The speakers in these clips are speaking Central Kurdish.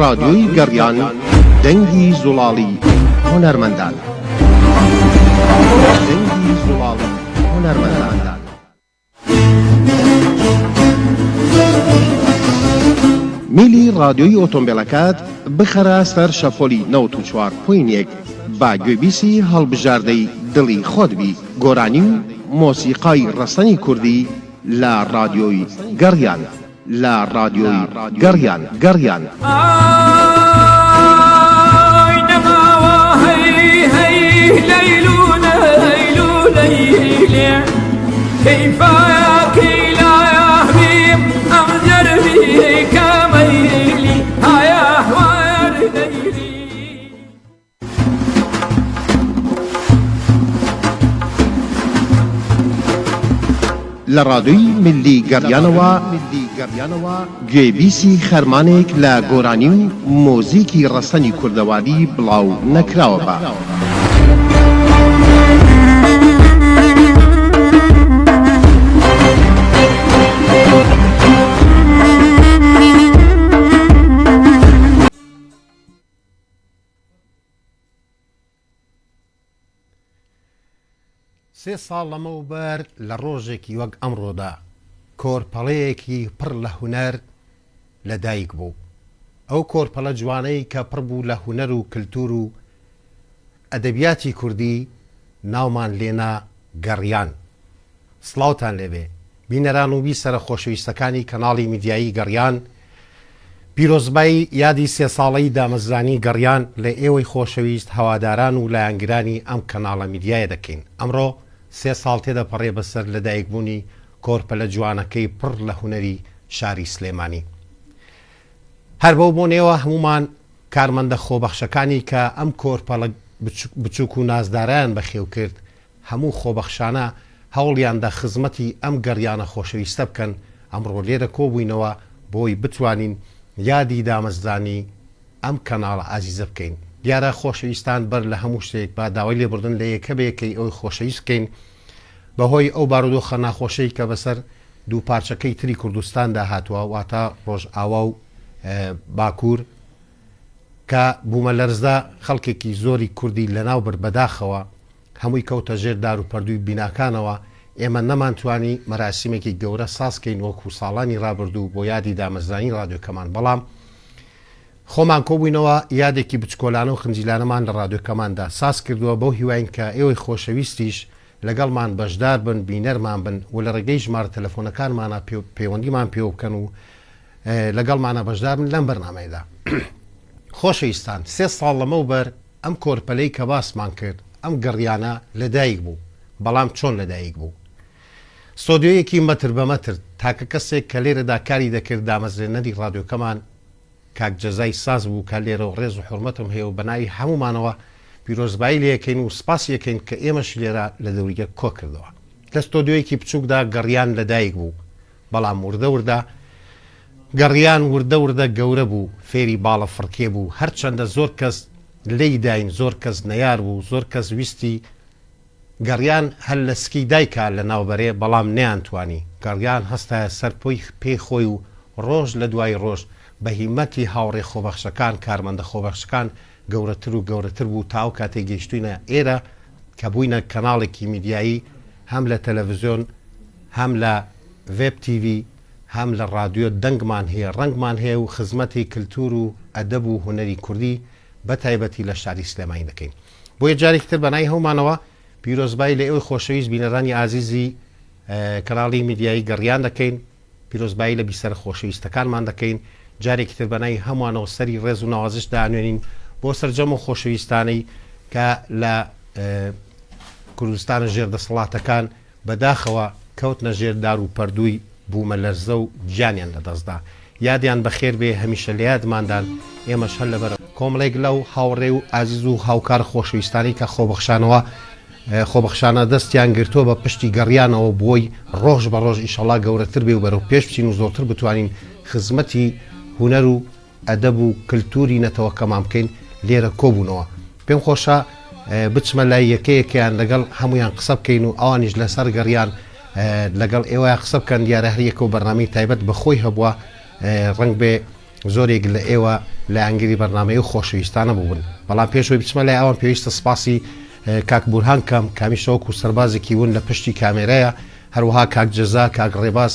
رادیۆی گەڕیان دەنگی زوڵاڵی هونەرمەندان. دەنگی زوڵاڵی هونەرمەندان. میلی رادیۆی ئۆتۆمبیلەکەت بخەرە سەر شەپۆلی 94.1 با گوێبیسی هەڵبژاردەی دڵی خۆت بی، گۆرانی و مۆسیقای ڕەسەنی کوردی لە رادیۆی گەڕیان. لە رادیۆی گەڕیان. لە ڕادیۆی ملی گەڕیانەوە گوێبیسی خەرمانێک لە گۆرانی و مۆزیکی ڕەسەنی کوردەواری بڵاو نەکراوە بە. سێ ساڵ لەمەوبەر لە ڕۆژێکی وەک ئەمڕۆدا کۆرپەڵەیەکی پڕ لە هونەر لەدایک بوو. ئەو کۆرپەڵە جوانەی کە پڕ بوو لە هونەر و کللتور و ئەدەبیاتی کوردی ناومان لێنا گەڕیان. سڵاوتان لێبێ بینەران و بیسەرە خۆشەویستەکانی کەناڵی میدیایی گەڕیان. پیرۆزبایی یادی سێ ساڵەی دامەزرانی گەڕیان لە ئێوەی خۆشەویست هەواداران و لایەنگرانی ئەم کەناڵە میدیایە دەکەین. ئەمڕۆ سێ ساڵ تێدەپەڕێ بەسەر لەدایکبوونی کۆرپەلە جوانەکەی پڕ لە هونەری شاری سلێمانی. هەر بەو بۆنەوە هەمومان کارمەندە خۆبەخشەکانی کە ئەم کۆرپەلە بچووک و نازداران بەخێو کرد، هەموو خۆبەخشانە هەوڵیاندا خزمەتی ئەم گەڕیانە خۆشەویستە بکەن. ئەمڕۆ لێرە کۆبووینەوە بۆی بتوانین یادی دامەزرانی ئەم کەناڵە ئازیزە بکەین. دیارە خۆشەویستان بەر لە هەموو شتێک با داوای لێبوردن لە یەکەبێکەکەی ئەوی خۆشەویست بکەین بەهۆی ئەو بارودۆخە ناخۆشەی کە بەسەر دوو پارچەکەی تری کوردستاندا هاتووە، واتە ڕۆژ ئاوا و باکوور، کە بوومە لەرزدا خەڵکێکی زۆری کوردی لەناو بر بەداخەوە هەمووی کەوتە ژێر دار و پەردووی بیناکانەوە. ئێمە نەمانتوانی مەراسیمێکی گەورە سازکەین وەکو ساڵانی ڕابردوو بۆ یادی دامەزرانی ڕادیۆکەمان، بەڵام خۆمان کۆبووینەوە یادێکی بچکۆلانە و خنجیلانەمان لە ڕادیۆکەماندا ساز کردووە بۆ هیواین کە ئێوەی خۆشەویستیش لەگەڵمان بەشدار بن، بینەرمان بن و لە ڕێگەی ژمارە تەلەفۆنەکانمانە پەیوەندیمان پێ بکەن و لەگەڵمانە بەشدار بن لەم بەرنامەیەدا. خۆشەویستان، سێ ساڵ لەمەوبەر ئەم کۆرپەلەی کە باسمان کرد ئەم گەڕیانە لەدایک بوو، بەڵام چۆن لەدایک بوو؟ ستۆدیۆیەکی مەتر بە مەتر تاکە کەسێک کە لێرەدا کاری دەکرد دامەزرێنەری ڕادیۆکەمان کاک جەزای ساز بوو کە لێرە و ڕێز و حورمەتم هەیە و بەناوی هەمومانەوە پیرۆزبایی لەکەین و سپاس یەکەین کە ئێمەش لێرە لە دەوریگە کۆ کردەوە. لە ستۆدیۆیەکی بچووکدا گەڕیان لەدایک بوو، بەڵام وردە گەڕیان وردە گەورە بوو، فێری باڵە فڕکێ بوو. هەرچەندە زۆر کەس لێی داین، زۆر کەس نەیار بوو، زۆر کەس ویستی گەڕیان هەر لە سکی دایکە لە ناوبەرێ، بەڵام نەیانتوانی. گەڕیان هەستایە سەرپۆی پێی خۆی و ڕۆژ لە دوای ڕۆژ بە هیمەتی هاوڕێ خۆبەخشەکان کارمەندە خۆبەخشەکان گەورەتر و گەورەتر بوو تاو کاتێک گەیشتوینە ئێرە کە بووینە کەناڵێکی میدیایی هەم لە تەلەڤیزیۆن هەم لە وێب تیڤ هەم لە ڕادیۆ دەنگمان هەیە، ڕەنگمان هەیە و خزمەتی کللتور و ئەدەب و هونەری کوردی بە تایبەتی لە شاری سلێمانی دەکەین. بۆ یە جارێکتر بەنای هەمومانەوە پیرۆزبایی لە ئێوەی خۆشەویست بینەرانی ئازیزی کەناڵی میدیایی گەڕیان دەکەین، پیرۆزبایی لە بیسەر خۆشەویستەکانمان دەکەین. جارێکتر بەنای هەمووانەوە سەری ڕێز و ناوازش دانوێنین بۆ سەرجەم و خۆشەویستانەی کە لە کوردستانە ژێردەسەڵاتەکان بەداخەوە کەوتنە ژێر دار و پەردووی بوومە لەرزە و گیانیان لەدەستدا. یادیان بەخێر بێ، هەمیشە لە یادماندان. ئێمەش هەر لەبەر کۆمەڵێک لەو هاوڕێ و ئازیز و هاوکار خۆشەویستانی کە خۆبەخشانە دەستیان گرتووە بە پشتی گەڕیانەوە بۆی ڕۆژ بە ڕۆژ ئیشەڵا گەورەتر بێ و بەرەو پێش بچین و زۆرتر بتوانین خزمەتی هونەر و ئەدەب و کللتوری نەتەوەکەمان بکەین. لێرە کۆبوونەوە پێم خۆشە بچمە لای یەکەیەکیان لەگەڵ هەمویان قسە بکەین و ئەوانیش لەسەر گەڕیان لەگەڵ ئێوە قسە بکەن. دیارە هەر یەکە و بەرنامەی تایبەت بە خۆی هەبووە، ڕنگ بێ زۆرێک لە ئێوە لە ئەنگری بەرنامەی و خۆشەویستانە بوون بەڵام پێشەوەی بچمە لای ئەوان پێویستە سپاسی کاک بورهان کەم کامی شەوک و سەربازێکی ون لە پشتی کامێرەیە هەروەها کاک جەزا کاک ڕێباز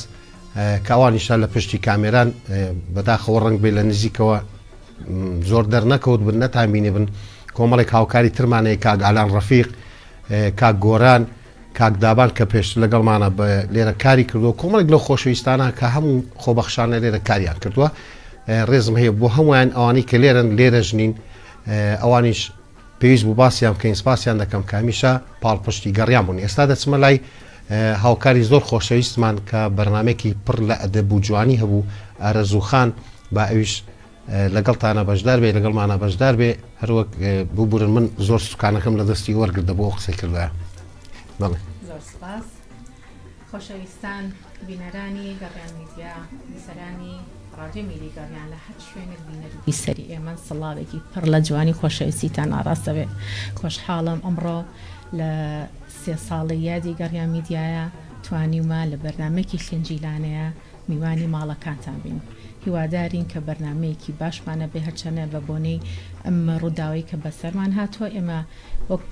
کاوانیشان لە پشتی کامێران بەداخەوە ڕنگ بێ لە نزیکەوە زۆر دەرنەکەوت بن نەتانبینێ بن کۆمەڵێک هاوکاری ترمانەیە کاک ئالان ڕەفیق کاک گۆران کاک دابان کە پێش لەگەڵمانە لێرە کاری کردووە کۆمەڵێک لەو خۆشەویستانە کە هەموو خۆبەخشانە لێرە کاریان کردووە ڕێزم هەیە بۆ هەمویان ئەوانەی کە لێرن لێرە ژنین ئەوانیش پێویست بوو باسییان بکەین سپاسیان دەکەم کامیشە پاڵپشتی گەڕیان بوون ئێستا دەچمە لای هاوکاری زۆر خۆشەویستمان کە بەرنمێکی پڕ لە ئەدەب و جوانی هەبوو ئارەزووخان با ئەویش لەگەڵتانە بەشدار بێ لەگەڵمانە بەشدار بێ هەروەک ببورن من زۆر سوکانەکەم لە دەستی وەرگردە بۆ قسەی کردوە بەڵێ زۆر سپاس خۆشەویستان بینەرانی گەڕیان میدیا بیسەرانی ڕادیۆ میلی گەڕیان لە هەر شوێنێک بینەر بیسەری ئێمە سەڵاوێکی پڕ لە جوانی خۆشەویستیتان ئاڕاستە بێ خۆشحاڵم ئەمڕۆ لە 3 ساڵی یادی گەڕیان میدیایە توانیمە لە بەرنمێکی خنجیلانەیە میوانی ماڵەکانتان بین هیوادارین کە بەرنمەیەکی باشمانە بێ هەرچەنە بە بۆنەی ئەم ڕووداوی کە بەسەرمان هاتووە ئێمە وەک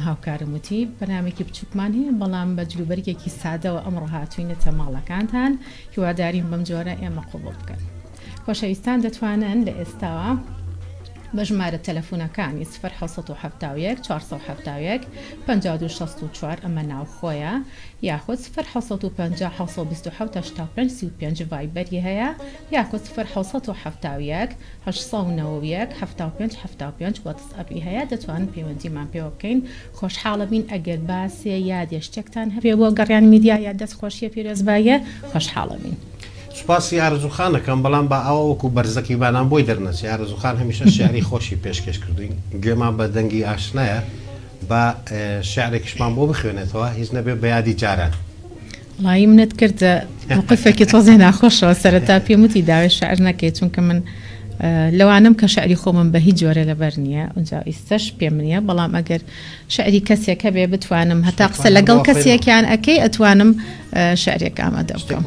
هاوکارم وتی بەرنمێکی بچووکمان هەیە بەڵام بە جلوبەرگێکی سادەوە ئەمڕۆ هاتووینەتە ماڵەکانتان هیوادارین بەم جۆرە ئێمە قوبوڵ بکەن خۆشەویستان دەتوانن لە ئێستاوە بە ژمارە تەلەفۆنەکانی 1970 471 5264 ئەمە ناوخۆیە یاخود 1950 ڤایبەری هەیە یاخود 1970 895 واتسئەپی هەیە دەتوانن پەیوەندیمان پێوە بکەین خۆشحاڵە بین ئەگەر باسێ یادێ شتێکتان هەبێ بۆ گەڕیان میدیا یا دەستخۆشیە پیرۆزبایە خۆشحاڵە بین سوپاسی ئارزوخانەکەم بەڵام بە ئەوە وەکو بەرزەکی بانان بۆی دەرنەچی ئارزوخان هەمیشە شعری خۆشی پێشکەش کردوین گوێمان بە دەنگی ئاشنایە بە شعرێکشمان بۆ بخوێنێتەوە هیچ نەبێ بە یادی جاران وڵی منت کردە موقفێکی تۆزێ ناخۆشەوە سەرەتا پێم وتی داوای شعر نەکەیت چونکە من لەوانم کە شعری خۆمم بە هیچ جۆرە لەبەر نییە ئەوجا ئیستەش پێم نییە بەڵام ئەگەر شعری کەسێکە بێ بتوانم هەتا قسە لەگەڵ کەسێکیان ئەەکەی ئەتوانم شعرێک ئامادە بکەم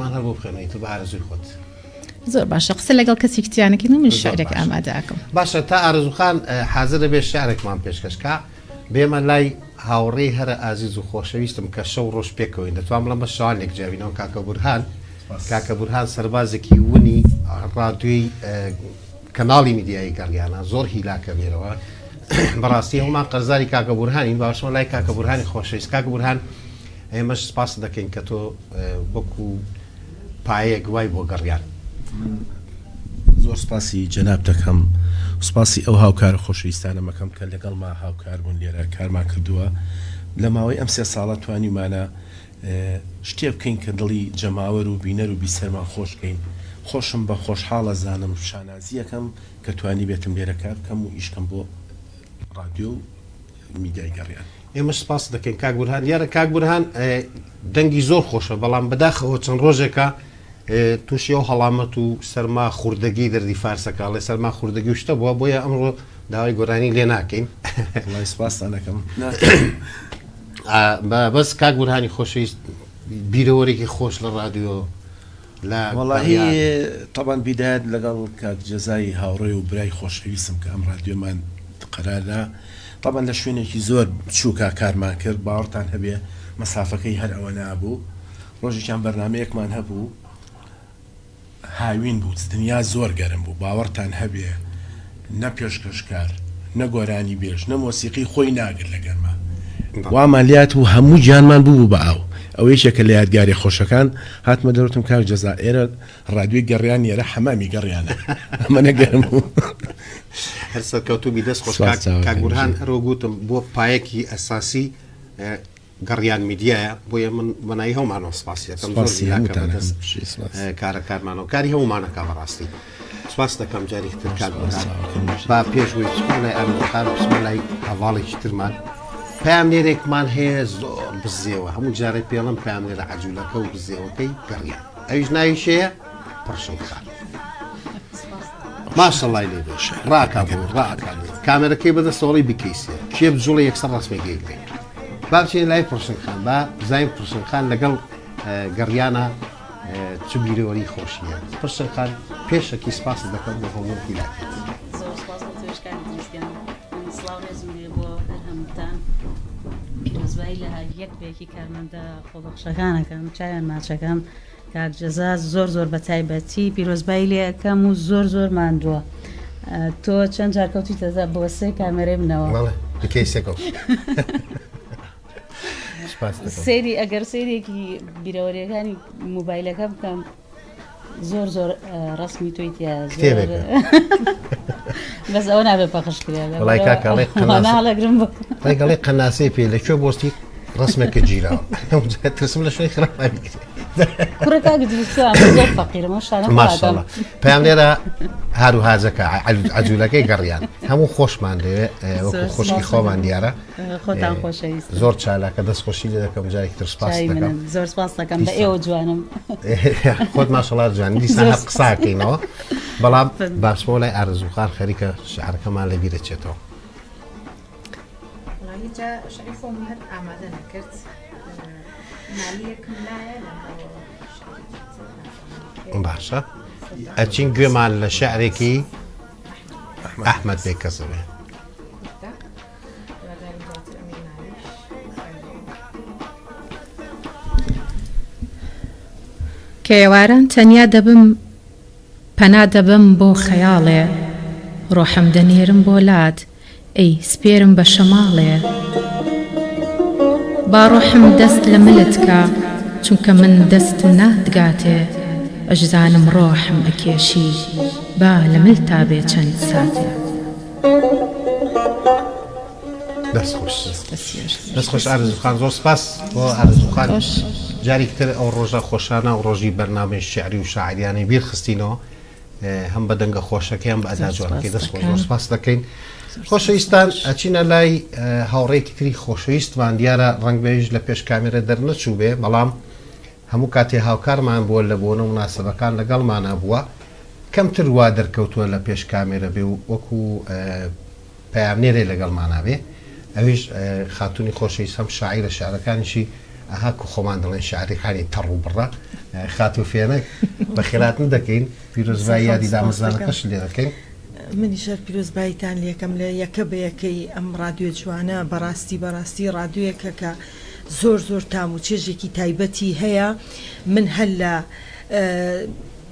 زۆر باشە قسە لەگەڵ کەسی کتیانەکەی من شعرێک ئامادەکەم باشە تا ئارزوخان حازرە بێ شعرێکمان پێشکەشکە بێمە لای هاوڕێی هەرە ئازیز و خۆشەویستم کە شەو ڕۆژ پێکەوەین دەتوانم لەمە شوانێک جیاوینەوە کاکە بورهان کاکە بورهان سەربازێکی ونی ڕادیۆی کەناڵی میدیایی گەڕیانە زۆر هیلاکە بێرەوە بەڕاستی هەمومان قەرزاری کاکە بورهانین باشمە لای کاکە بورهانی خۆشەویست کاکە بورهان ئێمەش سپاس دەکەین کە تۆ وەکو پایەیە گوای بۆ گەڕیان زۆر سپاسی جەناب دەکەم سپاسی ئەو هاوکار خۆشەویستانە مەکەم کە لەگەڵ ما هاوکار بوون لێرە کارمان کردووە لە ماوەی ئەم 3 ساڵە توانیمانە شتێ بکەین کە دڵی جەماوەر و بینەر و بیسەرمان خۆشکەین خۆشم بە خۆشحاڵە زانم شانازیەکەم کە توانی بێتم لێرە کار بکەم و ئیشکەم بۆ ڕادیۆ و میدیای گەڕیان ئێمە سپاس دەکەین کاک بورهان یارە کاک بورهان دەنگی زۆر خۆشە بەڵام بەداخەوە چەند ڕۆژێکە تووشی ئەو هەڵامەت و سەرما خوردەگی دەردی فارسەکە لێ سەرما خوردەگی و شتە بووە بۆیە ئەمڕۆ داوای گۆرانی لێ ناکەین سپاسانەکەم بەس کاک بورهانی خۆشەویست بیرەوەرێکی خۆش لە ڕادیۆ وەڵاهی طبعاً بیدایەت لەگەڵ کاک جەزای هاوڕێ و برای خۆشەویستم کە ئەم ڕادیۆمان قەراردا طبعاً لە شوێنێکی زۆر بچووکە کارمان کرد باوەڕتان هەبێ مەسافەکەی هەر ئەوە نابوو ڕۆژێکیان بەرنامەیەکمان هەبوو هاوین بوو دنیا زۆر گەرم بوو باوەڕتان هەبێ نە پێشکەشکار نە گۆرانی بێژ نە مۆسیقی خۆی ناگرت لە گەرما وامان لات و هەموو گیانمان بوو بە ئاو ئەوەیەکە لە یادگاری خۆشەکان هاتمە دەوتم کار جەزا ئێرە ڕادیۆی گەڕیان ێرە حەمامی گەڕیانە ئەمە نەگەرم بوو هەر سەرکەوتوبی دەست خۆش کاک بورهان هەرۆ گوتم بۆ پایەکی ئەساسی گەڕیان میدیایە بۆیە من بەنایی هەمومانەوە سپاسیەکەم کارەکارمانەوە کاری هەمومانەکە بەڕاستی سپاس دەکەم جارێکتر کاک بورهان با پێشوەی بچمەلای ئەرمەخان بچمەلای هەواڵێکی ترمان پامێرێکمان هەیە زۆر بزێەوە هەموو جارێک پێڵم پامێرە عەجوولەکە و بزێەوەکەی گەڕیان ئەویش ناویشەیە پڕشنگخان ماشەڵای لێ بێش ڕاکە بوو کامێرەکەی بەدە سۆڵی بکەیسێ کێ بجوڵی یەکسەر ڕسمێگەیگرێ با بچێن لای پڕشنگخان با بزانین پڕشنگخان لەگەڵ گەڕیانە چ بیرۆری خۆشیە پرسەکان پێشەکی سپاس دەکەم بۆ هەموو هیلاکێت زۆر سپاس بۆ توێشکانی دروستیان سڵاو ڕێزم بۆ هەمووتان پیرۆزبایی لە یەک بەیەکی کارمەندە خۆبەخشەکانەکەم چاویان ماچەکەم کارجەزا زۆر بە تایبەتی پیرۆزبایی لێ یەکەم و زۆر ماندووە تۆ چەند جار کەوتی تەزە بۆ سێ کامێرەی منەوە بکەی سێکەوت سێری ئەگەر سێرێکی بیرەوەریەکانی موبایلەکە بکەم زۆر ڕسمی تۆیتیا بەس ئەوە نابێت پەخشکرێ ناڵەگرم بۆ ڕێگەڵی قەناسی پێ لەکوێ بۆستی ڕسمێکە گیراوە ترسم لە شوێی خراپی کوڕەکە گدوستان زۆر فەقیرمە شانە ماشاءالله پێیان لێرە هەرو هاجەکە عەجوولەکەی گەڕیان هەموو خۆشمان دەوێت وەکو خۆشکی خۆمان دیارە خۆتان خۆشەویست زۆر چالاکە دەستخۆشی لێ دەکەم جارێکی تر سپاس دەکەم زۆر سپاس دەکەم بە ئێوە جوانم خۆت ماشەڵڵا جوان دیسان هەر قساکەینەوە بەڵام باسمەوە لای ئارزووخان خەریکە شعرەکەمان لە بیرە چێتەوە جا شریفۆم هەر ئامادە نەکرد مالیەکم لایە باشە ئەچین گوێمان لە شعرێکی ئەحمەد بێکەسەوێ کە ئێواران تەنیا دەبم پەنا دەبم بۆ خەیاڵێ ڕۆحم دەنێرم بۆ لات ئەی سپێرم بە شەماڵێ با ڕۆحم دەست لە ملتکە چونکە من دەستم نادگاتێ ئەژزانم ڕۆحم ئەکێشی با لە مل تا بێ چەند ساتێ دەستخۆش ئارزوخان زۆر سپاس بۆ ئارزوخان جارێکتر ئەو ڕۆژە خۆشانە و ڕۆژی بەرنامەی شعری و شاعریانی بیرخستینەوە هەم بە دەنگە خۆشەکەی هەم بە ئەدا جوانەکەی دەستخۆش زۆر سپاس دەکەین خۆشەویستان ئەچینە لای هاوڕێکی تری خۆشەویستمان دیارە ڕەنگبێژ لە پێش کامێرە دەرنەچوو بێ بەڵام هەموو کاتێ هاوکارمان بووە لە بۆنە مناسبەکان لەگەڵمانە بووە کەمتر وا دەرکەوتووە لە پێش کامێرە بێ و وەکو پەیامنێرێ لەگەڵمانە بێ ئەویش خاتوونی خۆشەویست هەم شاعیرە شعرەکانیشی ئەهاکو خۆمان دەڵێن شاعریەکانی تەڕ و بڕە خاتو فێنک بە خێراتن دەکەین پیرۆزبایی یادی دامەزانەکەش لێ دەکەین منی شەر پیرۆزباییتان لێکەم لە یەکە بە یەکەی ئەم ڕادیۆ جوانە بەڕاستی ڕادیۆیەکە کە زۆر تام و چێژێکی تایبەتی هەیە من هەل لە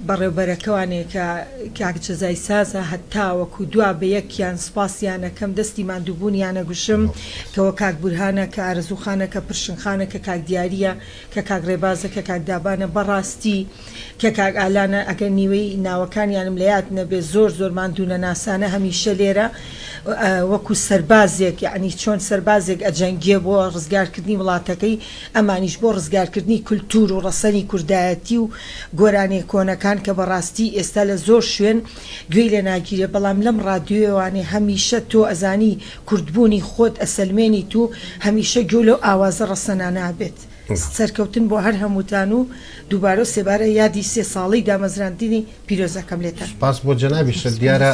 بەڕێوبەرەکەوانێک کە کاک جەزای سازە هەتاوەکو دوا بە یەکیان سپاسیانەکەم دەستی ماندووبوونیانە گوشم کەەوە کاک بورهانە کە ئارزوخانە کە پرشنخانە کە کاک دیارە کە کاک ڕێبازە کە کاک دابانە بەڕاستی کە کاک ئالانە ئەگەر نیوەی ناوەکانیانم لە یاد نەبێ زۆر ماندوونە ناسانە هەمیشە لێرە وەکو سەربازێک یعنی چۆن سەربازێک ئەجەنگێ بۆ ڕزگارکردنی وڵاتەکەی ئەمانیش بۆ ڕزگارکردنی کولتور و ڕەسەنی کوردایەتی و گۆرانی کۆنەکان کە بەڕاستی ئێستا لە زۆر شوێن گوێی لە ناگیرێ بەڵام لەم ڕادیۆوانێ هەمیشە تۆ ئەزانی کوردبوونی خۆت ئەسەلمێنی تو هەمیشە گوێ لەو ئاوازە ڕەسەنانە بێت سەرکەوتن بۆ هەر هەمووتان و دووبارە سێبارە یادی 3 ساڵی دامەزراندنی پیرۆزەکەم لێتان سپاس بۆ جەنابی شە دیارە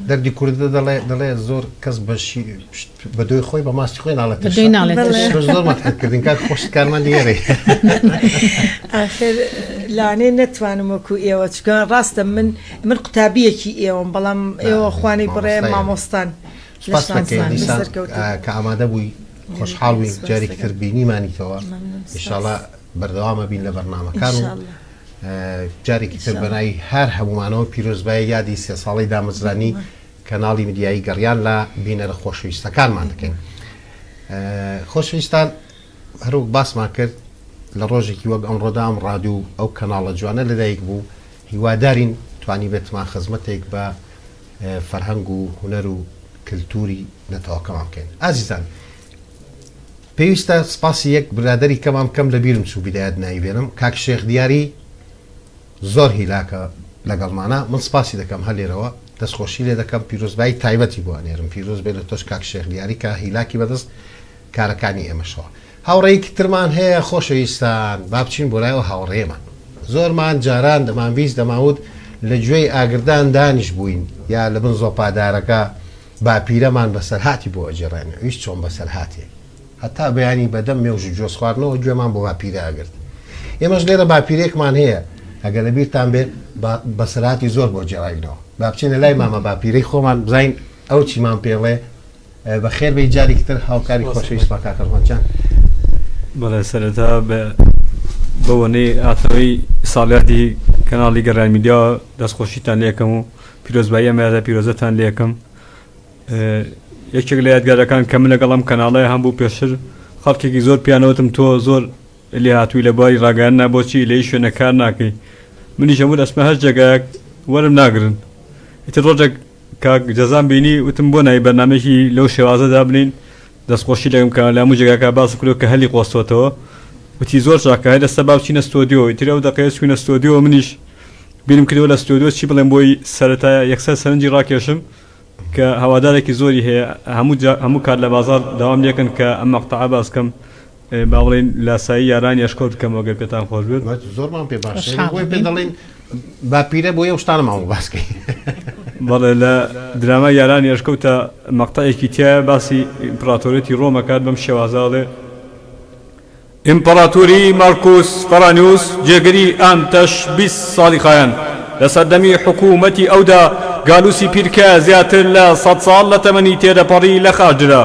دەردی کوردە دەڵێ زۆر کەس بەشی بە دوی خۆی بە ماستی خۆی ناڵێت زۆر مەتحکردین کات خۆشتکارمان دیێرەی ئاخر لاانێ نەتوانم وەکو ئێوە چکان ڕاستە من قوتابیەکی ئێوەم بەڵام ئێوە خوانی بڕێ مامۆستان سپاس دەکەین دیسان کە ئامادە بووی خۆشحاڵوی جارێکی تر بینیمانیتەوە ئینشاڵڵا بەردەوامە بین لە بەرنامەکان و جارێکی تر بەنای هەر هەمومانەوە پیرۆزبایی یادی 3 ساڵی دامەزرانی کەناڵی میدیایی گەڕیان لە بینەرە خۆشەویستەکانمان دەکەین خۆشەویستان هەروەک باسمان کرد لە ڕۆژێکی وەک ئەمڕۆدا ئەم ڕادیو ئەو کەناڵە جوانە لەدایک بوو هیوادارین توانی بێتمان خزمەتێک بە فەرهەنگ و هونەر و کللتوری نەتەوەکەمان بکەین ئازیزان پێویستە سپاسی یەک برادری کەمام کەم لە بیرم چوو بیدایەت نایبێنم کاک شێخ دیاری زۆر هیلاکە لەگەڵمانە من سپاسی دەکەم هەلێرەوە دەستخۆشی لێ دەکەم پیرۆزبایی تایبەتی بۆ ئەنێرم پیرۆز بێت لە تۆش کاک شێخ دیاری کە هیلاکی بەدەست کارەکانی ئێمەشەوە هاوڕێیەکی ترمان هەیە خۆشەویستان با بچین بۆ لایەوە هاوڕێمان زۆرمان جاران دەمانویست دەماوت لە گوێی ئاگردان دانیش بووین یا لە بن زۆپادارەکە باپیرەمان بەسەرهاتی بۆ ئەجێڕێنێ ویست چۆن بەسەرهاتێ هەتا بەیانی بەدەم مێوژ و جۆز خواردنەوە گوێمان بۆ باپیرە ئاگرت ئێمەش لێرە باپیرێکمان هەیە ئەگە لەبیرتان بێت بەسەراتی زۆر بۆ جێڕایەوە با بچینە لای مامە باپیرەی خۆمان بزین ئەو چیمان پێڵێ بە خێر بە جارێکتر هاوکاری خۆشەویست بە کاکەڕوانجان. بەڵێ سەرەتا بەوەنەی ئاتەوەی ساڵیاتی کەناڵی گەڕان میدیا دەستخۆشیتان لێکەم و پیرۆزبایی ئەمەدا پیرۆزەتان لێکم. یەکێک لە یادگارەکان کە من لەگەڵ ئەم کەناڵەیە هەم بوو پێشتر خەڵکێکی زۆر پیانەوتم تۆ زۆر لێ هاتووی لە باری ڕاگەاندنا بۆچی لەی شوێنە کار ناکەی منیش هەموو دەستمە هەر جێگایەک وەرم ناگرن ئیتر ڕۆژێک کاک جەزام بینی وتم بۆ نای بەرنامێکی لەو شێوازەدا بنین دەستخۆشی لەگەم کە لە هەموو جێگاکە باس کرۆ کە هەلی قۆستۆتەوە وتی زۆر چاکە هەر دەستە با بچینە ستۆدیۆ ئیتر ئەو دەقەیە چوینە ستۆدیۆ منیش بینم کردەوە لە ستۆدیۆ چی بڵێم بۆی سەرەتا یەکسەر سەرنجی ڕاکێشم کە هەوادارێکی زۆری هەیە هەموو کار لە بازار داوام لێکن کە ئەم مەقتەعە باس کەم باڵێن لاسایی یارانی ئەشکۆ بکەم ئەگەر پێتان خۆش بێت زۆرمان پێ باش بۆی پێ دەڵێن باپیرە بۆ ئەو شتانە ماوە باسکەی بەڵێ لە درامای یارانی ئەشکەوتە مەقتەعێکی تایە باسی ئیمپراتۆریەتی ڕۆمەکات بەم شێوازاڵێ ئیمپەراتۆری مارکۆس فەرانیۆس جێگەری ئانتەش 20 ساڵی خایەن لە سەردەمی حکوومەتی ئەودا گالوسی پیرکە زیاتر لە 100 ساڵ لە تەمەنی تێدەپەڕی لە خاجرە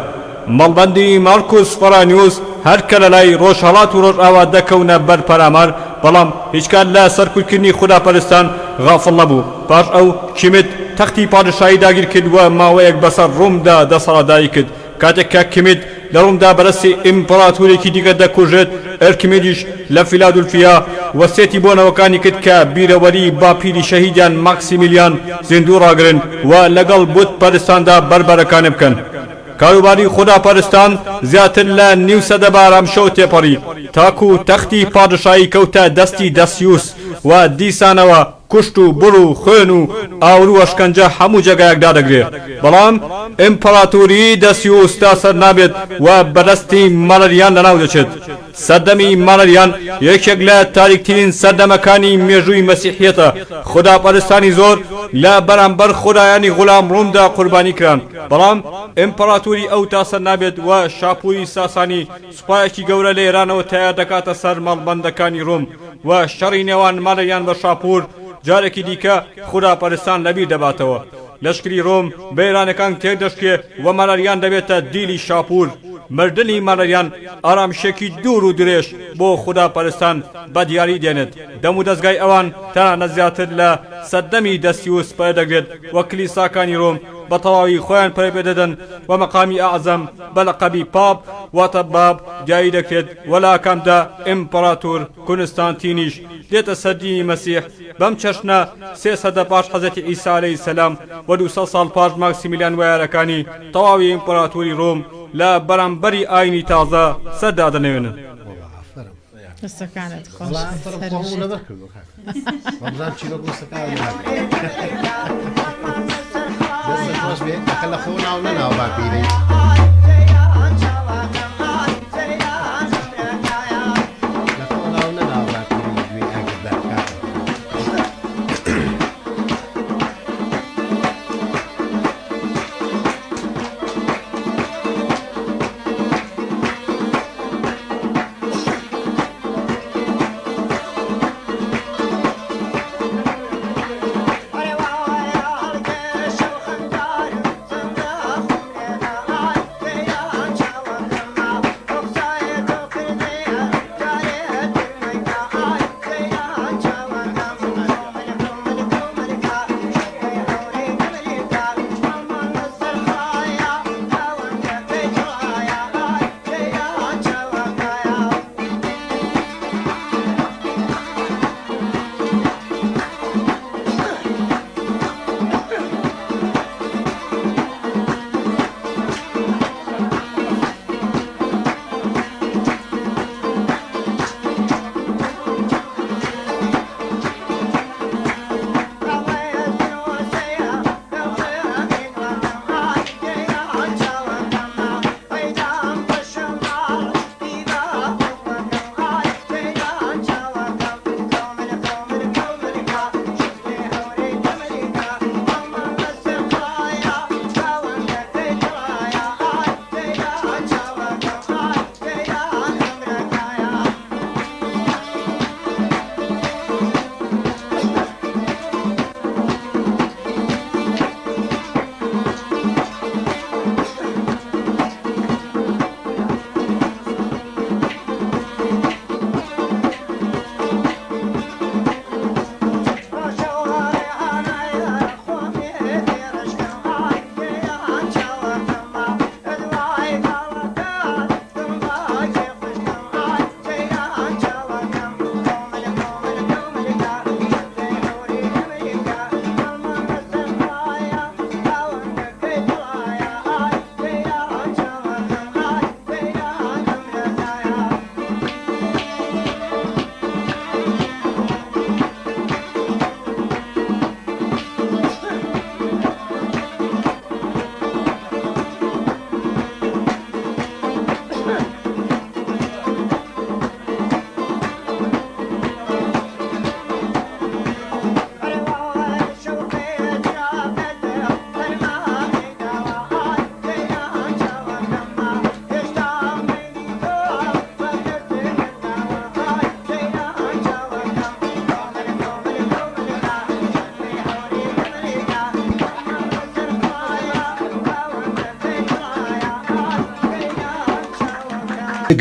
مەڵبەندی مارکۆس فەرانیۆس هەرکە لە لای ڕۆژهەڵات و ڕۆژئاوا دەکەونە بەر پەرامار بەڵام هیچ کات لە سەرکوتکردنی خوداپەرستان غافڵ نەبوو پاش ئەو کیمت تەختی پادشایی داگیر کردووە ماوەیەک بەسەر ڕوومدا دەسەڵاتداری کرد کاتێک کە کیمت لە ڕوومدا بەرەستی ئیمپەراتۆرێکی دیگە دەکوژێت ئەرکیمێدیش لە فیلادولفیا وەسێتی بۆ نەوەکانی کرد کە بیرەوەری باپیری شەهیدیان ماکسیمیلیان زیندوو ڕاگرن و لەگەڵ بوت پەرستاندا بەربەرەکانە بکەن کاروباری خوداپەرستان زیاتر لە نیو سەدە بارام شەو تێپەڕی تاکو و تەختی پادشایی کەوتە دەستی دەسیوس و دیسانەوە کوشت و بڕ و خوێن و ئاور و ئەشکەنجە هەموو جێگایەکدا دەگرێت بەڵام ئیمپەراتۆری دەسیوس تا سەر نابێت و بەدەستی مەلەریان لەناو دەچێت سەردەمی مەلەریان یەکێک لە تاریکترین سەردەمەکانی مێژووی مەسیحیەتە خوداپەرستانی زۆر لە بەرامبەر خودایانی غولام ڕوومدا قوربانی کران بەڵام ئیمپەراتۆری ئەو تا سەر نابێت و شاپوری ساسانی سوپایەکی گەورە لە ئێرانەوە تیار دەکاتە سەر مەڵبەندەکانی ڕووم و شەڕی نێوان مەلەریان بە شاپور جارێکی دیکە خوداپەرستان لەبیر دەباتەوە لەشکری ڕۆم بە ئێرانەکان تێک دەشکێ و مەلەریان دەبێتە دیلی شاپور مردنی مەلەریان ئارامشێکی دوور و درێژ بۆ خوداپەرستان بە دیاری دێنێت دەم و دەستگای ئەوان تەنانەت زیاتر لە سەردەمی دەسیوس پەردەگرێت وە کلیساکانی ڕۆم بە تەواوی خۆیان پەیبێدەدەن و مەقامی ئەعزەم بە لەقەبی پاپ واتە باب دیاری دەکرێت وە لە ئاکامدا ئیمپەراتۆر کونستانتینیش دێتە سەر دینی مەسیح بەم چەشنە 300 پاش حەزەتی ئیسا عەلەیهی سەلام و 200 ساڵ پاش ماکسیمیلیان وایارەکانی تەواوی ئیمپەراتۆری ڕۆم لە بەرامبەری ئاینی تازە سەردا دەنێوێنن دەستەکانت خۆش لە خۆ ناو نەناو باپیرەی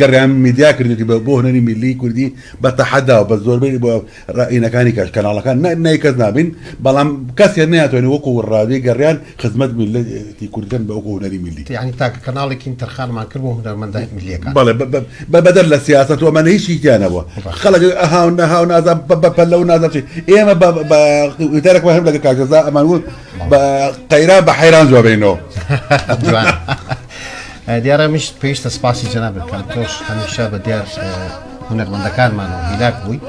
گەڕیان میدیا کردی بۆ هونەری میلی کوردی بە تەحەدا و بە زۆربەی بۆ ڕائینەکانی کەش کەناڵەکان نای کەس نابین بەڵام کەسێک ناتوانێت وەکو ڕادیۆی گەڕیان خزمەت میلەتی کوردستان بە وەکو هونەری میلی یعنی تاکە کەناڵێکی تەرخانمان کرد بۆ هونەرمەندای میلیەکان بەڵێ بەدەر لە سیاست ومانە هیچی تیانەبووە خەڵک هاو نەهاو نازان بەپەلە و نازانچی ئێمە وتارێک هەم لەگە کاکەزا ئەمان وت بە قەیران بە حەیران جوابێنەوە دیارە میشت پێویستە سپاسی جەناب بکەم تۆش هەمیشە بە دیار هونەرمەندەکانمانەوە هیلاک بووی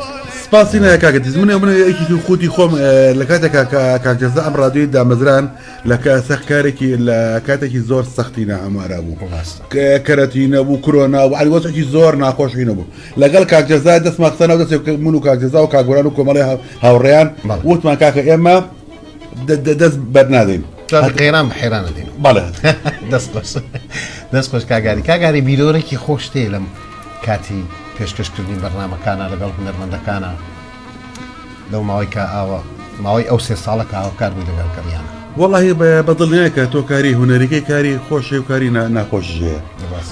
سپاسی نایە کاکەتیز منێکی خۆتی خۆم لە کاتێکا کاکەزا ئەم ڕادیۆی دامەزران لە سەخکارێکی لە کاتێکی زۆر سەختی نەهەموارا بوو کەرەتی نەبوو کرۆنا و علیوەسێکی زۆر ناخۆشی نەبوو لەگەڵ کاکەزا دەستمان قسەنەوە دەست من و کاکەزا و کاگۆران و کۆمەڵی هاوڕێیان وتمان کاکە ئێمە دەست بەرنادەین قەیران بە حێرانە دێن بەڵێ دەست خۆش کاگاری بیرۆرێکی خۆش تێ لەم کاتی پێشکەشکردنی بەرنامەکانە لەگەڵ هونەرمەندەکانە لەو ماوەی کە ئاوە ماوەی ئەو 3 ساڵە کە هاوکار بووی لەگەڵ کەڕیانە وەڵاهی بەدڵنیە کە تۆ کاری هونەریەکەی کاری خۆشی و کاری ناخۆشیەیە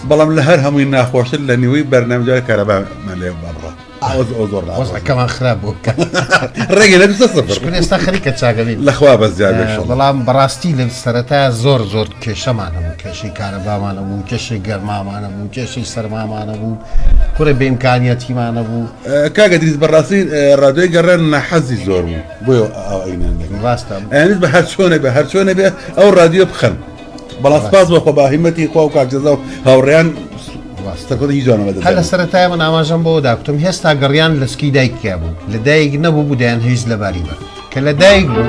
بەڵام لە هەر هەمووی ناخۆشتر لە نیوەی بەرنامجار کارەبامان لێ بابڕە زۆر وەزەکەمان خراپ بوو ڕێگە لە 2 ئێستا خەریکە چاگەبین لەخوا بەزیاد بەڵام بەڕاستی لە سەرەتا زۆر کێشەمانە بوو کێشەی کارەبامانە بوو کێشەی گەرمامانە بوو کێشەی سەرمامانە بوو کوڕە بێمکانیەتیمانە بوو کاگە دریز بەڕاستی ڕادیۆی گەڕێن نەحەزی زۆر بوو بۆ ڕاستە ئەنیز بە هەر چۆنە بێ ئەو ڕادیۆ بخەن بەڵام سپاس بۆ باهیمەتی خوا و کاکجەزا و هاوڕێیان هەر لە سەرەتای من ئاماژەم بۆ داکتم هێستا گەڕیان لە سکی دایکیا بوو لە دایک نەبوو بودیان هیچ لەباری بە کە لە دایک بوو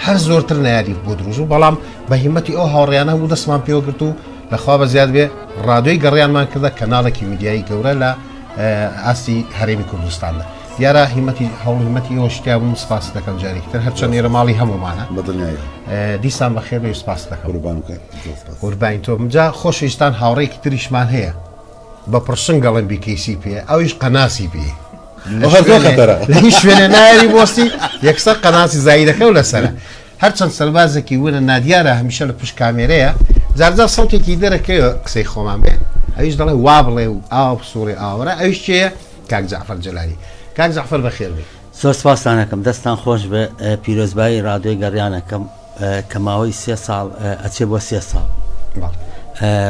هەر زۆرتر نایاری بۆ دروست و بەڵام بەهیمەتی ئەو هاوڕیانە بوو دەستمان پێوەگرت و لەخوا بە زیاد بێ ڕادیۆی گەڕیانمان کردە کەناڵێکی میدیایی گەورە لە ئاستی هەرێمی کوردستاندا دیارە هەوڵهمەتی ئەوە شتیا بووم سپاس دەکەم جارێکتر هەرچەند ئێرە ماڵی هەمومانە دیسان بەخێر بێ سپاس دەکەم قوربانی تۆ جا خۆشەویستان هاوڕێکی تریشمان هەیە بە پرسنگ گەڵم بیکەیسی پێ ئەویش قەناسی پێ لە هیچ شوێنە ناری بۆستی یەکسەر قەناسی زاییدەکە و لەسەرە هەرچەند سەربازێکی ونە نادیارە هەمیشە لە پشت کامێرەیە جارجار سەوتێکی دەرەکەوە قسەی خۆمان بێ ئەویش دەڵێ وا بڵێ و ئاو سووڕی ئاوەرە ئەویش چێە کاک جەعفەر جەلانی کاک جەعفەر بەخێر بێ زۆر سپاسانەکەم دەستان خۆش بە پیرۆزبایی ڕادیۆی گەڕیانەکەم کە ماوەی 3 ساڵ ئەچێ بۆ 3 ساڵ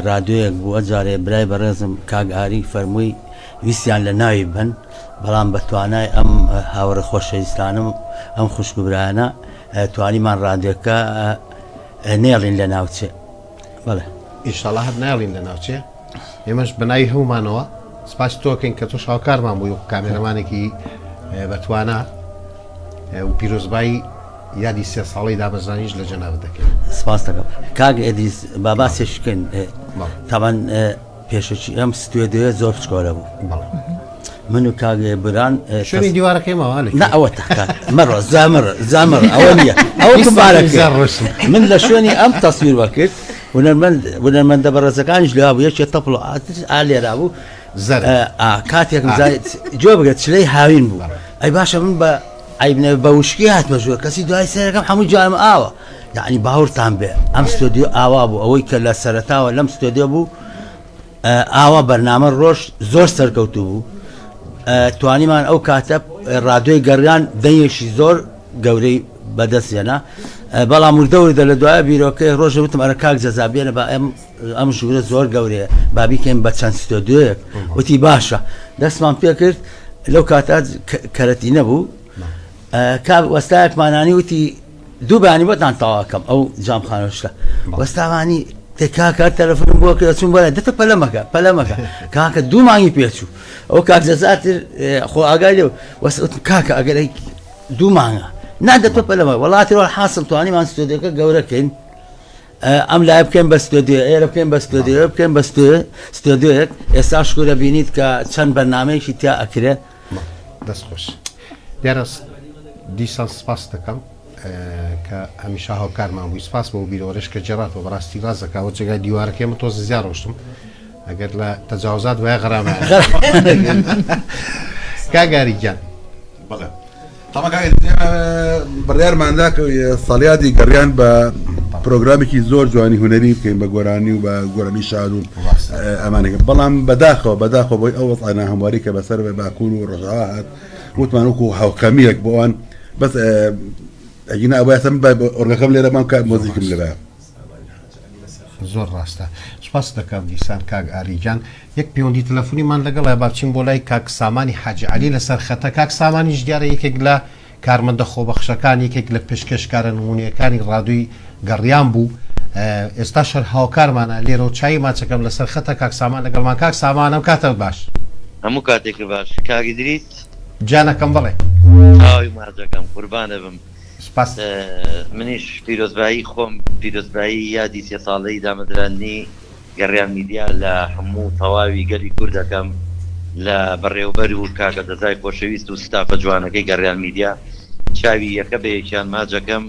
ڕادیۆیەک بووە جارێ برای بەڕێزم کاگاری فەرمووی ویسیان لە ناوی بن بەڵام بە توانای ئەم هاوڕە خۆشەویستانم ئەم خوشکبرانە توانیمان ڕادیۆکە نێڵین لە ناوچێ بەڵێ ئینشاڵڵا هەر ناڵین لە ناوچێ ئێمەش بەناوی هەمومانەوە سپاس تۆکەین کە تۆ شاوکارمان بووی و کامێرەمانێکی بەتوانە و پیرۆزبایی یادی 3 ساڵی دامەزرانیش لە جەنابەت دەکەین سپاس دەکەم کاک ئەدریس باباسێشکن تاوان پێشەکی ئەم ستوێدەیە زۆر بچکۆلە بوو من و کاگێ بران شوێنی دیوارەکەی ماوە نە ئەوە تاکات مەڕۆ زامر ئەوە نییە ئەوە من لە شوێنی ئەم تەسویر وەکرد ونەرمەندە بەڕێزەکانیش لێوا بوو یەکێ تەپڵ و ئالێرا بوو کاتێکم جۆ بگرێت چلەی هاوین بوو ئەی باشە من بە ئەیبنە بە وشکی هاتمە ژووە کەسی دوای سەرەکەم هەموو جوانم ئاوە یعنی باوەڕتان بێ ئەم ستۆدیۆ ئاوا بوو ئەوەی کە لە سەرەتاوە لەم ستۆدیۆ بوو ئاوا بەرنامە ڕۆژ زۆر سەرکەوتو بوو توانیمان ئەو کاتە ڕادیۆی گەڕیان دەیەشی زۆر گەورەی بەدەستێنە بەڵام وردەوردە لە دوایە بیرۆکەی ڕۆژە وتم ئەرە کاک جەزابێنە بە ئەم ژوورە زۆر گەورەیە بابیکەین بە چەند ستۆدیۆیەک وتی باشە دەستمان پێ کرد لەو کاتە کەرەتی نەبوو وەستایەکمانانی وتی دووبانی بۆتان تەواکەم ئەو جامخانەشتە وەستاوانی تێکاکە تەلەفۆنم بۆ کرد چوون بۆلای دەتە پەلەمەکە کاکە دوو مانگی پێچوو ئەو کاک جەزاتر خۆ ئاگای لێ وەستم کاکە ئەگەرەی دوو مانگە نادەتۆ پەلەمە وڵاتیەوە حاصل توانیمان ستۆدیۆکە گەورەکەین ئەم لای بکەین بە ستۆدیۆ ئێرە بکەین بە ستۆدیۆ بکەین بە ستۆدیۆیەک ئێستا شکورە بینیت کە چەند بەرنامەیەکی تیا ئەکرێ دەستخۆش دیارە دیسان سپاس دەکەم کە هەمیشە هاوکارمان بووی سپاس بۆ بیرۆرەش کە جێڕاتەوە بەڕاستی ڕاست دەکەوە جێگای دیوارەکەمە تۆ زیاد ڕۆشتم ئەگەر لە تەجاوزات وایە غەرامە کاگاری گیان بڕیارماندا ساڵیادی گەڕیان بە پرۆگرامێکی زۆر جوانی هونەری بکەین بە گۆرانی و بە گۆرانی شاد و ئەمانێک بەڵام بەداخەوە بۆی ئەو وەزانە هەمواری کە بەسەر باکوور و ڕۆژەوا هات وتمان وەکو هاوکەمیەک بۆوان بەس ئەگینا ئەوەسم ئۆرگەکەم لێرەمان کات مۆزیکم لەبە زۆر ڕاستە سپاس دەکەم دیسان کاک ئاریجان یەک پەیوەندی تەلەفۆنیمان لەگەڵ باچین بۆ لای کاک سامانی حاجی عەلی لەسەر خەتە کاک سامانیش دیارە یەکێک لە کارمەندە خۆبەخشەکان یەکێک لە پێشکەشکارە نمونەیەکانی ڕادووی گەڕیان بوو ئێستا شەر هاوکارمانە لێرە و چای ماچەکەم لەسەر خەتە کاک سامان لەگەڵمان کاک سامانم کاتە باش هەموو کاتێک باش کاگی دریت جانەکەم بڵێ ئاوی ماجەکەم قوربانە بم سپاس منیش پیرۆزبایی خۆم پیرۆزبایی یادی 3 ساڵەی دامەدرانی گەڕیان میدیا لە هەموو تەواوی گەری کوردەکەم لە بەڕێوەبەر و کاکە دەزای خۆشەویست و ستافە جوانەکەی گەڕیان میدیا چاوی یەکە بەیەکیان ماجەکەم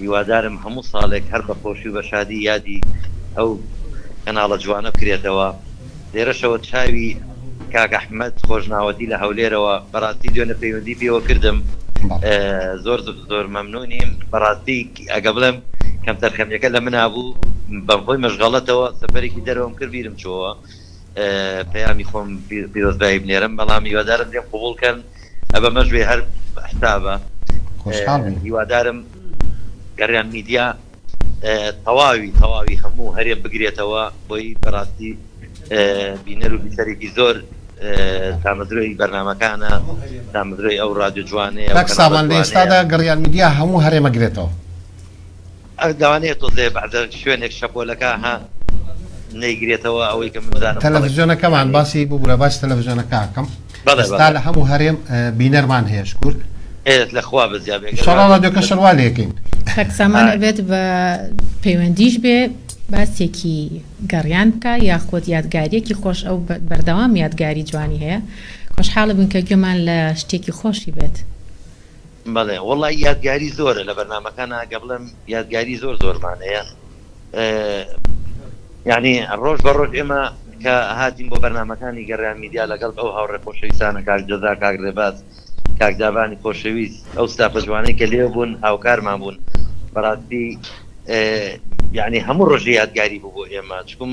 هیوادارم هەموو ساڵێک هەر بە خۆشی و بە شادی یادی ئەو کەناڵە جوانە بکرێتەوە لێرەشەوە چاوی کاک ئەحمەد خۆشناوەتی لە هەولێرەوە بەڕاستی دوێنە پەیوەندی پێوە کردم زۆر مەمنونیم بەڕاستی ئەگە بڵێم کەم تەرخەمیەکە لە منابوو بەمخۆی مەشغەڵەتەوە سەفەرێکی دەرەوەم کرد بیرم چۆوە پەیامی خۆم پیرۆزبایی بنێرم بەڵام هیوادارم لێم قبوڵکەن ئەبە مەژوێ هەر حسابە هیوادارم گەڕیان میدیا تەواوی هەموو هەرێم بگرێتەوە بۆی بەڕاستی بینەر و بیسەرێکی زۆر تامەزرۆی بەرنامەکانە تامەزرۆی ئەو ڕادیۆ جوانەیە کاک سامان لە ئێستادا گەڕیان میدیا هەموو هەرێمەگرێتەوە داوانەیە تۆزێ بەعدە شوێنێک شەپۆلەکە ها نەیگرێتەوە ئەوەی کە مزانم تەلەڤیزیۆنەکەمان باسی بوو باش تەلەڤیزیۆنەکەکەم ئێستا لە هەموو هەرێم بینەرمان هەیە شکور لەخوا بزیابێت شەڵا ڕادیۆکە شەروالێکین کاک سامان ئەبێت بە پەیوەندیش بێ باسێکی گەڕیان بکە یاخۆت یادگاریەکی خۆش ئەو بەردەوام یادگاری جوانی هەیە خۆشحاڵە بن کە گوێمان لە شتێکی خۆشی بێت بەڵێ وەڵی یادگاری زۆرە لە بەرنامەکان ئاگە بڵێم یادگاری زۆرمان هەیە یعنی ڕۆژ بە ڕۆژ ئێمە کە هاتیم بۆ بەرنامەکانی گەڕیان میدیا لەگەڵ ئەو هاوڕێ خۆشەویستانە کاک جەزا کاک ڕێباز کاکدابانی خۆشەویست ئەو ستافە جوانەی کە لێ بوون هاوکارمان بوون بەڕاستی یعنی هەموو ڕۆژی یادگاری بوو بۆ ئێمە چکم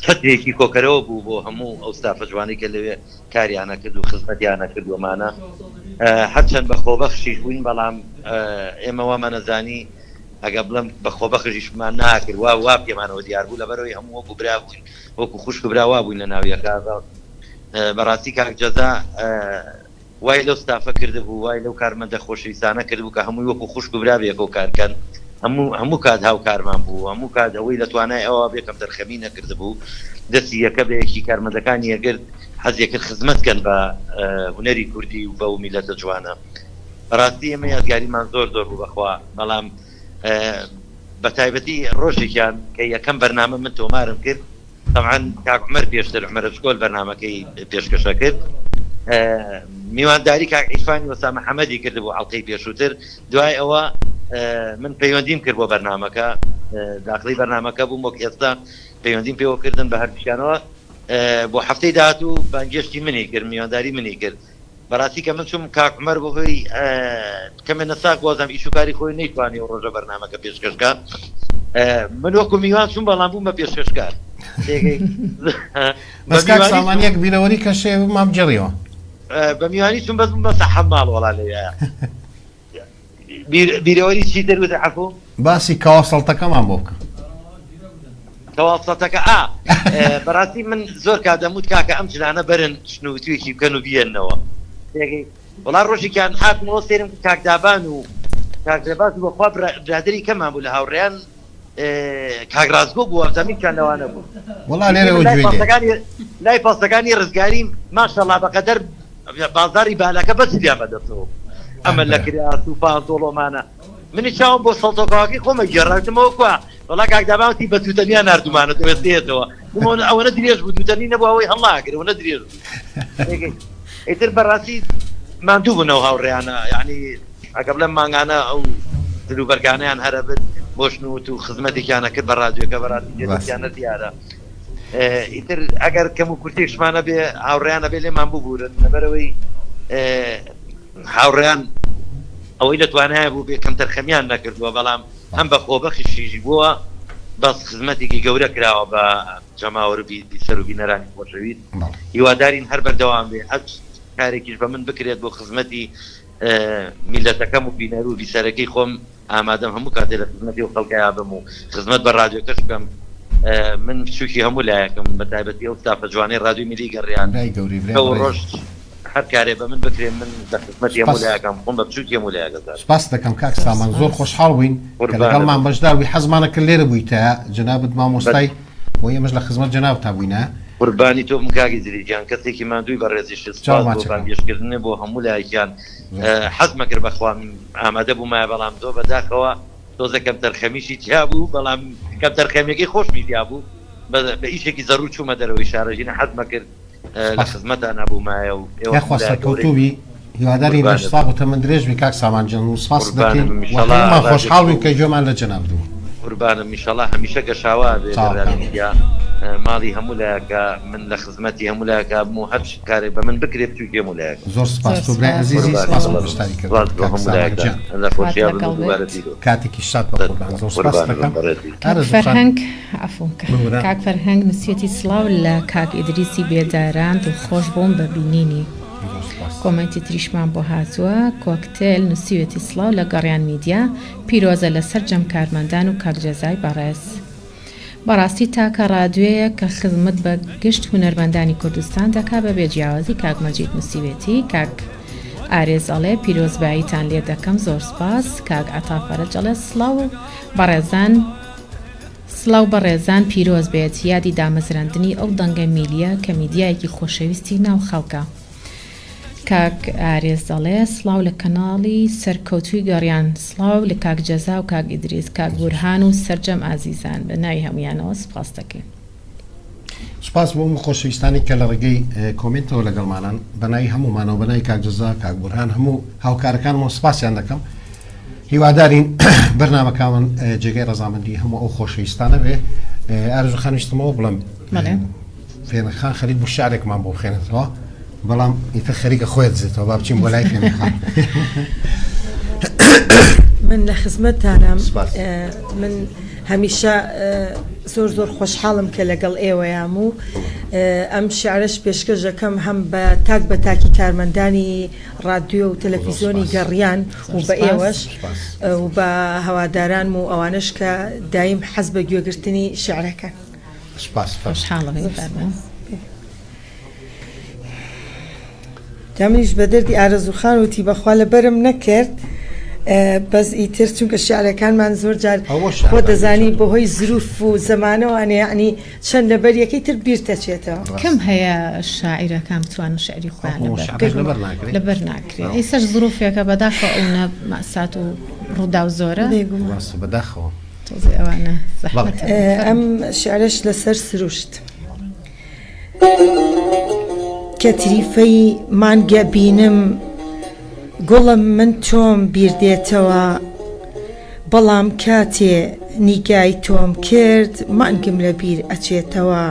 کەتێکی کۆکەرەوە بوو بۆ هەموو ئەو ستافە جوانەی کە لەوێ کاریانە کرد و خزمەتیانە کردوەمانە هەرچەند بە خۆبەخشیش بووین بەڵام ئێمە وامانەزانی ئەگە بڵم بە خۆبەخشیشمان ناکرد وا پێمانەوە دیار بوو لەبەرەوەی هەموو وەکو برا بووین وەکو خوشک براوا بووین لە ناویەکە بەڕاستی کاک جەزا وای لەو ستافە کرده بوو وای لەو کارمەندە خۆشەویستانە کرد بوو کە هەمووی وەکو خوشک و برا بێکەوە کارکەن هەموو کات هاوکارمان بوو هەموو کات ئەوەی لە توانای ئەوە بێکەم دەرخەمی نەکرده بوو دەستی یەکە بەیەکی کارمەندەکانی یەگرت حەزیەکرد خزمەتکەن بە هونەری کوردی و بە و میلەتە جوانە بەڕاستی ئێمە یادگاریمان زۆر بوو بەخوا بەڵام بە تایبەتی ڕۆژێکیان کە یەکەم بەرنامە من تۆمارم کرد طبعا کاک عومەر پێشتر عومەر ئەچکۆل بەرنامەکەی پێشکەشە کرد میوانداری کاک عیفانی وەسا محەممەدی کرد بۆ حەڵقەی پێشووتر دوای ئەوە من پەیوەندیم کرد بۆ بەرنامەکە داخلی بەرنامەکە بووم وەک ئێستا پەیوەندیم پێوە کردن بە هەردووشیانەوە بۆ هەفتەی داهاتوو بانگێشتی منی کرد میوانداری منی کرد بەڕاستی کە من چوم کاک عومەر بۆ هۆی کەمێ نەساک وازم ئیشوکاری خۆی نەیتوانی و ڕۆژە بەرنامەکە پێشکەشکە من وەکو میوان چوم بەڵام بووم بە پێشکەشکار بەس کاک سامان یەک بیرەوەری کەشێ مام جێڕیەوە بە میوانی چون بەس بە سەحەب ماڵ وەڵا لێیە بیرەوەری چی دەروتە حەفۆ باسی کاوەسەڵتەکەمان بۆ بکە کەواڵسەتەکە بەڕاستی من زۆر کادەموت کاکە ئەم جلانە بەرن شنووتوێکی بکەن و بیێننەوە وڵا ڕۆژێکیان هاتمەوە سێرم کاکدابان و کاکدەباز بەخوا برادری کەمان بوو لە هاوڕێیان کاگرازگۆ بوو ئەزەمیکان لەوانە بوو وڵا لێرەوە گوێ لای پاستەکانی ڕزگاری ماشەڵڵا بەقەدەر بازاری بالەکە بەس دیان بەدەستەوە ئەمە لە کرات و پانتۆڵۆمانە منی چاوم بۆ سەڵتۆکەواکی خۆمە گێڕایتمەوە کووە وڵا کاکداباتی بە تووتەنیان نردومانە وێستێتەوە ئەوەنە درێژ بوو دووتەنی نەبوو ئەوەی هەڵاگر ئەوەنە درێژ ئیتر بەڕاستی ماندوو بوونەوە هاوڕێیانە یعنی ئەگە بڵێم مانگانە ئەو دلوبەرگانەیان هەرە بن بۆ شنووت و خزمەتێکیانە کرد بە ڕادیۆکە بەڕاستیانە دیارە ئیتر ئەگەر کەم و کورتێکشمانە بێ هاوڕێیانە بێ لێمان ببورن لەبەرەوەی هاوڕێیان ئەوەی لە توانایە بوو بێ کەم تەرخەمیان نەکردووە بەڵام هەم بە خۆبەخشیژی بووە بەس خزمەتێکی گەورە کراوە بە جەماوەر سەر و بینەرانی خۆشەویست هیوادارین هەر بەردەوام بێ هەر کارێکیش بە من بکرێت بۆ خزمەتی میلەتەکەم و بینەر و بیسەرەکەی خۆم ئامادەم هەموو کاتێ لە خزمەتی و خەڵکەیا بم و خزمەت بە ڕادیۆکەش بکەم من بچووکی هەموو لایەکەم بە تایبەتی ئەو ستافە جوانەی ڕادیۆ میلی گەڕیان ڕۆژ هەر کارێ بە من بکرێن من لە خزمەتی هەموو لایەکەم خۆم بە بچووکی هەموو لایەکە سپاس دەکەم کاک سامان زۆر خۆشحاڵ بووین کە لەگەڵمان بەشداروی حەزمانەکە لێرە بوویتە جەنابەت مامۆستای بۆ ئێمەش لە خزمەت جەناب تا بووینە قوربانی تۆ کاکی زریجان کەسێکی مادووی بە ڕێزیش گەشتکردنی بۆ هەموو لایەکیان حەزمە کرد بەخوام ئامادە بوومایە بەڵام تۆ بەداخەوە تۆزە کەم تەرخەمیشی تیا بوو بەڵام کەم تەرخەمیەکەی خۆشمی تیا بوو بە ئیشێکی زەڕوو چوومە دەرەوەی شارەژینە حەزمە کرد لە خزمەتان نەبوومایە و ئێوە کەوتوبی هیواداری بەش ساغتە من درێژوی کاک سامانجان و سپاس دەکەین وەڵامان خۆشحاڵ کە گوێمان لە جەناب دوو قوربانم میشەڵا هەمیشە گەشاوا بێ ماڵی هەموو لایەکە من لە خزمەتی هەموو لایەکە بوو هەر کارێک بە من بکرێت بچووکی هەموو لایەک زۆر سپاس برای عزیزی سپاس بۆ بەشداری کردن لە خۆشییا کاتێکی شاد بە قوربان زۆر سپاس دەکەم فەرهەنگ عەفوکە کاک فەرهەنگ نسوێتی سڵاو لە کاک ئیدریسی بێداران دڵخۆش بووم بە بینینی کۆمنتی تریشمان بۆ هاتووە کۆکتێل نووسیوێتی سڵاو لە گەڕیان میدیا پیرۆزە لەسەر جەم کارمەندان و کاکجەزای بەڕێز بەڕاستی تاکە ڕادوێیە کە خزمەت بە گشت هونەرمەندانی کوردستان دەکا بە بێجیاوازی کاک مەجید نووسیوێتی کاک ئارێزەڵێ پیرۆزباییتان لێ دەکەم زۆر سپاس کاک عەتافەرەجەڵێ سڵاو بەڕێزان پیرۆز بێت یادی دامەزراندنی ئەو دەنگە میلیە کە میدیایەکی خۆشەویستی ناو خەڵکە کاک ئارێز دەڵێ سڵاو لە کەناڵی سەرکەوتوی گەڕیان سڵاو لە کاک جەزا و کاک ئیدریس کاک بورهان و سەرجەم ئازیزان بە ناوی هەمویانەوە سپاس دەکەین سپاس بۆ خۆشەویستانی کە لە ڕێگەی کۆمنتەوە لەگەڵمانان بە ناوی هەمومانەوە بە ناوی کاک جەزا کاک بورهان هەموو هاوکارەکانمەوە سپاسیان دەکەم هیوادارین بەرنامەکانمان جێگەی ڕەزامەندی هەموو ئەو خۆشەویستانە بێ ئارزوو خانویستمەوە بڵێم فێنەخان خەرید بوو شارێکمان بۆ بخێنێتەوە بەڵام ئیتر خەریکە خۆیت دزێتەوە با بچین بۆ لای فێنەخان من لە خزمەتتانم من هەمیشە زۆر خۆشحاڵم کە لەگەڵ ئێوەیام و ئەم شعرش پێشکەشەکەم هەم بە تاکی کارمەندانی رادیۆ و تەلەڤیزیۆنی گەڕیان و بە ئێوەش و بە هەواداران و ئەوانش کە دایم حەز بە گوێگرتنی شعرەکەن خۆشحاڵم جامنیش بە دەردی ئارەزوخان وتی بەخوا لە بەرم نەکرد بەس ئیتر چونکە شعرەکانمان زۆر جار خۆ دەزانی بەهۆی زروف و زەمانەوانێ یعنی چەند لەبەر یەکەی تر بیر دەچێتەوە کەم هەیە شاعیرەکان بتوان شعری خۆیان لەبەر ناکرێت ئیسەر زروفێکە بەداخەوە ئەوە مەسات و ڕوودا و زۆرە بەداخەوە ئەوانە ئەم شعرش لەسەر سروشت کە تریفەی مانگە بینم گوڵم من تۆم بیردێتەوە بەڵام کاتێ نیگای تۆم کرد مانگم لە بیر ئەچێتەوە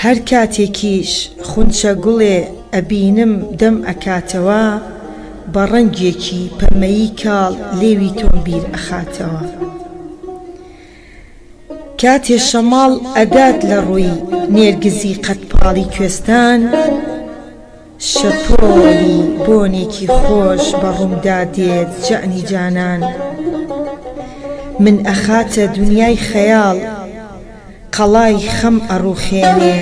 هەر کاتێکیش خونچە گوڵێ ئەبینم دەم ئەکاتەوە بە ڕەنگێکی پەمەیی کاڵ لێوی تۆم بیر ئەخاتەوە کاتێ شەماڵ ئەدات لە ڕووی نێرگزی قەتپاڵی کوێستان شەپۆلی بۆنێکی خۆش بە ڕوومدا دێت جەعنی جانان من ئەخاتە دنیای خەیاڵ قەڵای خەم ئەڕوخێنێ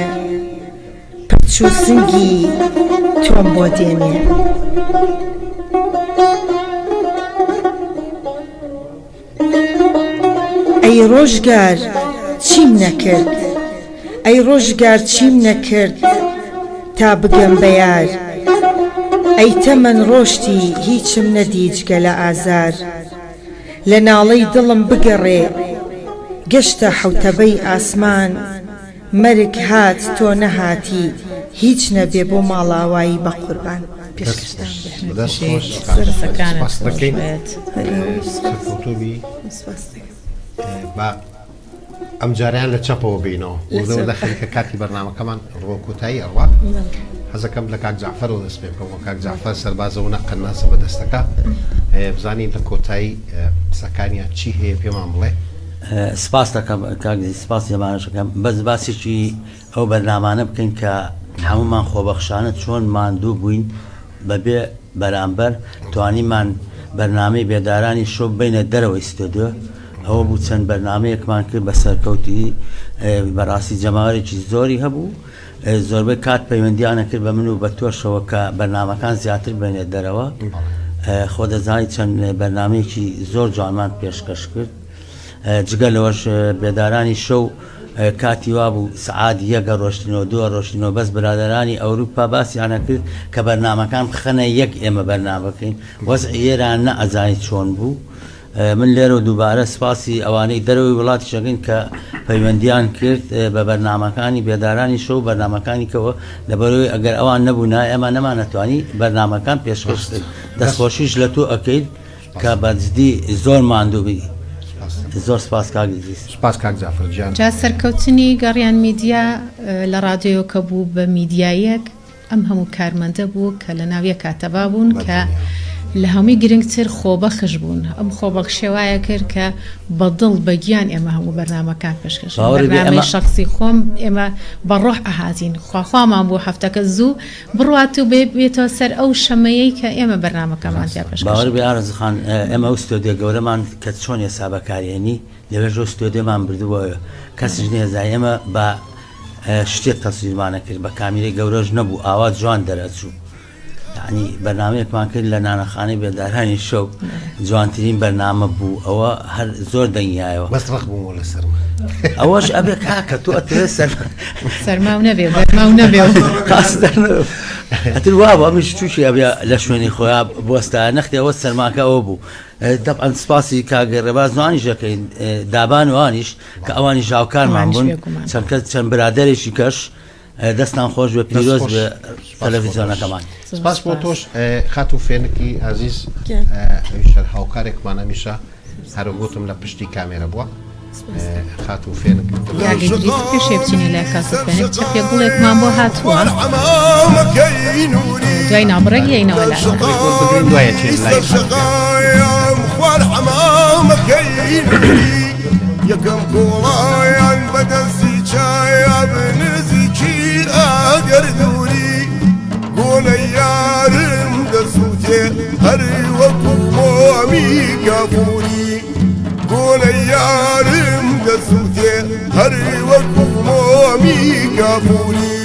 پرچ و سنگی تۆم بۆ دێنێ ئەی ڕۆژگار چیم نەکرد ئەی ڕۆژگار چیم نەکرد تا بگەم بە یار ئەی تەمەن ڕۆشتی هیچم نەدیجگە لە ئازار لە ناڵەی دڵم بگەڕێ گەشتە حوتەبەی ئاسمان مەرگ هات تۆ نەهاتی هیچ نەبێ بۆ ماڵاوایی بە قوربان ئەم جاریان لە چەپەوە بینەوە وزەوە لە خەریکە کاتی بەرنامەکەمان ڕۆکوتایی ئەڕوا حەزەکەم لە کاک جعفەرەوە دەست پێ بکەم کاک جعفەر سەربازەوە نەقەناسە بەدەستەکە بزانین لە کۆتایی قسەکانیان چی هەیە پێمان بڵێ سپاس دەکەم کاک سپاس جەمانەشەکەم بەس باسێکی ئەو بەرنامانە بکەین کە هەمومان خۆبەخشانە چۆن ماندوو بووین بەبێ بەرامبەر توانیمان بەرنامەی بێدارانی شۆ بینە دەرەوەی ستۆدیۆ ئەوە بوو چەند بەرنمەیەکمان کرد بە سەرکەوتی بەڕاستی جەماوەرێکی زۆری هەبوو زۆربەی کات پەیوەندیانە کرد بە من و بە تۆشەوە کە بەرنمەکان زیاتر بینێت دەرەوە خۆ دەزانی چەند بەرنمەیەکی زۆر جوانمان پێشکەش کرد جگە لەوەش بێدارانی شەو کاتی وا بوو سعادی یەکە ڕۆشتنەوە دووە ڕۆشتنەوە بەس برادرانی ئەوروپا باسییانە کرد کە بەرنمەکان خەنە یەک ئێمە بەرنامەکەین وەز ئێران نە ئەزانی چۆن بوو من لێرە دووبارە سپاسی ئەوانەی دەرەوەی وڵاتی شەکەین کە پەیوەندیان کرد بە بەرنمەکانی بێدارانی شەو بەرنمەکانی کەەوە لەبەرەوەی ئەگەر ئەوان نەبوونا ئێمە نەمانەتوانی بەرنمەکان پێشکەش دەستخۆشیش لە تۆ ئەەکەیت کە بەجددی زۆر ماندووبی زۆر سپاس سپاس کاک جافرجان جا سەرکەوتنی گەڕیان میدیا لە ڕادیۆ کە بوو بە میدیایەک ئەم هەموو کارمەندە بوو کە لە ناویە کاتەبا بوون کە لە هەمووی گرنگتر خۆبەخش بوون ئەم خۆبەخشێوایە کرد کە بەدڵ بەگیان ئێمە هەموو بەرنمەکان پێشکەش بەرنامەی شخصی خۆم ئێمە بەڕۆح ئەهاتین خواخوامان بۆ هەفتەکە زوو بڕات و بێتەوە سەر ئەو شەمەیەی کە ئێمە بەرنمەکەمان تیا پێشکەش باوەڕ بێ ئارەزخان ئێمە ئەو ستۆدیۆ گەورەمان کە چۆن ێستا بەکارێنی لەوێژ ئەو ستۆدیۆمان بردووە کەسیش نێزای ئێمە بە شتێک تەسویرمانە کرد بە کامیرەی گەورەش نەبوو ئاوا جوان دەرەچوو ینی بەرنمەیەکمان کرد لە نانەخانەی بێدارانی شەو جوانترین بەرنامە بوو ئەوە هەر زۆر دەنگایەوە بەسڕق بووم لە سەرما ئەوەش ئەبێ کاکە تۆ ئەترێ سەرماو نەبێ بەرماو نەبێ ئەتر وا بە ئەمیش تووشی ئەبێ لە شوێنی خۆیان بۆستا نەختی ئەوە سەرماکە ئەوە بوو دەبعەن سپاسی کاگەڕێباز نوانیش دەکەین دابان وانیش کە ئەوانی ژاوکارمان بوون چەند کەس چەند برادەرێکی کەش دەستان خۆش بە پیرۆز بە تەلەڤیزیۆنەکەمان سپاس بۆ تۆش خات و فێنکی عزیز ئەویشەر هاوکارێکمانە میشە هەرە گوتم لە پشتی کامێرە بووە خات و فێنک پێشێ بچینی لای کات و فێنک چە پێ گوڵێکمان بۆ هاتووە دوای نابڕێک یەینەوە لای دوایە چێن لای یەکەم کۆڵایان بەدەستی چایە بنزیکی ئاگەردووری گۆلە یارم دەسووتێ هەری وەکو مۆمی گافوری گۆلە یارم دەسووتێ هەری وەکو مۆمی گافوری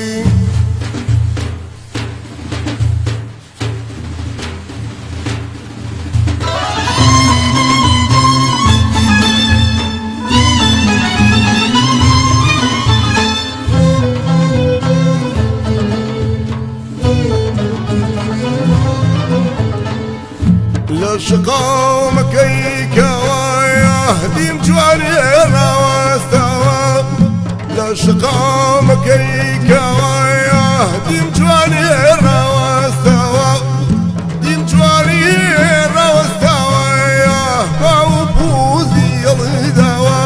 شقامەکەی کەوایە دیم جوانی ڕاوەستەوە لە شقامەکەی کەوایە دیم جوانی ڕاوەستەوە دیم جوانی ڕاوەستەوەیە باو پووزی هەڵداوە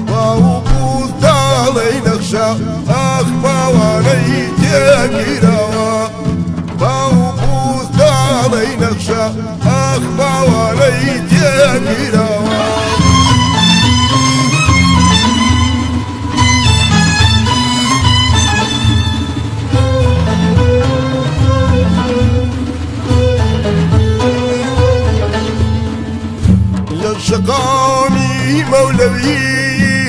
باو پووز داڵەی نەخشە ئاخ باوانەی تێگیرەوە باو پووز داڵەی نەخشە باوانەی تێگیرەوە لە شقامی مەولەوی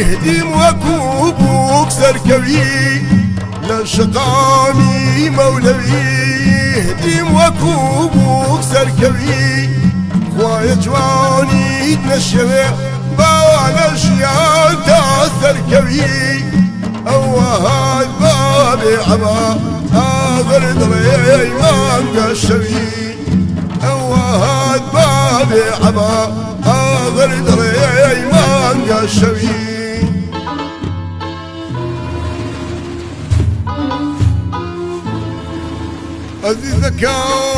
هدیم وەکو بووک سەرکەوی لە شقامی مەولەوی هدیم وەکو بووک سەرکەوی خوایە جوانیت نەشەوێ باوانە ژیان تا سەرکەوی ئەوە هات بابێ عەبا ئاغر دڵێ مانگە شەوی ئەوە هات بابێ عەبا ئاغر دڵێ مانگە شەوی عەزیزەکەی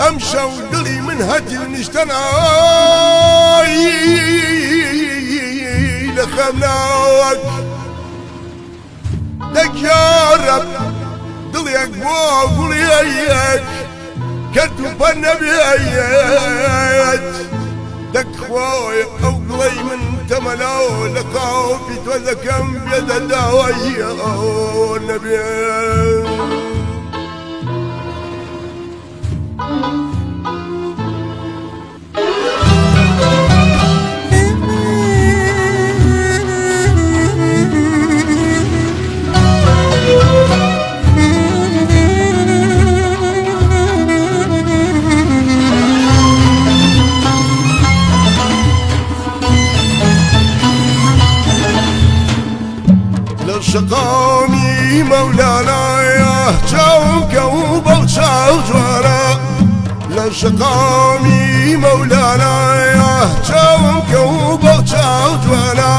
ئەمشەو دڵی من هەتی نیشتەنایی لە خەمناوەک دەکیارەب دڵێک بۆ گوڵیەک کە توپە نەبێت دەکخوای ئەو گڵەی من تەمەلاو لە قاوپی تۆ دەکەم بێدەداوایی نەبێت شقامی مولانایە چاوم کەوبە و چاو جوانە لە شقامی مولانایە چاوم کەوبە و چاو جوانە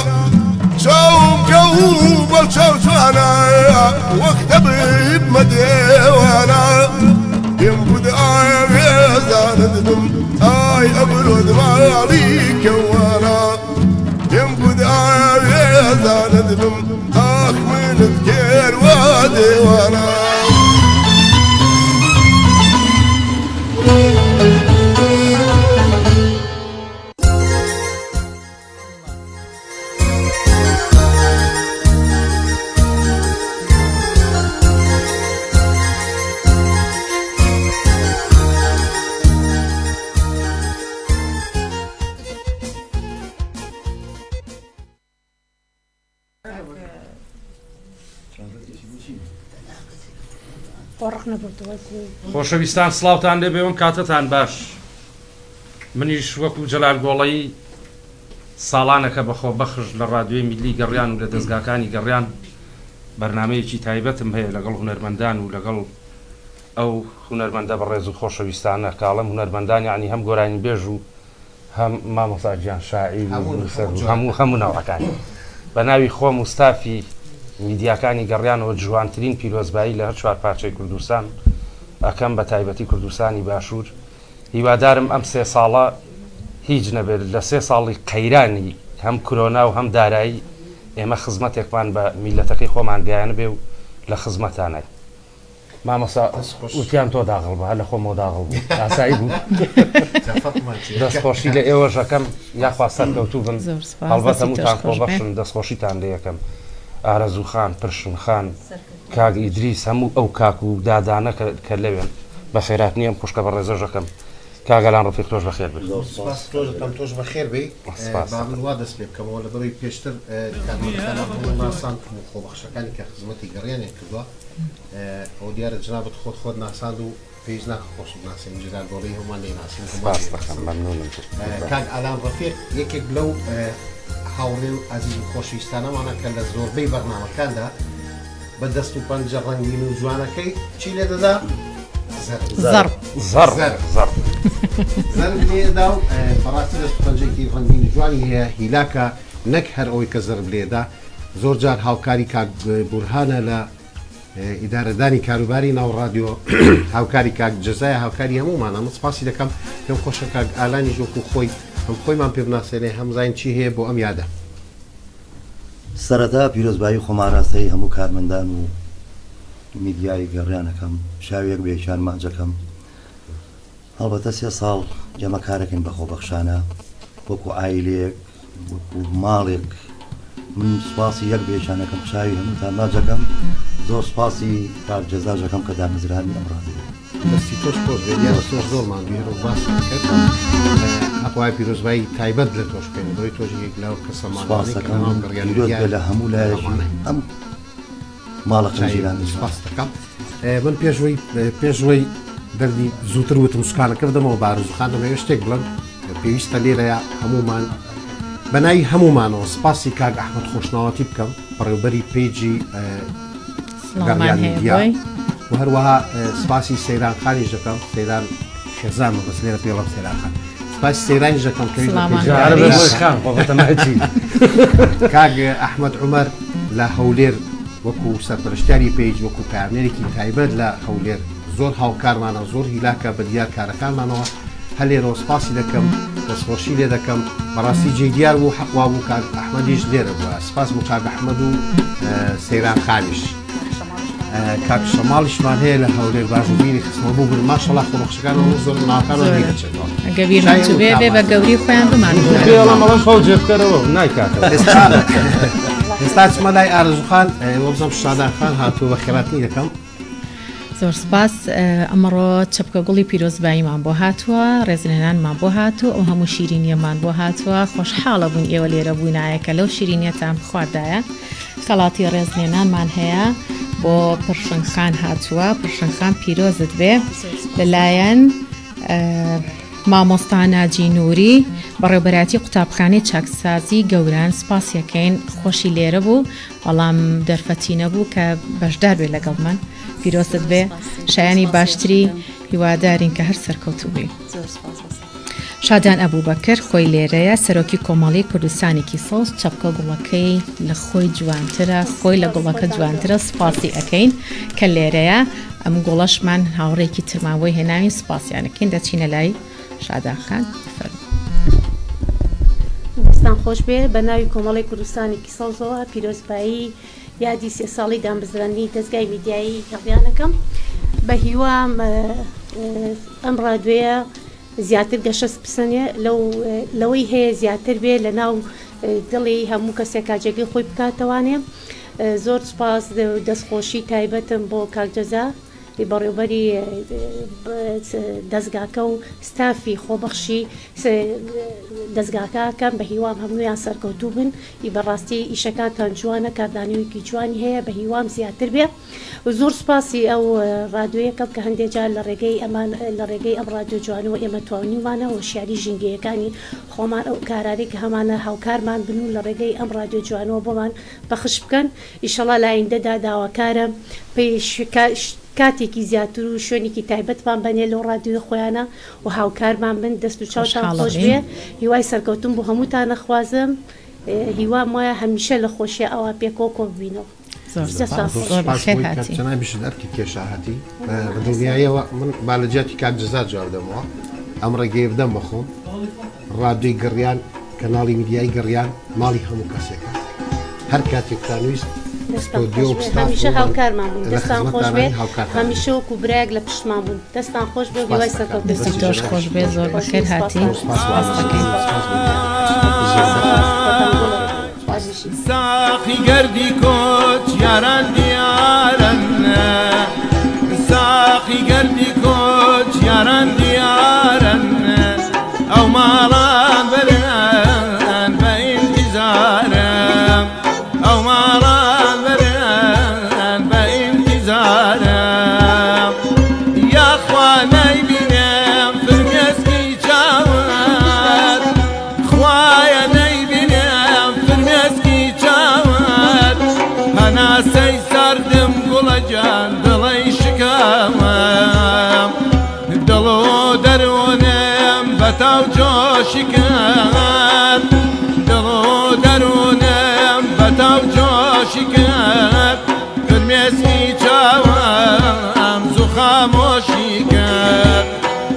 چاوم کەوبە و چاو جوانایە وەختە ببمە دێوانە پێم بود ئایا وێزانت بم ئای ئەبرۆ دماڵی کەوانە پێم بود ئایا وێزانت بم ئاخ منت کێر وا دێوانە خۆشەویستان سڵاوتان لێبێون کاتتان باش منیش وەکو جەلال گۆڵەی ساڵانەکە بەخۆ بەخش لە ڕادیۆی میلی گەڕیان و لە دەستگاکانی گەڕیان بەرنامەیەکی تایبەتم هەیە لەگەڵ هونەرمەندان و لەگەڵ ئەو هونەرمەندە بەڕێز و خۆشەویستانە کاڵم هونەرمەندان یعنی هەم گۆرانی بێژ و هەم مامۆستاجیان شاعیر هەموو ناوەکانی بە ناوی خۆم مستافی میدیاکانی گەڕیانەوە جوانترین پیرۆزبایی لە هەر چوار پارچەی کوردستان ئەەکەم بە تایبەتی کوردستانی باشوور هیوادارم ئەم 3 ساڵە هیچ نەبێت لە 3 ساڵی قەیرانی هەم کۆرۆنا و هەم دارایی ئێمە خزمەتێکمان بە میلەتەکەی خۆمان گایانە بێ و لە خزمەتانای مامۆستا وتیان تۆ داغڵ بە لە خۆمەوە داغڵ بوو ئاسایی بوو دەستخۆشی لە ئێوەژەکەم یاخوا سەرکەوتوو بن هەڵبەت هەمووتان خۆبەخشن دەستخۆشیتان لێ یەکەم ئارەزوو خان پرشن خان کاگ ئیدریس هەموو ئەو کاک و دادانە کە لەوێن بە خێرات نییەم خوشکە بە ڕێزەژەکەم کاگەلان ڕفیق تۆش بەخێر بێت تۆش بەخێر بێ وا دەست پێ بکەمەوە لە بەڕی پێشتر ناسان خۆبەخشەکانی کە خزمەتی گەڕیانێک کردووە ئەو دیارە جنابەت خۆت ناساند و پێیز ناخۆش ناسین جدال گۆڵی هەمان لێ ناسین کاک ئالان ڕفیق یەکێک لەو هاوڕێ و ئازیز و خۆشویستانەمانە کە لە زۆربەی بەرنامەکاندا بە دەست و پەنجە ڕەنگین و جوانەکەی چی لێ دەدا؟ زەڕ لێدا و بەڕاستی دەست و پەنجەیەکی ڕەنگین و جوانی هەیە هیلاکە نەک هەر ئەوەی کە زەرب لێدا زۆر جار هاوکاری کاک بورهانە لە ئیدارەدانی کاروباری ناو ڕادیۆ هاوکاری کاک جەزایە هاوکاری هەمومانە من سپاسی دەکەم پێم خۆشە کاک ئالانی ژۆک و خۆی ئەم خۆیمان پێ بناسێنێ هەمزین چی هەیە بۆ ئەم یادە سەرەتا پیرۆزبایی خۆماڕاستەی هەموو کارمەندان و میدیای گەڕیانەکەم شاوێک بێچان ماجەکەم هەڵبەتە 3 ساڵ جەمە کارەکەین بە خۆبەخشانە وەکو ئایلێک وەکو ماڵێک من سپاسی یەک بێچانەکەم شاوی هەمووتان ماجەکەم زۆر سپاسی کار جەزاژەکەم کە دامەزرانی ئەم ڕادیۆ دەستی تۆش خۆش بێت دیارە تۆش زۆرمان بێت و باس کرد ئەخوای پیرۆزبایی تایبەت لە تۆش بکەین بۆی تۆش یەک لەو کەسەمانەکە لە هەموو لایەکی ئەم ماڵەکە ژیرانی سپاس دەکەم من پێشوەی دەردی زووتر وتم سوکانەکە بدەمەوە بارزوخان دەمەوێت شتێک بڵم پێویستە لێرەیە هەمومان بەنای هەمومانەوە سپاسی کاک ئەحمەد خۆشناوەتی بکەم بەڕێوبەری پیجی گەڕیان میدیا و هەروەها سپاسی سەیران خانی ژەکەم سەیران خێزانمە بەس لێرە پێڵم سەیران خان سپاسی سەیرانی ژەکەم کاک ئەحمەد عومەر لە هەولێر وەکو سەرپەرشتیاری پیج وەکو پامێرێکی تایبەت لە هەولێر زۆر هاوکارمانە زۆر هیلاکە بە دیار کارەکانمانەوە هەلێرەوە سپاسی دەکەم دەستخۆشی لێ دەکەم بەڕاستی جێدیار بوو حەقوا بوو کار ئەحمەدیش لێرە بووە سپاس بوو کاک ئەحمەد و سەیران خانیش کاک شەماڵیشمان هەیە لە هەولێر باشبیری خستمە بوو بن ماشەڵا خۆڕەخشەکانەوە زۆر ناوەکانەوە بیرەچێتەوە ئەگە بیرمان بێ بە گەوری خۆیان بمان مەڵم خەو جێبکەرەوە نایکاتە ئێستا چمە لای ئارزوخان وەبزەم شادان خان هاتووە بە خێراتنی دەکەم زۆر سپاس ئەمڕۆ چەپکە گوڵی پیرۆزباییمان بۆ هاتووە ڕێزلێنانمان بۆ هاتووە ئەو هەموو شیرینیەمان بۆ هاتووە خۆشحاڵە بوون ئێوە لێرە بوونایەکە لەو شیرینیەتان خواردایە خەڵاتی ڕێزلێنانمان هەیە بۆ پرشنخان هاتووە پرشنخان پیرۆزت بێ لەلایەن مامۆستاناجی نووری بەڕێوبەراتی قوتابخانەی چاکسازی گەوران سپاسیەکەین خۆشی لێرە بوو بەڵام دەرفەتی نەبوو کە بەشدار بێ لەگەڵ من پیرۆست بێ شایانی باشتری هیوادارین کە هەر سەرکەوتوو بێ شادان ئەبوو بەکر خۆی لێرەیە سەرۆکی کۆمەڵی کوردستانێکی سۆز چەپکە گوڵەکەی لە خۆی جوانترە خۆی لە گوڵەکە جوانترە سپاسی ئەەکەین کە لێرەیە ئەم گوڵەشمان هاوڕێکی ترماوەی هێناوی سپاسیانەکەین دەچینە لای شاداخان دەستان خۆش بێ بە ناوی کۆمەڵی کوردستانێکی سەوزەوە پیرۆزبایی یادی سێ ساڵی دامبزرانی دەستگای میدیایی گەڕیانەکەم بە هیوام ئەم ڕادوێیە زیاتر گەشەست بسەنێ لەوەی هەیە زیاتر بێ لە ناو دڵی هەموو کەسێک کاجێگەی خۆی بکاتەوانێ زۆر سپاس دەستخۆشی تایبەتم بۆ کاکجەزا بەڕێوبەری دەستگاکە و ستافی خۆبەخشی دەستگاکەکەم بە هیوام هەمویان سەرکەوتوو بن بەڕاستی ئیشەکانتان جوانە کاردانیویکی جوانی هەیە بە هیوام زیاتر بێ زۆر سپاسی ئەو ڕادویەکەم کە هەندێک جار لە ڕێگەی ئەمان لە ڕێگەی ئەم ڕادیۆ جوانەوە ئێمە توانیمانە و شیاری ژینگەیەکانی خۆمان ئەو کاراری کە هەمانە هاوکارمان بن و لە ڕێگەی ئەم ڕادیۆ جوانەوە بۆمان بەخش بکەن ئیشەڵا لایندەدا داواکارە کاتێکی زیاتر و شوێنێکی تایبەتمان بەنێ لەو ڕادیۆ خۆیانە و هاوکارمان بن دەست و چاوتان خۆش بێ هیوای سەرکەوتن بۆ هەمووتان نەخوازم هیوام وایە هەمیشە لە خۆشیە ئەوە پێکۆ کۆببینەوە بیشدەرکی کێشاهاتی دنیایەوە من بالەجاتی کاک جزا جواب دەمەوە ئەم ڕێگەی بدەم بەخۆم ڕادیۆی گەڕیان کەناڵی میدیایی گەڕیان ماڵی هەموو کەسێکە هەر کاتێکتانویست هەمیشە هاوکارمان بوون دەستان خۆش بێ هەمیشە وەکو برایەک لە پشتمان بوون دەستان خۆش بێ هیوای سەرکەوت دەستی تۆش خۆش بێ زۆر بەخێر هاتی ساقی گردی کۆچ یاران دیارن ساقی گردی کۆچ یاران دیارن ئەو ماڵان بەرن بە ئینتیزارم ئەو ماڵان بەرن بە ئینتیزارم یاخوا نەیبینم فرمێسکی چاوت خوایە نەیبینم فرمێسکی چاوت هەناسەی ساردم گوڵە جان دڵەی شکاوم دڵ و دەروونم بەتاو جۆشی کرد دڵ و دەروونم بەتاو جۆشی کرد فرمێسکی چاوم زوو خامۆشی کرد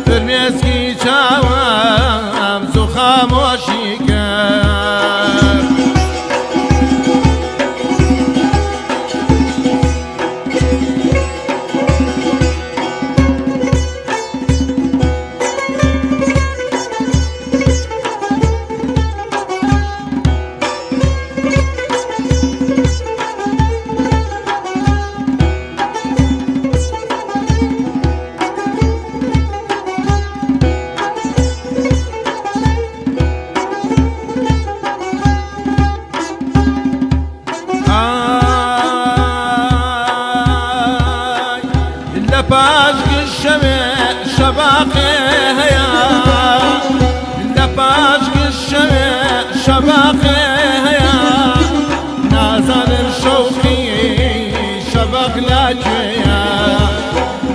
فرمێسکی چاوم زوو خامۆشی کرد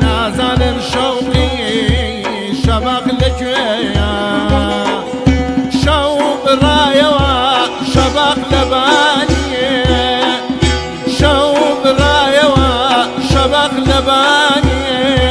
نازانم شوقی شەبق لەکوێیە شەو بڕایەوە شەبق لەبانیێ شەو بڕایەوە شەبق لەبانیێ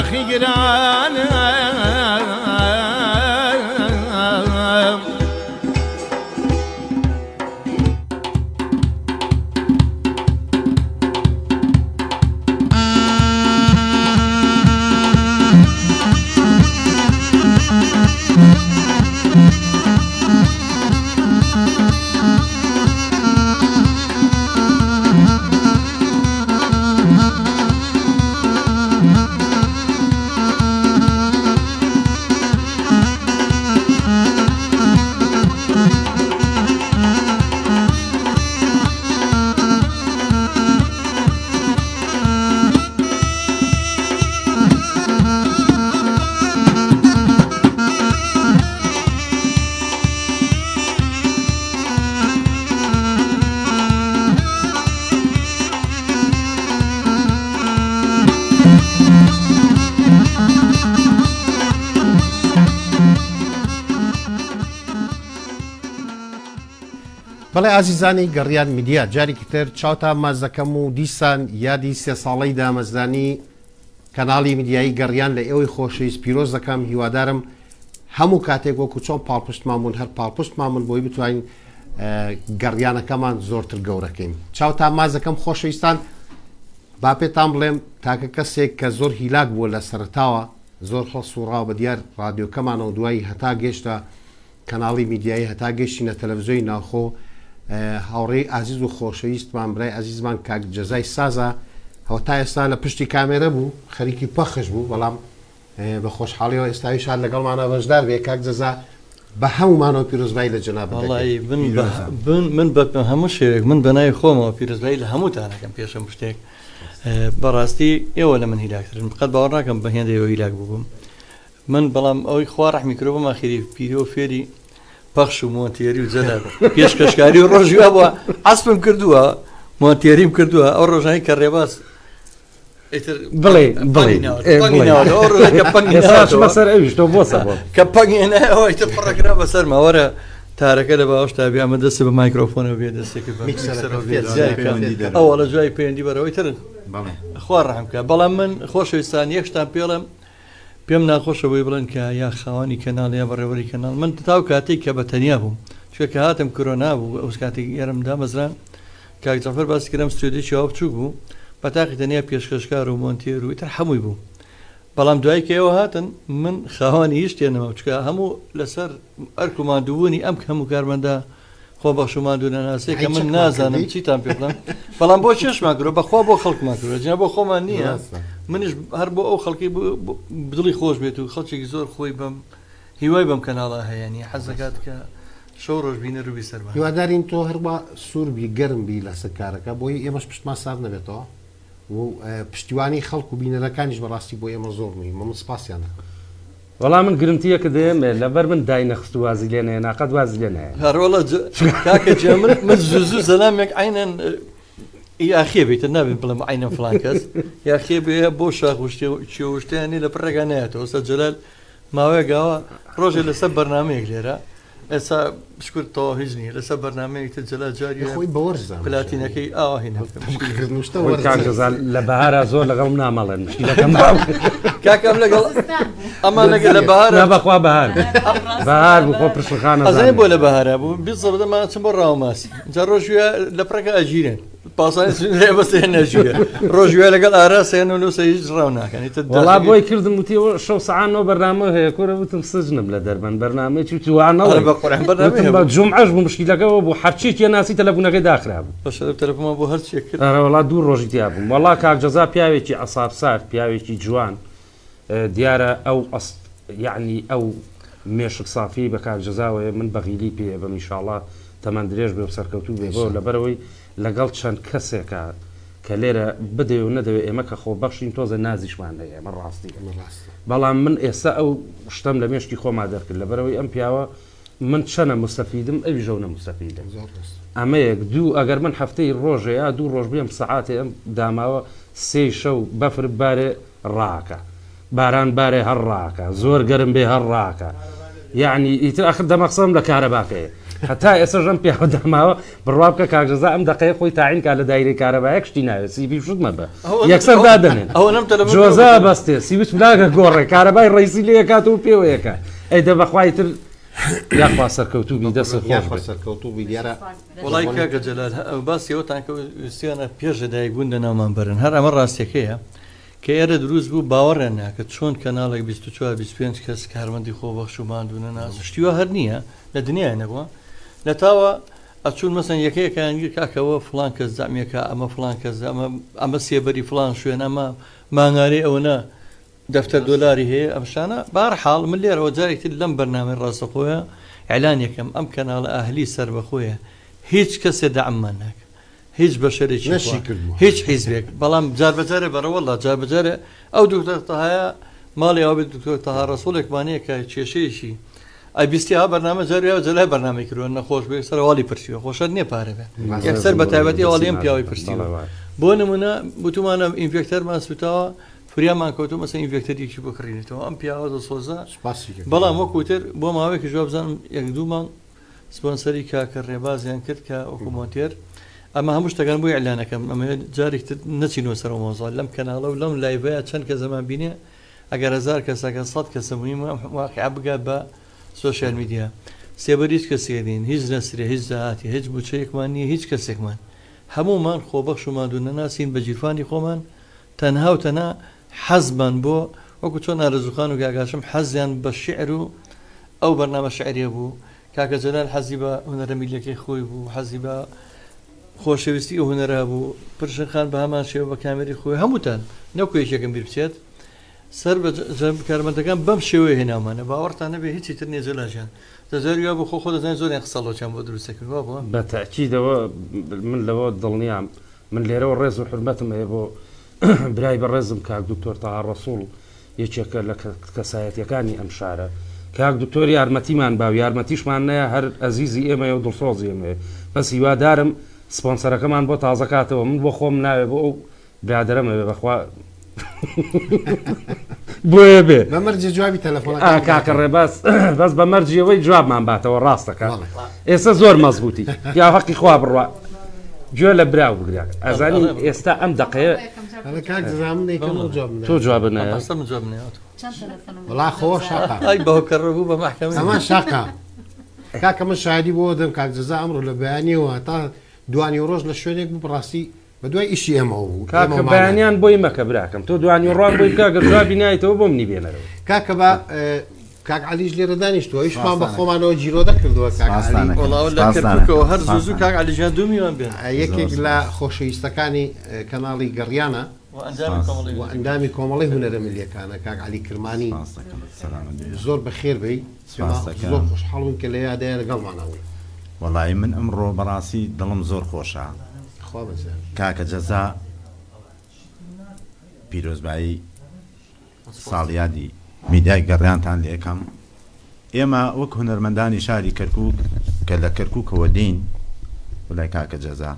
خيرانه بەڵێ ئازیزانی گەڕیان میدیا جارێکی تر چاوتا مازەکەم و دیسان یادی سێ ساڵەی دامەزرانی کەناڵی میدیایی گەڕیان لە ئێوەی خۆشەویست پیرۆز دەکەم هیوادارم هەموو کاتێک وەکو چۆن پاڵپشتمانبوون هەر پاڵپشتمانبوون بۆی بتوانین گەڕیانەکەمان زۆرتر گەورەکەین چاوتا مازەکەم خۆشەویستان با پێتان بڵێم تاکە کەسێک کە زۆر هیلاک بووە لە سەرتاوە زۆر خۆسوڕاو بە دیار رادیۆکەمانەوە دوایی هەتا گەیشتە کەناڵی میدیایی هەتا گەشتینە تەلەڤیزۆی ناوخۆ هاوڕێی ئازیز و خۆشەویستمان برای ئازیزمان کاک جەزای سازە هەو تا ئێستا لە پشتی کامێرە بوو خەریکی پەخش بوو بەڵام بە خۆشحاڵیەوە ئێستاویشان لەگەڵمانە بەشدار بێ کاک جەزا بە هەمومانەوە پیرۆزبایی لە جەناب من بە هەموو شێرێک من بەنای خۆمەوە پیرۆزبایی لە هەمووتانەکەم پێشم شتێک بەڕاستی ئێوە لە من هیلاکترن قەت باوەڕ ناکەم بە هێندەوە هیلاک بووم من بەڵام ئەوەی خوا ڕەحمی کردو بەم ئاخری پیرۆ فێری پەخش و مۆنتێری و جەلال پێشکەشکاری و ڕۆژوە بووە ئەسپم کردووە مۆنتێریم کردووە ئەو ڕۆژانی کە ڕێباز بڵێ بەسەر ئەویشتۆ بۆ کە پەنگێنەوەی تر پڕەکرا بەسەر ماوەرە تارەکە لە باوەش تا بیامە دەست بە مایکرۆفۆنەوە بێ دەستێکی ئەوە لە جوای پەیوەندی بەرەوەی تر خوا ڕەحمکە بەڵام من خۆشەویستان یەکشتان پێڵم پێم ناخۆشەوەی بڵێن کە یا خاوانی کەناڵ یا بەڕێوەری کەناڵ من تاو کاتێک کە بە تەنیا بووم چونکە هاتم کۆرۆنا بوو ئەو کاتێک یارم دامەزران کاک جەعفەر باسی کردم ستودیۆی ئەو بچووک بوو بەتاقی تەنیا پێشکەشکار و مۆنتێر و ئیتر هەمووی بوو بەڵام دوای کە ئێوە هاتن من خاوانی هیچ تێنەوە چکە هەموو لەسەر ئەرک و مادوونی ئەم هەموو کارمەندە خۆ بەخش و مادوونە ناسێ کە من نازانم چیتان پێ بڵم بەڵام بۆ چێشمان کرۆ بەخوا بۆ خەڵکمان کرۆ جنا بۆ خۆمان نییە منیش هەر بۆ ئەو خەڵکی بدڵی خۆش بێت و خەڵکێکی زۆر خۆی بم هیوای بەم کەناڵە هەیەنی حەزەکات کە شەو ڕۆژ بینە ڕووی سەر هیوادارین تۆ هەروە سووربی گەرمبی لەسەر کارەکە بۆی ئێمەش پشتمان سار نەبێتەوە و پشتیوانی خەڵک و بینەرەکانیش بەڕاستی بۆ ئێمە زۆر موهیمە من سپاسیان دەکەم وەڵام من گرنگتیەکە دێمێ لەبەر من داینەخست و وازی لێ نەیە ناقەت وازی لێ نایە هەروەڵە کاکە جێمر من زوو زەلامێک عینەن یاخێ بێتە نابێن بڵم عینە فڵان کەس یاخێ بێ بۆ شاخ شتیانی لە پڕێکە نایەتەوە سە جەلال ماوەیە گاوە ڕۆژێ لەسەر بەرنامەیەک لێرە ئێستا شکر تۆ هیچ نیە لەسەر بەرنامەیەک تر جەلال جاری خۆی بەوەرزە پلاتینەکەی ئاهینە لە بەهارە زۆر لەگەڵ نامەڵێن مشکلەکەم کاکەم لەگەڵ ئەمان لەگە لە بەهارە بەخوا بەهار بەهار بوو خۆ پرسەخانە ئەزانێ بۆ لە بەهارە بوو بیزەبدەمان چم بۆ ڕاوماسی جا ڕۆژوە لە پڕەکە ئەژیرێن پاسانی بەستێ نەژوە ڕۆژوە لەگەڵ ئاراسێن و لەوسە هیچ ڕاو ناکەنی وڵا بۆی کردم وتیەوە شەو سەعانەوە بەرنامە هەیە کۆرە وتم سجنم لە دەربەن بەرنامەیەکی توانەوە بە جومعەش بوو مشکلەکەەوە بۆ هەرچیە ناسی تەلەفۆنەکەی داخرا بوو بەشە تەلەفۆنمان بۆ هەرچیەک کرد وڵا دوو ڕۆژی تیا بووم وڵا کاک جەزا پیاوێکی ئەسابسار پیاوێکی جوان دیارە ئەو یعنی ئەو مێشک سافی بە کاک جەزاوەیە من بەغیلی پێ بەم ئینشاڵڵا تەمان درێژ بێ و سەرکەوتوو بێ بۆ لەبەرەوەی لەگەڵ چەند کەسێکە کە لێرە بدەوێ و نەدەوێت ئێمە کە خۆ بەخشین تۆزە نازیشمان هەیە ئەمە ڕاستی بەڵام من ئێستا ئەو شتم لە مێشتی خۆما دەرکرد لەبەرەوەی ئەم پیاوە من چەنە مستەفیدم ئەوی ژەو نەمستەفیدم ئەمەیەک دوو ئەگەر من هەفتەی ڕۆژەیە دوو ڕۆژ بێم سەعاتێ ئەم داماوە سێ شەو بەفر بارێ ڕاکە باران بارێ هەر ڕاکە زۆر گەرم بێ هەر ڕاکە یعنی ئیتر ئەخر دەمەقسەم لە کارەباکەیە هەتا ئێستا ژەم پیاوە داماوە بڕوا بکە کاکجەزا ئەم دقەیە خۆی تاعین کا لە دایرەی کارەبایە شتی ناوێت سیبی شتمە بە یەکسەر دادەنێن جۆزا بەستێ سیویست بلاگە گۆڕێ کارەبای ڕیسی لێ کات و پێوەیەکە ئەیدە بەخوای تر یاخوا سەرکەوتوبی دەست سەرکەوتوبی دیارە وڵای کاکە جەلال باسیەوەتان کە ویستیانە پێشە دایکبوون ناومان بەرن هەر ئەمە ڕاستیەکەیە کە ئێرە دروست بوو باوەڕێن ناکە چۆن کەناڵێک 24 25 کەس کارمەندی خۆبەخش و ماندوونە نازشتیوە هەر نییە لە دنیای نەبووە لە تاوە ئەچون مەسەن یەکەیەکانگیر کاکەوە فلان کەس زامیەکە ئەمە فلان کەس ئەمە سێبەری فلان شوێن ئەمە مانگارەی ئەوەنە دەفتەر دۆلاری هەیە ئەمشانە بارحاڵ من لێرەوە جارێکتر لەم بەرنامەی ڕاستەخۆیە ئەعلان یەکەم ئەم کەناڵە ئاهلی سەر بەخۆیە هیچ کەسێ دەعممان ناکە هیچ بەشەرێکی هیچ حیزبێک بەڵام جاربەجارێ بەرەوەڵا جاربەجارێ ئەو دوکتۆر تەهەیە ماڵی ئەو بێت دوکتۆر تەها ڕەسوڵێکمانەیە کە کێشەیەشی ئەی بیستی ها بەرنامە جاریەوە جەلای بەرنامەی کردووە نەخۆش بێ سەرواڵی پرسیوە خۆشەر نییە پارە بێ یەکسەر بە تایبەتی ئەوڵیم پیاوی پرسیوە بۆ نمونە بتومانە ئینڤێکتەرمان سوتاوە فریامان کەوتو مەسە ئینڤێکتەرێکی بکڕینێتەوە ئەم پیاوە دەسۆزە بەڵام وەکوتر بۆ ماوەیەکی جواب بزانم یەک دوومان سپۆنسەری کاکە ڕێبازیان کرد کە ئۆکومۆتێر ئەمە هەموو شتەکان بۆی ئەلانەکەم ئەمە جارێکتر نەچینەوە سەر مۆزۆ لەم کەناڵە و لەم لایڤەیە چەند کە زەمان بینێ ئەگەر 1000 کەسەکە 100 کەسە مهمە واقعا بگات بە سوۆشیال میدیا سێبەر هیچ کەسێدین هیچ نەسرێ هیچ زاهاتی هیچ بچەیەکمان نییە هیچ کەسێکمان هەمومان خۆبەخش و مادوو نەناسین بە جیرفانی خۆمان تەنها و تەنها حەزمان بۆ وەکو چۆن ئارەزوخان و گاگاشم حەزیان بە شعر و ئەو بەرنامە شعریە بوو کاکە جەلال حەزی بە هونەرە میلیەکەی خۆی بوو حەزی بە خۆشەویستی ئەو هونەرە بوو پرشنخان بە هەمان شێوە بە کامێری خۆی هەمووتان نەکوێکێکم بیر بچێت سەر کارمەندەکان بەم شێوەیە هێناومانە باوەڕتان نەبێ هیچی تر نیە جەلاژیان دەزاریوە بۆ خۆ دەزانین زۆریان قسەڵۆچیان بۆ دروستەکردوە بووە بە تاکیدەوە من لەوە دڵنیام من لێرەوە ڕێز و حرمەتم هەیە بۆ برای بەڕێزم کاک دکتۆر تەها ڕەسوڵ یەکێکە لە کەسایەتیەکانی ئەم شارە کاک دکتۆر یارمەتیمان باو یارمەتیشمان نەیە هەر ئەزیزی ئێمەیە و دڵسۆزی ئێمەیە بەس هیوادارم سپۆنسەرەکەمان بۆ تازەکاتەوە من بۆ خۆم ناوێ بۆ ئەو برادرەمەوێ بەخوا بۆیە بێ بەمەرجی جوابی تەلەفۆن کاکە ڕێباز بەس بە مەرجیەوەی جوابمان باتەوە ڕاستەکە ئێستا زۆر مەزبوطی یا حەقی خوا بڕوا گوێ لە براو بگرێت ئەزانی ئێستا ئەم دقەیە تۆ جواب نایە وڵا خۆ شاقا بەهۆکەڕبوو بە محکەمە ئەمە شاقا کاکە من شادی بۆ دەم کاک جەزا ئەمڕۆ لە بەیانیەوە تا دوانی ڕۆژ لە شوێنێک بوو بڕاستی بە دوای ئیشی ئێمەوە بوو کاکە بەیانیان بۆی مەکە براکەم تۆ دوانی ڕوان بۆی کاگە جوابی نایەتەوە بۆ منی بێنەرەوە کاکە بە کاک علیش لێرە دانیشتووە هیچمان بە خۆمانەوە جیرۆ دەکردووە هەر زوو کاک علیجان دومیان بێن یەکێک لە خۆشەویستەکانی کەناڵی گەڕیانە ئەندامی کۆمەڵی هونەرە ملیەکانە کاک علی کرمانی زۆر بەخێر بی زۆر خۆشحاڵم کە لە یادەیە لەگەڵمانەوەی وەڵی من ئەمڕۆ بەڕاستی دڵم زۆر خۆشە کاکە جەزا پیرۆزبایی ساڵیادی میدیای گەڕیانتان لێ یەکەم ئێمە وەک هونەرمەندانی شاری کەرکووک کە لە کەرکووکەوە دین وڵای کاکە جەزا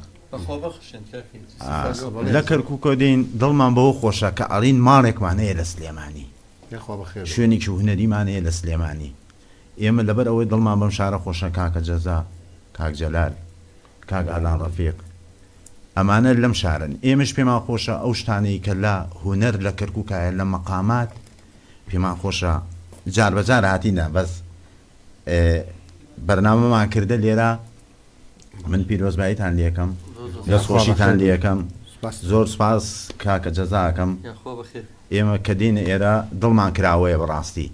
لە کەرکووکە دین دڵمان بەوە خۆشە کە ئەڵین ماڵێکمان هەیە لە سلێمانی شوێنێکی هونەریمان هەیە لە سلێمانی ئێمە لەبەر ئەوەی دڵمان بەم شارە خۆشە کاکە جەزا کاک جەلال کاک ئالان ڕەفیق ئەمانە لەم شارن ئێمەش پێمان خۆشە ئەو شتانەی کە لە هونەر لە کەرکووکایە لە مەقامات پێمان خۆشە جار بەجار هاتینە بەس بەرنامەمان کردە لێرە من پیرۆزباییتان لێ یەکەم دەستخۆشیتان لێ یەکەم زۆر سپاس کاکە جەزاکەم ئێمە کە دینە ئێرە دڵمان کراوەیە بەڕاستی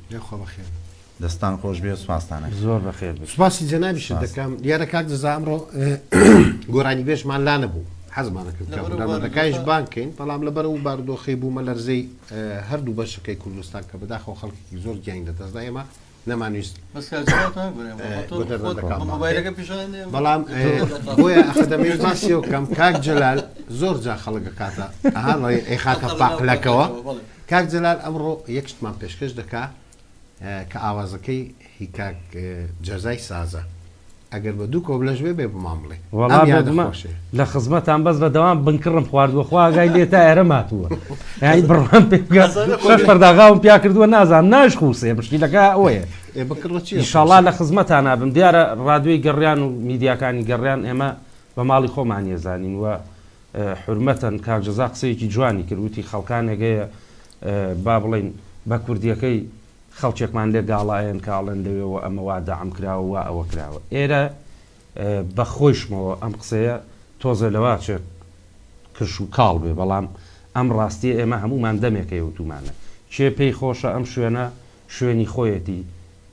دەستان خۆش بێ سوپاسانە زۆر بەخێر سوپاسی جەنابیشت دەکەم دیارە کاک جەزا ئەمڕۆ گۆرانی بێژمان لا نەبوو حەزمانە کردەکانیش بانکەین بەڵام لەبەر و بارودۆخی بوومە لەرزەی هەردوو بەشەکەی کوردستان کە بەداخەوە خەڵکی زۆر گیان دەدەستدا ئێمە نەمانویست بەڵام بۆیە ئەخدەمەی باسیەوە کەم کاک جەلال زۆر جا خەڵکە کاتە ئەی خاتە پاقلەکەوە کاک جەلال ئەمڕۆ یەک شتمان پێشکەش دەکا کە ئاوازەکەی هی کاک جەزای سازە ئەگەر بە دوو کۆبلەش بێ بێ بمان بڵێ لە خزمەتان بەس بە دەوام بنکڕم خواردووە خواگای لێ تا ئێرە ماتووە یعنی بڕوان پێ شەش پەرداغاوم پیا کردووە نازانم ناشخوسێ مشکیلەکە ئەوەیە ئینشاڵڵا لە خزمەتان نابم دیارە ڕادوی گەڕیان و میدیاکانی گەڕیان ئێمە بە ماڵی خۆمان ێزانین وە حرمەتەن کاکجەزا قسەیەکی جوانی کردوتی خەڵکانێگەیە با بڵین بە کوردیەکەی خەڵکێکمان لێ گاڵایەن کاڵێن لەوێەوە ئەمەوا داعم کراوە وا ئەوە کراوە ئێرە بە خۆشمەوە ئەم قسەیە تۆزە لەوا چێت کرش و کاڵ بێ بەڵام ئەم ڕاستی ئێمە هەمومان دەمێکەیە وتومانە چێ پێی خۆشە ئەم شوێنە شوێنی خۆیەتی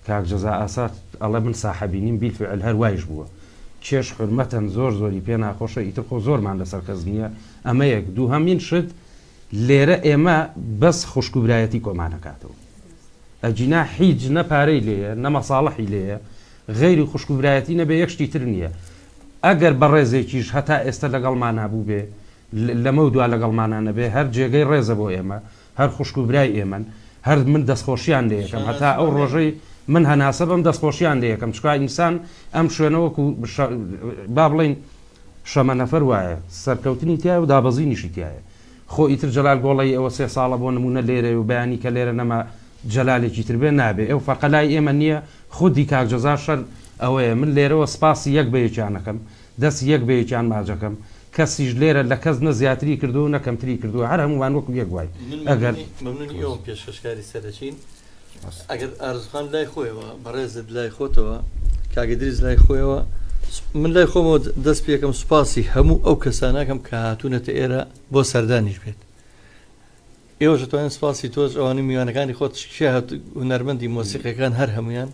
کاکجەزا ئاسات ئەڵە من ساحەبینیم بیلفعل هەر وایش بووە کێش حرمەتەن زۆر زۆری پێ ناخۆشە ئیتر خۆ زۆرمان لەسەر کەس نییە ئەمە یەک دوو هەمین شت لێرە ئێمە بەس خوشکوبرایەتی کۆمانەکاتەوە ئەجینا هیچ نەپارەی لێیە نەمەساڵحی لێیە غەیری خوشکوبرایەتی نەبێ یەک شتی تر نییە ئەگەر بە ڕێزێکیش هەتا ئێستا لەگەڵمان هەبوو بێ لەمە دوا لەگەڵمانانە بێ هەر جێگەی ڕێزە بۆ ئێمە هەر خوشکوبرای ئێمن هەر من دەستخۆشیان لێ یەکەم هەتا ئەو ڕۆژەی من هەناسە بم دەستخۆشیان لێ یەکەم چکا ئینسان ئەم شوێنەوەکو با بڵین شەمە نەفەر وایە سەرکەوتنی تایە و دابەزینیشی تایە خۆ ئیتر جەلال گۆڵی ئەوە 3 ساڵە بۆ نمونە لێرە و بەیانی کە لێرە نەما جەلالێکی تر بێ نابێ ئەو فەقەلای ئێمە نییە خودی کاکجەزا شەر ئەوەیە من لێرەوە سپاسی یەک بەیەکیانەکەم دەست یەک بەیەکیان ماجەکەم کەسیش لێرە لە کەس نە زیاتری کردو و نەکەمتری کردو هەر هەمووان وەکو یەک وای ئەگەر مەمنونی ئەوم پێشکەشکاری سەرچین ئەگەر ئارزوخان لای خۆیەوە بەڕێزت لای خۆتەوە کاگدریز لای خۆیەوە من لای خۆمەوە دەست پێکەم سوپاسی هەموو ئەو کەسانەکەم کە هاتوونەتە ئێرە بۆ سەردانیش بێت ئێوەش دەتوانین سوپاسی تۆش ئەوانەی میوانەکانی خۆت هونەرمەندی مۆسیقەکان هەر هەمویان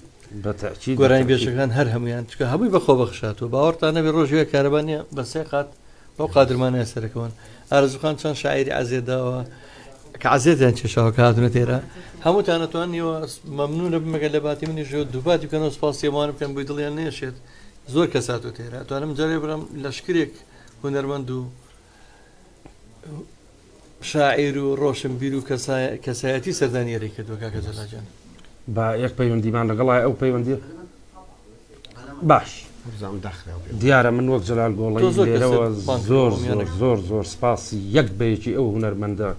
گۆرانی بێشەکان هەر هەمویان چکە هەمووی بەخۆ بەخشاتەوە باوەڕتان نەبێ ڕۆژوێ کارەبانە بە 3 قات بەو قادرمانە سەرەکەون ئارزوخان چەند شاعری عزێداوە کە عزێتیان چێشاوە کە هاتونە تێرە هەمووتان نەتوانیەوە مەمنونە بمەگە لە باتی منیش دووباتی بکەنەوە سوپاسیەوان بکەن بۆی دڵیان نێشێت زۆر کەسات و تێرە توانم جارێ بڕم لەشکرێک هونەرمەند و شاعیر و ڕۆشنبیر و کەسایەتی سەردانیێری کردووە کاکە جەلاجان با یەک پەیوەندیمان لەگەڵای ئەو پەیوەندی باش دیارە من وەک جەلال گۆڵی لێرەوە زۆر زۆر زۆر سپاسی یەک بەیەکی ئەو هونەرمەندە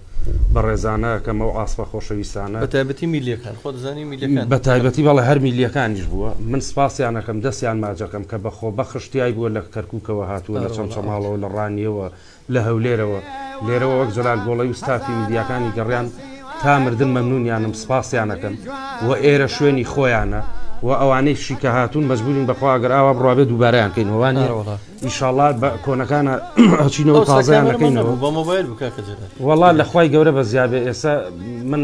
بە ڕێزانە کەمە و ئاسپە خۆشەویستانە بە تایبەتی میلیەکان خۆ دەزانی میلیەکان بە تایبەتی بەڵێ هەر میلیەکانیش بووە من سپاسیانەکەم دەستیان ماجەکەم کە بەخۆ بەخشتیای بووە لە کەرکووکەوە هاتووە لە چەمچەماڵەوە لە ڕانیەوە لە هەولێرەوە لێرەوە وەک جەلال گۆڵی و ستافی میدیاکانی گەڕیان تا مردن مەمنونیانم سپاسیانەکەم و ئێرە شوێنی خۆیانە و ئەوانەی شیکە هاتوون مەجبورین بەخوا گەر ئاوا بڕابێ دووبارەیان کەین وانی ئیشاڵڵا بە کۆنەکانە هەچینەوە تازیان نەکەینەوە بە مۆبایل بکاکە وەڵا لە خوای گەورە بە زیابێ ئێستا من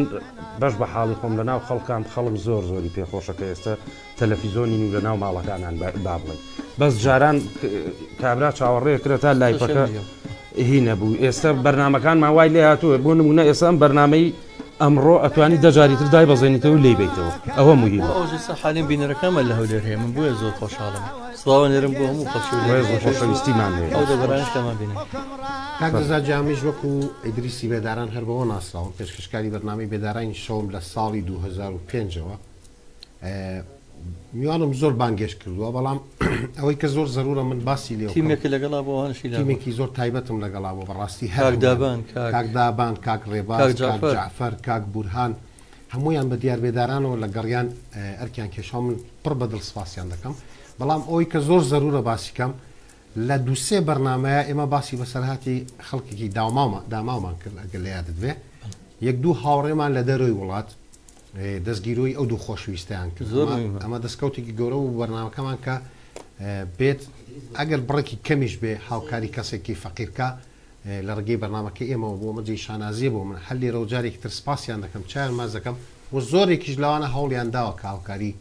بەش بە حاڵی خۆم لە ناو خەڵکان خەڵک زۆر زۆری پێخۆشەکە ئێستا تەلەڤیزۆنین و لە ناو ماڵەکانان با بڵێن بەس جاران کابرا چاوەڕێ کرێت تا لایفەکە هی نەبوو ئێستا بەرنمەکانمان وای لێ هاتووە بۆ نمونە ئێستا ئەم بەرنامەی ئەمڕۆ ئەتوانی دەجاریتر دای بەزێنیتەوە لێ بیتەوە ئەوە مهمە حالیم بینەرەکەمە لە هەولێر هەیە من بۆیە زۆر خۆشحاڵم سڵاوە نێرم بۆ هەموو خۆشەویستیمان ئەو دەبەرانشتەمان بینن کاکجەزا جامیش وەکو ئیدریسی بێداران هەر بەوە ناسراون پێشکەشکاری بەرنامەی بێدارانی شەوم لە ساڵی 2005ەوە میوانم زۆر بانگێش کردووە بەڵام ئەوەی کە زۆر زەرورە من باسی لێ تیمێکی لەگەڵا بۆوانشی تیمێکی زۆر تایبەتم لەگەڵا بۆ بەڕاستی کاکدابان کاک ڕێباز کاک جعفەر کاک بورهان هەمویان بە دیار بێدارانەوە لە گەڕیان ئەرکیان کێشا من پڕ بە دڵ سپاسیان دەکەم بەڵام ئەوەی کە زۆر زەرورە باسیکەم لە دووسێ بەرنمەیە ئێمە باسی بەسەرهاتی خەڵکێکی دامامان کرد ئەگەر لە یادت بێ یەک دوو هاوڕێمان لە دەرۆی وڵات دەستگیرۆی ئەو دوو خۆشویستیان کرد ئەمە دەستکەوتێکی گەورە و بەرنامەکەمان کە بێت ئەگەر بڕێکی کەمیش بێ هاوکاری کەسێکی فەقیرکە لە ڕگەی بەرنامەکە ئێمەوە بۆ مەجێ شانازیە بۆ من هەر لێرە و جارێکی تر سپاسیان دەکەم چیان ماز دەکەم و زۆرێکیش لەوانە هەوڵیان داوە کە هاوکاری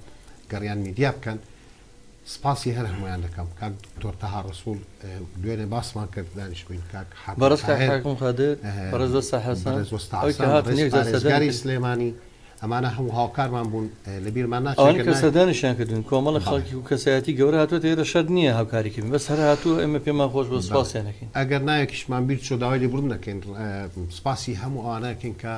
گەڕیان میدیا بکەن سپاسی هەر هەمویان دەکەم کاک دکتۆر تەها ڕەسوول دوێنێ باسمان کرد دانیشتوین کاکگاری سلێمانی ئەمانە هەموو هاوکارمان بوون لە بیرمان ناچێت کە سەردانیشیان کردوین کۆمەڵە خەڵکی و کەسایەتی گەورە هاتووە ئێرە شەر نییە هاوکاریکردن بەس هەر هاتووە ئێمە پێمان خۆش بۆ سپاسیانەکەین ئەگەر نایەکیشمان بیر چۆ داوای لێبوون دەکەین سپاسی هەموو ئەوانەکەین کە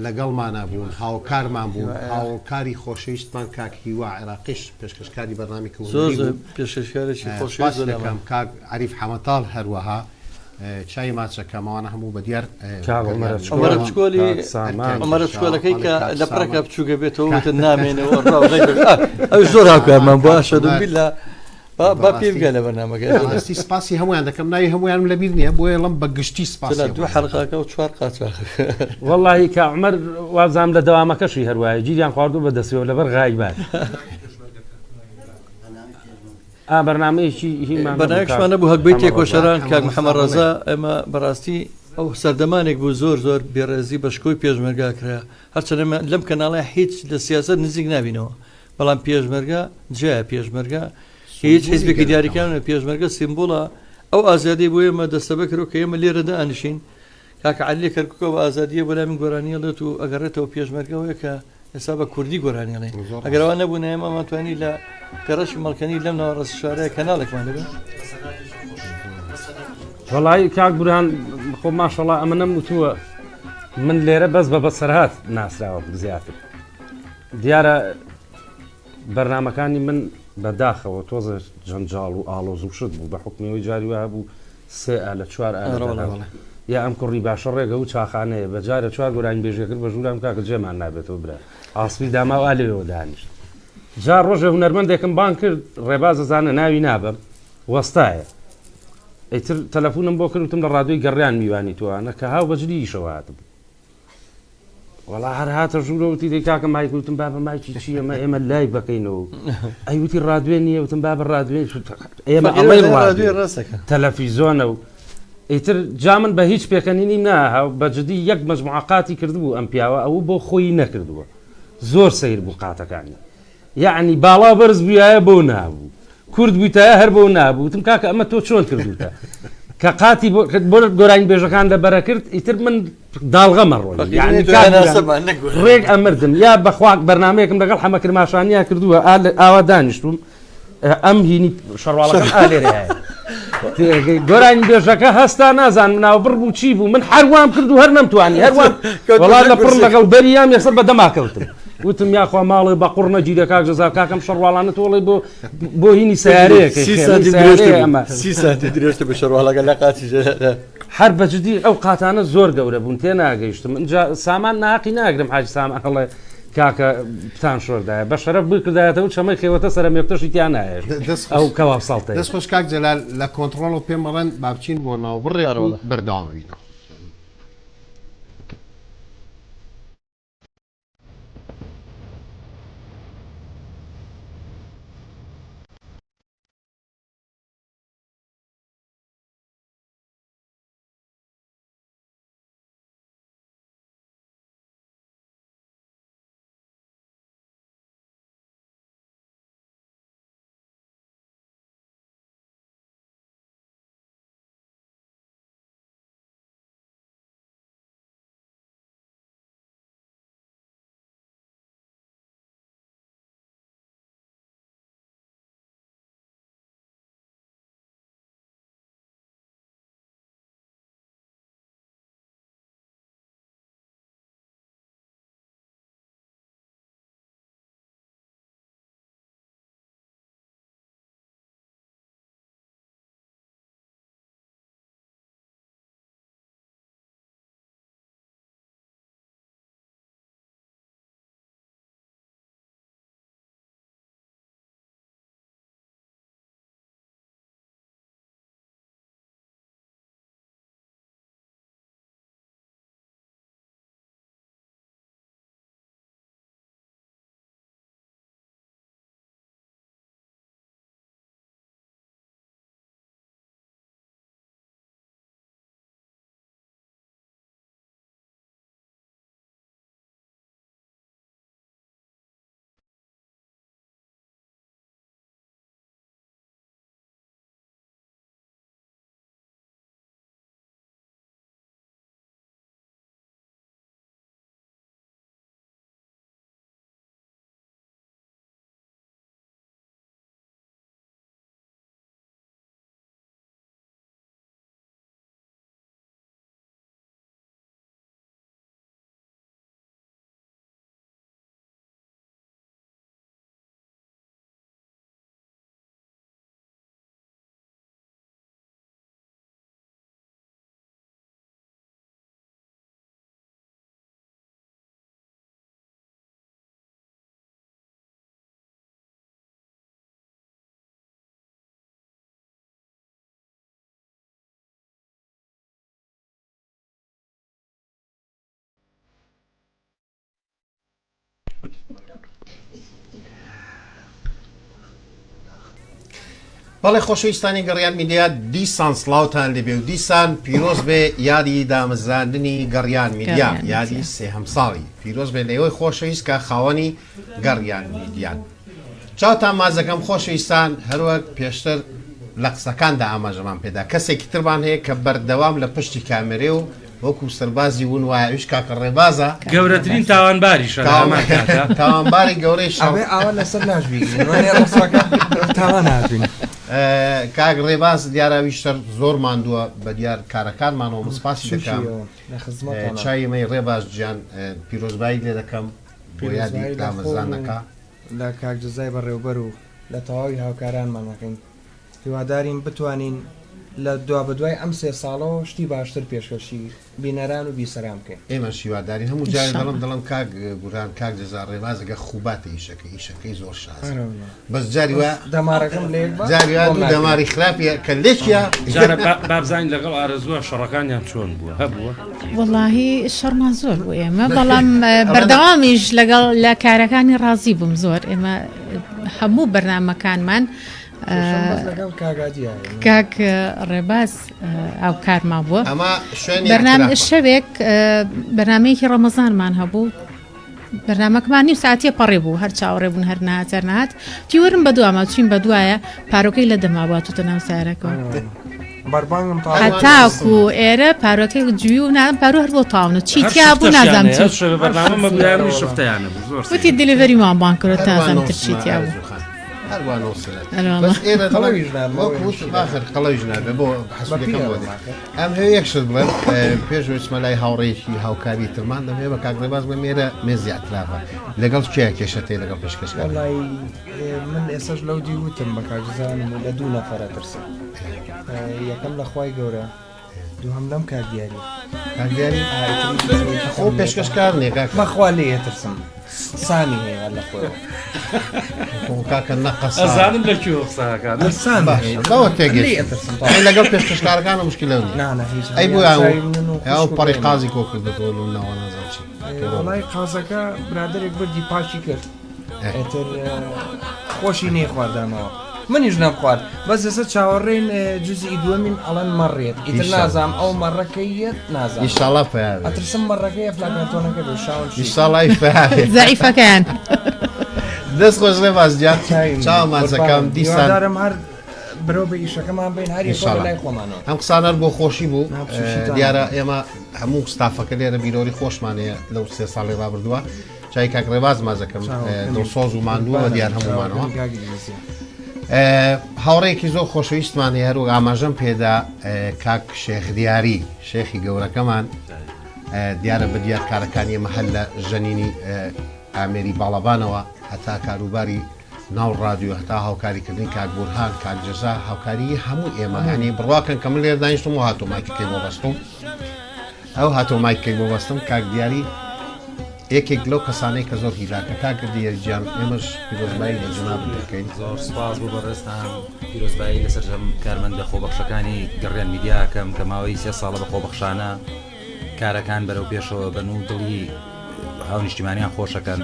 لەگەڵمانە بوون هاوکارمان بوون هاوکاری خۆشەویستمان کاک هیوا عێراقیش پێشکەشکاری بەرنامی زۆر پێشکەشکارێکی خۆشەویست کاک عەریف حەمەتاڵ هەروەها چای ماچەکەمانە هەموو بە دیار ئەمەرە بچکۆلەکەی کە لە پڕێکە بچووکە بێتەوە نامێنەوە ئەو زۆر هاوکارمان باشە دوبیلا با پێ بگە لە بەرنامەکە سپاسی هەمویان دەکەم ناوی هەمویان لە بیر نییە بۆیە لەم بە گشتی سپاس دو حەلقاکە و چوار قاچ وەڵی کە عمەر وازام لە دەوامەکەشی هەروایە گیریان خواردو بە دەستەوە لەبەر غایبات بەرنامەیەکی بەناوێکشمانە بوو هەکبەی تێکۆشەران کاک محەممەد ڕەزا ئێمە بەڕاستی ئەو سەردەمانێک بوو زۆر زۆر بێڕێزی بە شکۆی پێشمەرگا کرا هەرچەنە لەم کەناڵای هیچ لە سیاست نزیک نبینەوە بەڵام پێشمەرگا جیا پێشمەرگا هیچ حیزبێکی دیاریکان پێشمەرگە سیمبۆڵە ئەو ئازادی بۆ ئێمە دەستەبە کرۆ کە ئێمە لێرەدا ئەنشین کاکە عەلی کەرکووکە بە ئازادیە بۆ لای من گۆرانیەڵێت و ئەگەڕێتەوە پێشمەرگەوەیە کە ئێستا بە کوردی گۆرانیڵێ ئەگەرەوە نەبوو نەیە ئەمەتوانی لە گەڕەشی مەڵکەنی لەم ناوە ڕست شارەیە کەناڵێکمان دەبێت وەڵی کاک بورهان خۆ ماشەڵا ئەمە نەموتووە من لێرە بەس بە بەسەرهات ناسراوە زیاتر دیارە بەرنمەکانی من بەداخەوە تۆزە جەنجاڵ و ئاڵۆز و شت بوو بە حکمەوەی جاری وە بوو سێ لە چوار یا ئەم کوڕی باشە ڕێگە و چاخانەیە بە جارە چوار گۆرانی بێژەکرد بە ژوورام کاکە جێمان نابێتەوە برا ئاسپی داما و لێەوە دانیشت جار ڕۆژە هونەرمەندێکم بان کرد ڕێباز زانە ناوی نابم وەستایە ئەیتر تەلەفۆنم بۆ کردتم لە ڕادوی گەڕیان میوانی توانە کە هاو بەجلیشەوە هاتم وەڵا هەر هاتە ژوورەوتی دەی کاکەم مایکوتم با بە مایکی چی ئەمە ئێمە لای بەکەینەوە ئەیوتی ڕادوێن نییە وتم با بە ڕادوێن ئێمە ئەڵێ ڕادوێ تەلەڤیزۆنە و ئیتر جا من بە هیچ پێکەنینی ناهاو بەجددی یەک مەجموعقاتی کردبوو ئەم پیاوە ئەوە بۆ خۆی نەکردووە زۆر سیر بوو قاتەکانی یعنی باڵا بەرز بووایە بۆ نابوو کورد بوویتە هەر بۆ نابوو وتم کاکە ئەمە تۆ چۆن کردوتە کە قاتی بۆ گۆرانی بێژەکان لەبەرە کرد ئیتر من داڵغەمە ڕۆی ڕێک ئەمردم یا بەخواک بەرنمەیەکم لەگەڵ حەمە کرماشانیا کردووە ئاوا دانیشتوم ئەم هینی شەڕواڵەکە ئالێرەیە گۆرانی بێژەکە هەستا نازان ناو بڕ بوو چی بوو من هەروام کرد و هەر نەمتوانی هەروان وڵات لە پڕ لەگەڵ بەریام یەسەر بە دەماکەوتم وتم یاخوا ماڵی بە قوڕ نەگیرە کاک جەزا کاکەم شەڕواڵانە تۆڵی بۆ هینی سیارەیەکە درێژتە بە شەڕواڵەکە لە قاتی هەر بەجددی ئەو قاتانە زۆر گەورە بوون تێ ناگەیشتم اینجا سامان ناقی ناگرم حاج سامان هەڵێ کاکە پتان شۆردایە بە شەرەف بکردایەتەوە چەمەی خێوەتە سەر مێفتەشی تیان نایە ئەو کەوا ساڵتە دەست خۆش کاک جەلال لە کۆنتڕۆڵ و پێم بەڵێن بابچین بۆ ناوبڕێ بەرداوامینەوە بەڵێ خۆشەویستانی گەڕیان میدیا دیسان سڵاوتان لەبێ و دیسان پیرۆز بێ یادی دامەزراندنی گەڕیان میدیا یادی سێهەم ساڵی پیرۆز بێ لەوەی خۆشەویست کە خاوەنی گەڕیان میدیان چاوتان مازەکەم خۆشەویستان هەروەک پێشتر لە قسەکاندا ئاماژەمان پێدا کەسێکی ترمان هەیە کە بەردەوام لە پشتی کامێرێ و وەکو سەربازی ون وایە ویش کاکە ڕێبازە گەورەترین تاوانباری تاوانباری گەورەی ئاوا لەسەر ناشبین تاوان نابین کاک ڕێباز دیارەویشتر زۆر ماندووە بە دیار کارەکانمانەوە مسپاسی دەکەم چایمەی ڕێباز گیان پیرۆزبایی لێ دەکەم بۆ یادی دامەزانەکە لە کاکجزای بەڕێوبەر و لە تەواوی هاوکارانمانەکەین هیوادارین بتوانین لە دوا بەدوای ئەم سێ ساڵەوە شتی باشتر پێشکەشی بینەران و بیسەرام بکەین ئێمە شیوادارین هەموو جای دەڵم کاک گوران کاک جەزا ڕێبازەکە خوباتە ئیشەکەی زۆر شاز بەس جاری وە دەمارەکەم لێک جاری دەماری خراپە کە لێکیە بابزانین لەگەڵ ئارەزووە شەڕەکانیان چۆن بووە هەبووە وەڵاهی شەڕمان زۆر بوو ئێمە بەڵام بەردەوامیش لەگەڵ لە کارەکانی ڕازی بووم زۆر ئێمە هەموو بەرنامەکانمان کاک ڕێباز ئەو کارمان بووە شەوێک بەرنامەیەکی ڕەمەزانمان هەبوو بەرنامەکەمان نیو ساعتیە پەڕێ بوو هەر چاوەڕێ بوون هەر نهاتەر تیوەرم بە دوامە چین بە دوایە پارۆکەی لە دەماباتوتە ناو سارەکەەوە هەتاکو ئێرە پارۆکەی جووی و نام پارۆ هەر بۆ تاون و چیتیا بوو نازانم وتی دلیڤەریمان بان کردە تازانم تر چیتیا بوو قەڵەویژنابێ بۆ حسبەکەم ئەم هەیە یەکشت بڵێن پێش وچمە لای هاوڕێکی هاوکاری ترمان دەبێ بە کاک ڕێباز بە مێرە مێزیاترافە لەگەڵ کێ کێشەتێ لەگەڵ پێشکەشکار من ئێسش لەو دیوتم بە کاکزانم و لە دوو نەفەرە ترسم یەکەم لە خوای گەورە دووهەم لەم کاردیاری خۆ پێشکەشکار نێکا بەخوا لێ ترسم سانی هەیە لە خۆ کاکە نەقەس ئەزانم لەکوێ قساکان بەوە تێگەی لەگەڵ پێشکەشکارەکانە مشکلە ئەی بۆ ئەو پەڕی قازی کۆ کردەوە و ناوە نازانچی وڵای قازەکە برادێک بردی پاشی کرد ئێتر خۆشی نێ خواردامەوە منیش نەم خوارد بەس ئێستا چاوەڕێن جزئی دووەمین ئەڵەن مەڕێت ئیتر نازام ئەو مەڕەکەیت نازانم ئیشاڵا پێیاوێ ئەترسم مەڕەکەی فلاکانتۆنەکە بێ شاون ئیشاڵای پێیاوێ زەعیفەکەیان دەست خۆش ڕێباز گیان چاو مازەکەم دیسان دارم هەر برۆ بە ئیشەکەمان بین هەر لای خۆمانەوە ئەم قسانەر بۆ خۆشی بوو دیارە ئێمە هەموو ستافەکە لێرە بیرۆری خۆشمانەیە لەو سێ ساڵی ڕابردووە چای کاک ڕێباز مازەکەم دڵسۆز و ماندووە دیار هەمومانەوە هاوڕێکی زۆر خۆشەویستمان هەر و ئاماژەم پێدا کاک شێخدیاری شێخی گەورەکەمان دیارە بە دیار کارەکانی مەهەل لە ژەنینی ئامێری باڵەبانەوە هەتا کاروباری ناو ڕادیۆ هەتا هاوکاریکردنی کاک بورهان کاک جەزا هاوکاری هەموو ئێمە هەنی بڕواکەن کە من لێر دانیشتم و هاتۆمایکەکەی بۆ بەستم ئەو هاتۆمایکەکەی بۆ بەستم کاک دیاری یەکێک لەو کەسانەی کە زۆر هیلاکە کاکە دیێرجیان ئێمەش پیرۆزبایی لە جناب دەکەین زۆر سپاس بۆ بەڕێستان پیرۆزبایی لەسەر کارمەندە خۆبەخشەکانی گەڕیان میدیاکەم کە ماوەی سێ ساڵە بە خۆبەخشانە کارەکان بەرەو پێشەوە بن و دڵی هاونیشتیمانیان خۆشەکەن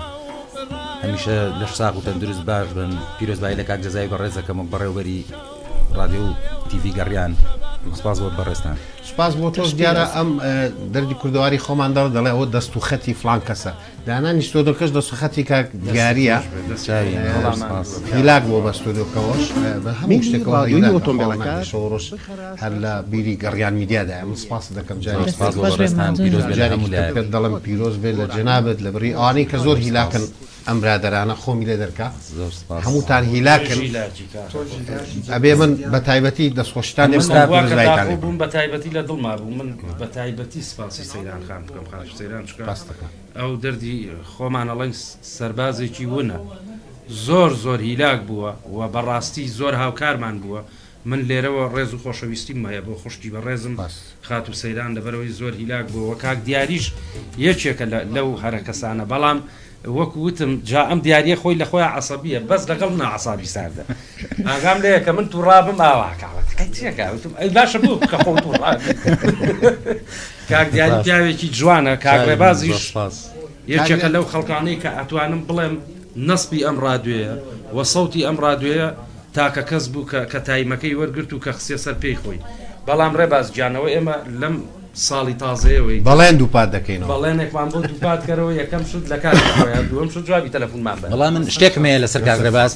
هەمیشە لەش ساق و تەندروست باش بن پیرۆزبایی لە کاک جەزای بەڕێزەکەم و بەڕێوەبەری ڕادیۆ و تیڤی گەڕیان سپاس بۆ بەڕێستان سپاس بۆ تۆش دیارە ئەم دەردی کوردەواری خۆمانداڵ دەڵێ ئەوە دەست و خەتی فلان کەسە دانانی ستۆدۆکەش دەست و خەتی کاک دیاریە هیلاک بۆ بە ستۆدۆکەوەش بە هەموو شتێکەوە ئۆتۆمبیلەکە شەوڕۆژ هەر لە بیری گەڕیان میدیادا ئەم سپاس دەکەم جاری سپاس بۆ بەڕێستان پیرۆز بێت پێت دەڵم پیرۆز بێت لە جەنابەت لە بڕی ئەوانەی کە زۆر هیلاکن ئەم برادەرانە خۆمی لێ دەرکا هەمووتان هیلاکن ئەبێ من بە تایبەتی دەستخۆشتان بووم بە تایبەتی لە دڵما بوو من بە تایبەتی سپاسی سەیران خان بکەم خاش سەیران ئەو دەردی خۆمان ئەڵێن سەربازێکی وونە زۆر هیلاک بووە و بەڕاستی زۆر هاوکارمان بووە من لێرەوە ڕێز و خۆشەویستیم هەیە بۆ خوشتی بە ڕێزم خات و سەیران لەبەرەوەی زۆر هیلاک بووە کاک دیاریش یەکێکە لەو هەرە کەسانە بەڵام وەکو وتم جا ئەم دیارە خۆی لە خۆیان عەسەبیە بەس لەگەڵ نەعەسابی ساردە ئاگام لێیە کە من تووڕابم ئاواکەوەتێکوتم ئەی باشە بوو کە خۆ تووڕاب کاک دیاری پیاوێکی جوانە کاک ڕێبازیش یەکێکە لەو خەڵکانەی کە ئەتوانم بڵێم نەسبی ئەم ڕادوێیە وە سەوتی ئەم ڕادوێیە تاکە کەس بوو کە تایمەکەی وەرگرت و کە خسیە سەر پێی خۆی بەڵام ڕێباز گیانەوە ئێمە لەم ساڵی تازەیەوەی بەڵێن دووپات دەکەینەوە بەڵێنێکمان بۆ دووپاتکەرەوە یەکەم شت لە کاتەوە دووەم شت جوابی تەلەفۆنمان بە بەڵام من شتێکم هەیە لەسەر کاک ڕێباز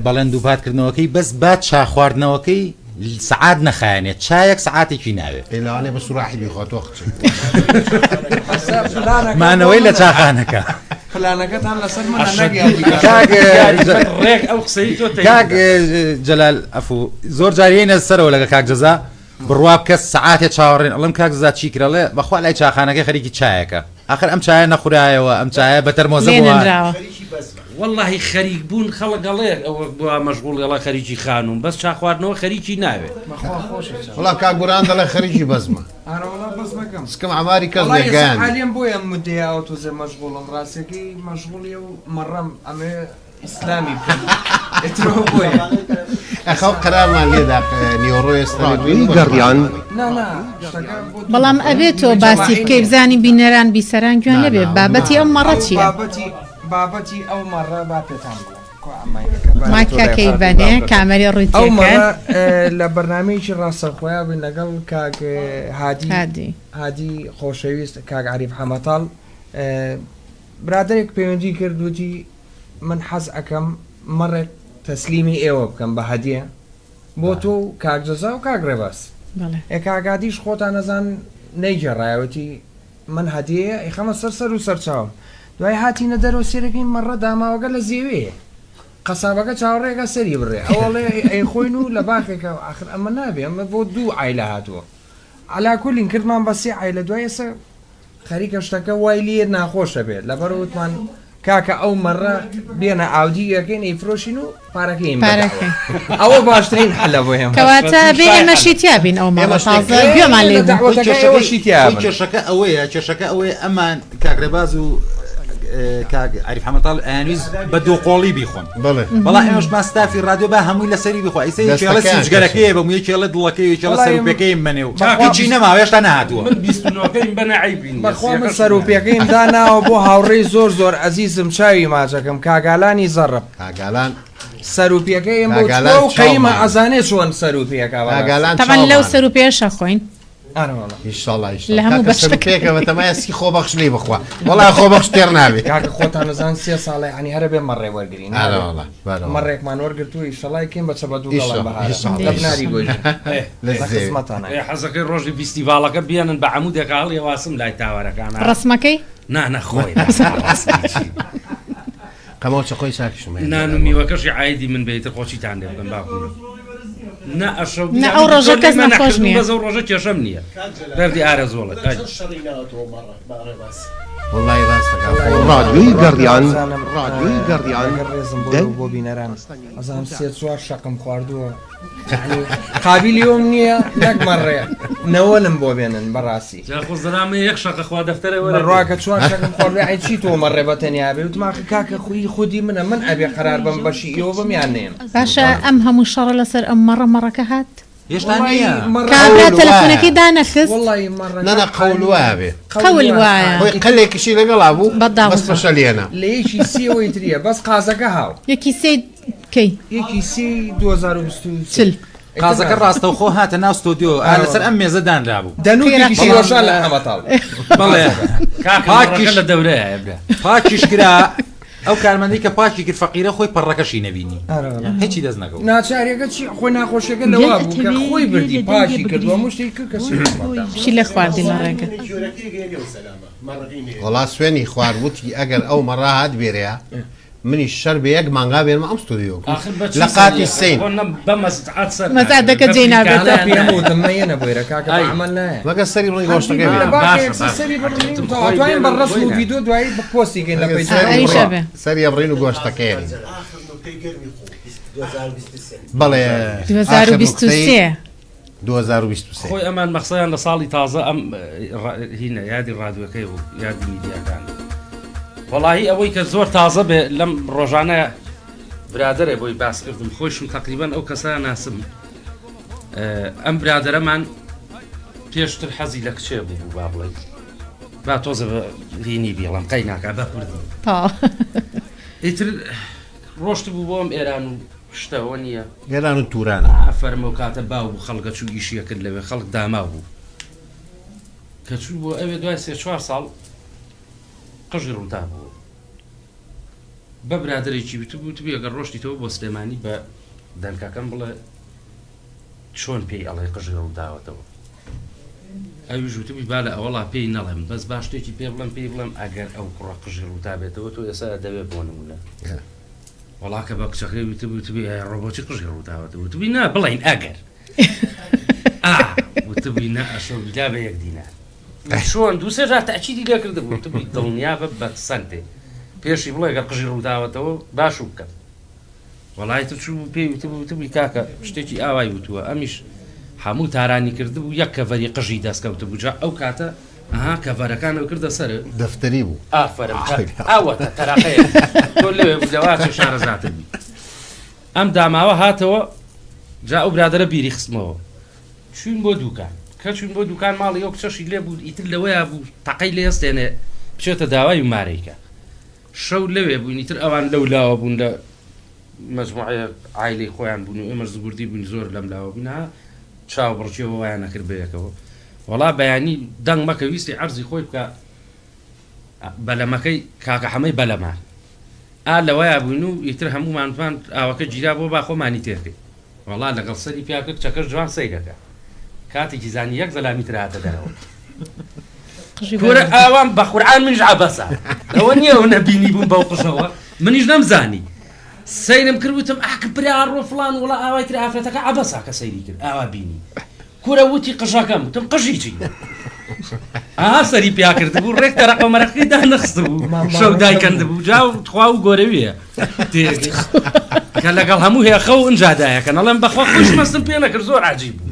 بەڵێن دووپاتکردنەوەکەی بەس بعد چاخواردنەوەکەی سعات نەخایەنێت چایەک سعاتێکی ناوێت لەوانێ بە سوراحی بیخۆتەوە قچ مانەوەی لە چاخانەکە پلانەکەتان لەسەر ڕێک ئەو قسەی تۆ کاک جەلال ئەفو زۆر جاریێنە سەرەوە لەگە کاک جەزا بڕواب کەس سعاتێ چاوەڕێن ئەڵم کاک جەزا چی کرەڵێ بەخوا لای چاخانەکەی خەریکی چایەکە آخر ئەم چایە نەخورایەوە ئەم چایە بە تەرمۆزە واللهی خەریک بوون خەڵک گەڵێ ئەوە بووە مەشغوڵ گەڵە خەریکی خانوم بەس چاخواردنەوە خەریکی ناوێت وڵا کاگوران دەڵێ خەریکی بەزمە سکم عماری کەس لێگەیان حالیم بۆیە مدەیاوە تۆزێ مەشغوڵم ڕاستەکەی مەشغوڵی و مەڕەم ئەمێ ئیسلامی ئەخەو قەرارمان لێدا نیۆڕۆی ڕادیۆی گەڕیان بەڵام ئەبێت تۆ باسی بکەی بزانی بینەران بیسەران گوێن لەبێ بابەتی ئەو مەڕە چییە بابەتی ئەو مەڕە با پێتان ماکەکەی بەنێ کامەری ڕوویەکە لە بەرنمەیەکی ڕاستەخۆیان بن لەگەڵ کاک هادی خۆشەویست کاک عریف حەمەتاڵ برادێک پەیوەندی کردوتی من حەز ئەەکەم مەڕێک تەسلیمی ئێوە بکەم بە هەدیە بۆ تۆ کاک جەزا و کاک ڕێباز کاگادیش خۆتان نەزان نەیگەڕایەوەتی من هەدیە ئەیخەمە سەر و سەرچاوم دوای هاتیینە دەرەوە سێرەکەی مەڕە داماوەگە لە زیێوەیە قەسابەکە چاوەڕێگە سەری بڕێ ئەوڵێ ئەی خۆین و لە باخێکە آخر ئەمە نابێ ئەمە بۆ دوو عیلە هاتووە علاکولین کردمان بە سێ عیلە دوای ئێستا خەریکە شتەکە وای لێ ناخۆشە بێت لەبەرەوتمان کاکە ئەو مەڕە بێنە ئاودی یەکەین ئەیفرۆشین و پارەکەی ئەوە باشترین حەلە بۆ هێم کەواتە بێ ئێمەشی تیابین ئەو مەڕە تازە گوێمان لێ کێشەکە ئەوەیە کێشەکە ئەوەیە ئەمان کاک ڕێباز و کاک عریف حەمەتاڵ ئەیانویست بە دووقۆڵی بیخۆن بەڵام ئێمەش ماستافی ڕادیۆ بە هەمووی لەسەری بخوا ئیسەیەڵە سنجگەرەکەی بە مویەکێڵە دڵەکەی چێڵە سەرروپەکەی منێ و هیچی نەما هێشتا نهاتووە بەخوا من سەرروپەکەیم داناوە بۆ هاوڕێی زۆر ئەزیزم چاوی ماچەکەم کاگالانی زەڕب کاگالان سەرروپەکەی بۆ قەیمە ئەزانێ چۆن سەرروپەکە تەمان لەو سەرروپێشە خۆین لە هەموو بەشتێکە بەتەمایەسی خۆبەخش لێ بخوا وڵای خۆبەخش تێر نابێت کاکە خۆتان نەزان سێ ساڵی عنی هەرە بێ مەڕێ وەرگین مەڕێکمان وەرگرتووی شەڵای کێم بە چە بە دوو بەناری گۆژ حەزەکەی ڕۆژی فیستیڤالەکە بیانن بە عەموودێک هەڵ ێواسم لای تاوەرەکان ڕسمەکەی نەخۆی قەمەوچە خۆی چاکشم نان و میوەکەشی عایدی من بێتە خۆچیتان لێ بکەن باکوون نه ئەو ڕۆژە کەس نەخۆش نییە بەزە ڕۆژە کێشەم نییە بەردی ئارە زۆڵە وڵی ڕادیۆی گەڕیان ڕادیۆی گەڕیان بۆ بینەران ئەزانم سێ چوار شەقم خواردووە قابلیۆم نییە نەک مەڕێ نەوەلم بۆ بێنن بەڕاستی خۆزدەرامە یەک شەقە خوا دەفتەرە ڕواکە چوار شەقم خواردووە ئەی چی تۆ مەڕێ بەتەنیا بێ وتماکە کاکە خوی خودی منە من ئەبێ قەرار بم بەشی ئێوە بەمیان نێم باشە ئەم هەموو شەڕە لەسەر ئەم مەڕەکە هات هێشتا نییە کابرا تەلەفۆنەکەی دانەخست نەنە قەول وایە بێ قەول وایە قەلێکیشی لەگەڵا بوو بەس لێنە لە یەکی سێەوەی تریە بەس قازەکە هاو یەکی سێ کەی یەکی سی 2020 قازەکە ڕاستەوخۆ هاتە ناو ستۆدیۆ لەسەر ئەم مێزە دانرا بوو دەنوویشان لە ئەمەتاڵ بەڵێ پاکیش لە دەورەیە پاکیش کرا ئەو کارمەندی کە پاکی کرد فەقیرە خۆی پەڕەکەشی نەبینی هیچی دەست نەکەوت ناچارێکە چی خۆی ناخۆشیەکە لەوا بوو کە خۆی بردی پاکی کردووە مشتی کرد کەسی لە خواردی لە ڕێگە وڵا سوێنی خواردوتی ئەگەر ئەو مەڕا هات بێرەیە منی شەر بە یەک مانگا بێنمە ئەم ستودیۆ لە قاتی سین مەزادەکە جێ نابێتە پێمەوتممەیەنە بۆیرە کاکە عمل نایە مەگە سەری ڕووی گۆشتەکە بێ بەڕست و ڤیدۆ دوایی بپۆستیگەین لە سەری ئەبڕین و گۆشتەکەیانی بەڵێ 2023 خۆی ئەمان مەخسەیان لە ساڵی تازە ئەم هینە یادی ڕادوەکەی و یادی میدیاکان وەڵاهی ئەوەی کە زۆر تازە بێ لەم ڕۆژانە برادرە بۆی باسکردم خۆشم تقریبان ئەو کەسە ناسم ئەم برادرەمان پێشتر حەزی لە کچێ بوو با بڵێ با تۆزە بە هینی بێڵم قەی ناکا بە کوردی ئیتر ڕۆشت بوو بۆم ئێران و شتەوە نییە ئێران و تورانە فەرمە و کاتە باو بوو خەڵگە چوو ئیشیە کرد لەوێ خەڵک داما بوو کە چوو بۆ ئەوێ دوای 3-4 ساڵ قژی ڕوودا بوو بە برادێکی بوو تو ئەگەر ڕۆشتیتەوە بۆ سلێمانی بە دەنکەکەم بڵێ چۆن پێی ئەڵێ قژی ڕووداوەتەوە ئەوی ژووتبی با لە ئەوەڵا پێی نەڵێم بەس باش شتێکی پێ بڵێم ئەگەر ئەو کوڕە قژی ڕوودا بێتەوە تۆ ئێستا دەوێت بۆ نمونە وڵاکە بە کچەکەی وتبی ڕۆبۆچی قژی ڕووداوەتەوە وتبی نا بڵین ئەگەر وتبی نا ئەشۆ بلا بە 1 دینار چۆن دووسێ جار تەعکیدی لێ کردبوو وتبی دڵنیا بە سەنتێ پێشی بڵێ گەر قژی ڕووداوەتەوە باش و بکەم وەڵای تر چوو پێی وتبی کاکە شتێکی ئاوای وتووە ئەمیش هەموو تارانی کردبوو یەک کەڤەری قژی دەستکەوتە بوو جا ئەو کاتە کەڤەرەکانەوە کردە سەر دەفتەری بوو ئافرم ئەوەتە تەراقەیە تۆ لێوێ لەواتە شارەزاتە بی ئەم داماوە هاتەوە جا ئەو برادرە بیری خستمەوە چوین بۆ دوکان کە چوین بۆ دوکان ماڵی ئەو کچەشی لێ بوو ئیتر لەوەیە بوو تەقەی لێ هەستێنێ بچێتە داوای ومارەیکە شەو لەوێ بووین ئیتر ئەوان لەولاوە بوون لە مەجموعەیە عایلەی خۆیان بوون و ئێمەش زگوردی بووین زۆر لەم لاوە بووین چاو بڕچیەوە وایان نەکرد بەیەکەوە وەڵا بەیانی دەنگ مەکە ویستی عەرزی خۆی بکە بەلەمەکەی کاکە حەمەی بەلەمان لەوەیە بووین و ئیتر هەموومانتوان ئاوەکە گیرا بۆ با خۆمانی تێکرد وەڵا لەگەڵ سەری پیاکرد چەکەش جوان سەیرەکە کاتێکی زانی یەک زەلامی تر هاتە دەرەوە کورە ئاوام بە قورعان منیش عەبەسە ئەوە نییە ئەو نەبینی بووم بەو قژەوە منیش نەمزانی سەیرم کردوتم ئاکبرا ڕۆ فڵان وڵا ئاوای تر ئافرەتەکە عەبەسا کە سەیری کرد ئاوا بینی کورە وتی قژەکەم وتم قژی چی سەری پیا کرد بوو ڕێک تەرەقە مەرەقی دانەخست بوو شەو دایکەند بوو جا خوا و گۆرەویە کە لەگەڵ هەموو هێخە و ئنجادایەکە نەڵێم بەخوا خۆش مەستم پێ نەکرد زۆر عەجیب بوو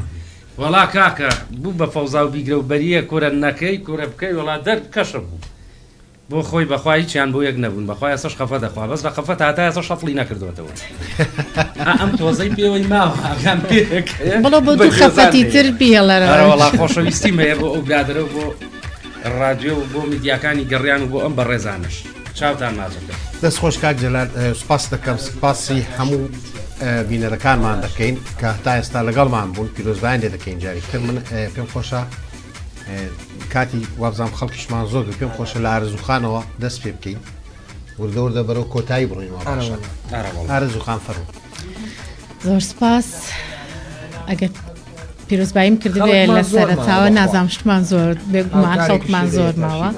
وەڵا کاکە بوو بە فەوزا و بیگرە و بەریە کورە نەکەی کورە بکەی وەڵا دەر کەشە بوو بۆ خۆی بەخوای چیان بۆ یەک نەبوون بەخوای ئێسەش خەفە دەخوا بەس لە خەفەت هاتا ئێستا شەفڵی نەکردوێتەوە ئەم تۆزەی پێوەی ماوە ئاگام پێ بەڵێ بۆ دوو خەفەتی تر بێڵەرەوە وەڵا خۆشەویستی مەیە بۆ ئەو برادرە و بۆ ڕادیۆ و بۆ میدیاکانی گەڕیان و بۆ ئەم بەڕێزانش چاوتان مازەکە دەست خۆش کاک جەلال سوپاس دەکەم سوپاسی هەموو بینەرەکانمان دەکەین کە تا ئێستا لەگەڵمان بوون پیرۆزبایان لێ دەکەین جاری تر من پێم خۆشە کاتی وابزانام خەڵکیشمان زۆر پێم خۆشە لە ئارزوخانەوە دەست پێ بکەین وردە وردە بەرەو کۆتایی بڕۆینەوە ئارزوخان فەرموو زۆر سپاس ئەگەر پیرۆزباییم کردبێ لە سەرەتاوە نازام شتمان زۆر بێگومان خەڵکمان زۆر ماوە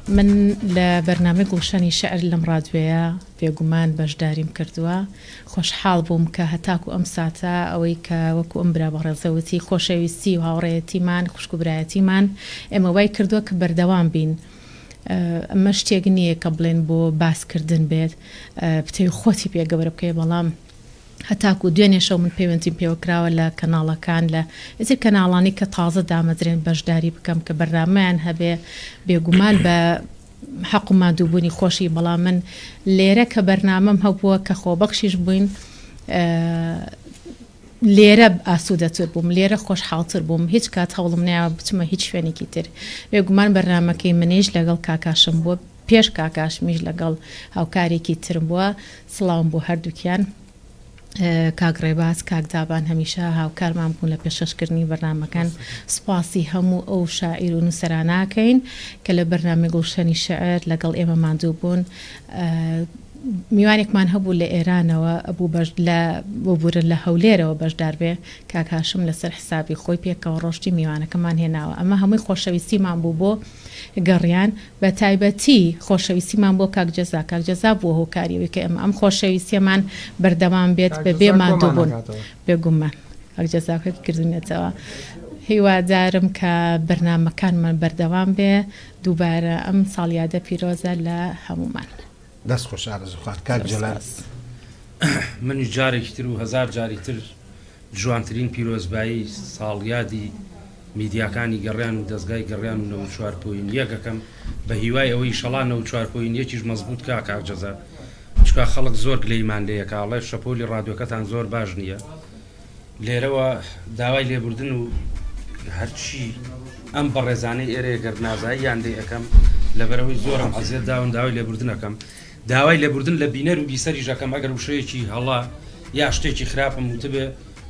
من لە بەرنامەی گوڵشەنی شەعر لەم ڕادوێیە بێگومان بەشداریم کردووە خۆشحاڵ بووم کە هەتاکو ئەم ساتە ئەوەی کە وەکو ئەم برا بەڕێزەوتی خۆشەویستی و هاوڕێیەتیمان خوشکوبرایەتیمان ئێمە وای کردووە کە بەردەوام بین ئەمە شتێک نییە کە بڵێن بۆ باسکردن بێت بتەوی خۆتی پێگەورە بکەی بەڵام هەتاکو دوێنێ شەو من پەیوەندیم پێوەکراوە لە کەناڵەکان لە ئیتر کەناڵانی کە تازە دامەدرێن بەشداری بکەم کە بەرنامەیان هەبێ بێگومان بە حەق و مادووبوونی خۆشی بەڵام من لێرە کە بەرنامەم هەبووە کە خۆبەخشیش بووین لێرە ئاسوودەتر بووم لێرە خۆشحاڵتر بووم هیچ کات هەوڵم نایوە بچمە هیچ شوێنێکی تر بێگومان بەرنامەکەی منیش لەگەڵ کاکاشم بووە پێش کاکاشمیش لەگەڵ هاوکارێکی ترم بووە سڵاوم بۆ هەردووکیان کاک ڕێباز کاک دابان هەمیشە هاوکارمان بوون لە پێشەشکردنی بەرنامەکان سپاسی هەموو ئەو شاعیر و نووسەراناکەین کە لە بەرنامەی گوڵشەنی شەعر لەگەڵ ئێمە ماندوو بوون میوانێکمان هەبوو لە ئێرانەوە بۆ بورن لە هەولێرەوە بەشدار بێ کاکاشم لەسەر حسابی خۆی پێکەوە ڕۆشتی میوانەکەمان هێناوە ئەمە هەمووی خۆشەویستیمان بوو بۆ گەڕیان بە تایبەتی خۆشەویستیمان بۆ کاکجەزا بووە هۆکاریەوەی کە ئەم خۆشەویستیەمان بەردەوام بێت بەبێ مادوو بوون بێگومان کاکجەزاکەی کردنێتەوە هیوادارم کە بەرنامەکانمان بەردەوام بێ دووبارە ئەم ساڵیادە پیرۆزە لە هەمومان دەست خۆش ئارزوخوات کاک جەلال منیش جارێکی تر و هەزار جاری تر جوانترین پیرۆزبایی ساڵیادی میدیاکانی گەڕیان و دەستگای گەڕیان و 94.1 یەکەکەم بە هیوای ئەوەی شەڵا 94.1 مەزبوط کا کاکجەزا چکە خەڵک زۆر گلەیمان لەیەکاڵێ شەپۆلی ڕادیۆکەتان زۆر باش نییە لێرەوە داوای لێبوردن و هەرچی ئەم بەڕێزانەی ئێرەیەگەر نازایی یان دێ ئەەکەم لەبەرەوەی زۆرم حەزیێت داون داوای لێبوردنەکەم داوای لێبوردن لە بینەر و بیسەریژەکەم ئەگەر وشەیەکی هەڵا یا شتێکی خراپم وتبێ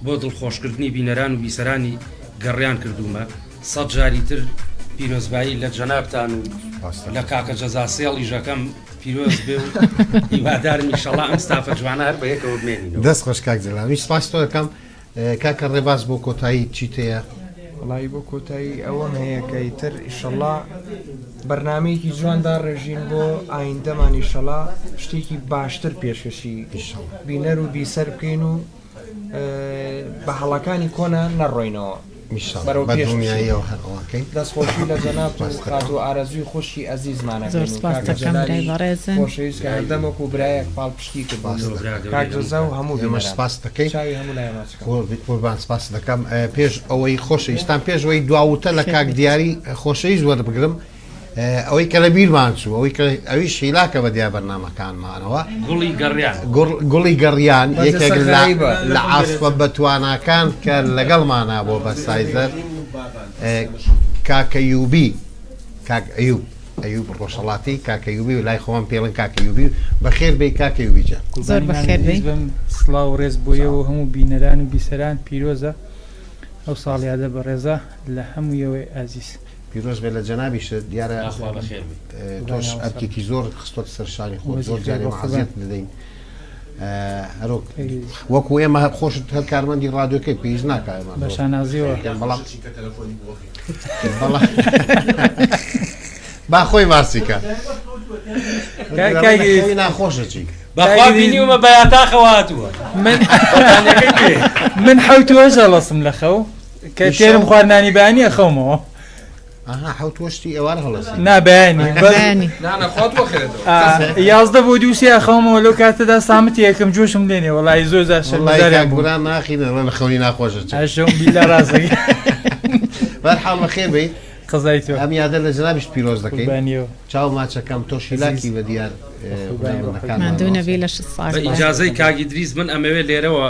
بۆ دڵخۆشکردنی بینەران و بیسەرانی گەڕیان کردومە 100 جاری تر پیرۆزبایی لە جەنابتان و لە کاکە جەزا سێڵیژەکەم پیرۆز بێ و هیوادارم ئینشەڵا ئەم ستافە جوانە هەر بە یەکەوە بمێنینەوە. دەست خۆش کاک جەلاوی سپاس تۆ دەکەم. کاکە ڕێباز بۆ کۆتایی چیت هەیە؟ وڵی بۆ کۆتایی ئەوەم هەیە کە ئیتر ئیشەڵا بەرنمەیەکی جواندا ڕێژین بۆ ئایندەمان ئیشەڵا شتێکی باشتر پێشکەشی بینەر و بیسەر بکەین و بە هەڵەکانی کۆنا نەڕۆینەوە بەرەو دنیاییەوە هەڕەوەکەی دەستخۆشی لە جەناب و خات و ئارەزوی خۆشی ئەزیزمانە خۆشەویست دەمەکو برایەک پاڵ پشتی کرد کاکجەزا و هەموو ئێمە سپاس دەکەی قوربان سپاس دەکەم. پێش ئەوەی خۆشەویستان پێشەوەی دواوتە لە کاک دیاری خۆشەویست وەربگرم ئەوەی کە لە بیرمان چوو ئەوی شیلاکە بە دیا بەرنامەکانمانەوە گوڵی گەڕیان یەکێک لە عاسفە بەتواناکان کە لەگەڵمانە بۆ بە سایزەر کاکەیوبی کاک ئەیوب ڕۆژهەڵاتی کاکەیوبی و لای خۆم پێڵن کاکەیوبی بەخێر بێ کاکەیوبی جان زۆر بەخێر بم سڵاو ڕێز بۆیەوە هەموو بینەران و بیسەران پیرۆزە ئەو ساڵیادە بە ڕێزە لە هەموویەوەی ئازیز پیرۆز بێ لە جەنابیشت دیارە تۆش ئەرکێکی زۆر خستۆت سەرشانی خۆ زۆر جارێ مەعازێت دەدەین هەرۆک وەکو ئێمە خۆشت هەر کارمەندی ڕادیۆکەی پێویست ناکایمان بە شانازیەوە با خۆی ماسیکە ناخۆشە چی بەخوا بینیومە بەیاتاخەوە هاتووە من حوتوەژە لەسم لە خەو کە تێرم خواردنانی بەیانی ئەخەومەوە حوتوەشتی ئێوارە هەڵەسی نابیانی یازدە بۆ دووسی ئەخەومەوە لەو کاتەدا سامتی یەکەم جۆشم لێنێ وەڵی زۆر گوران ناخینە لە خەوی ناخۆشە بیلا ڕاستەکە بەرحاڵ بەخێر بیت قزای تۆ ئەم یادە لە جەنابیش پیرۆز دەکەین چاو ماچەکەم تۆ شیلاکی بە دیار ئیجازەی کاگی دریز من ئەمەوێت لێرەوە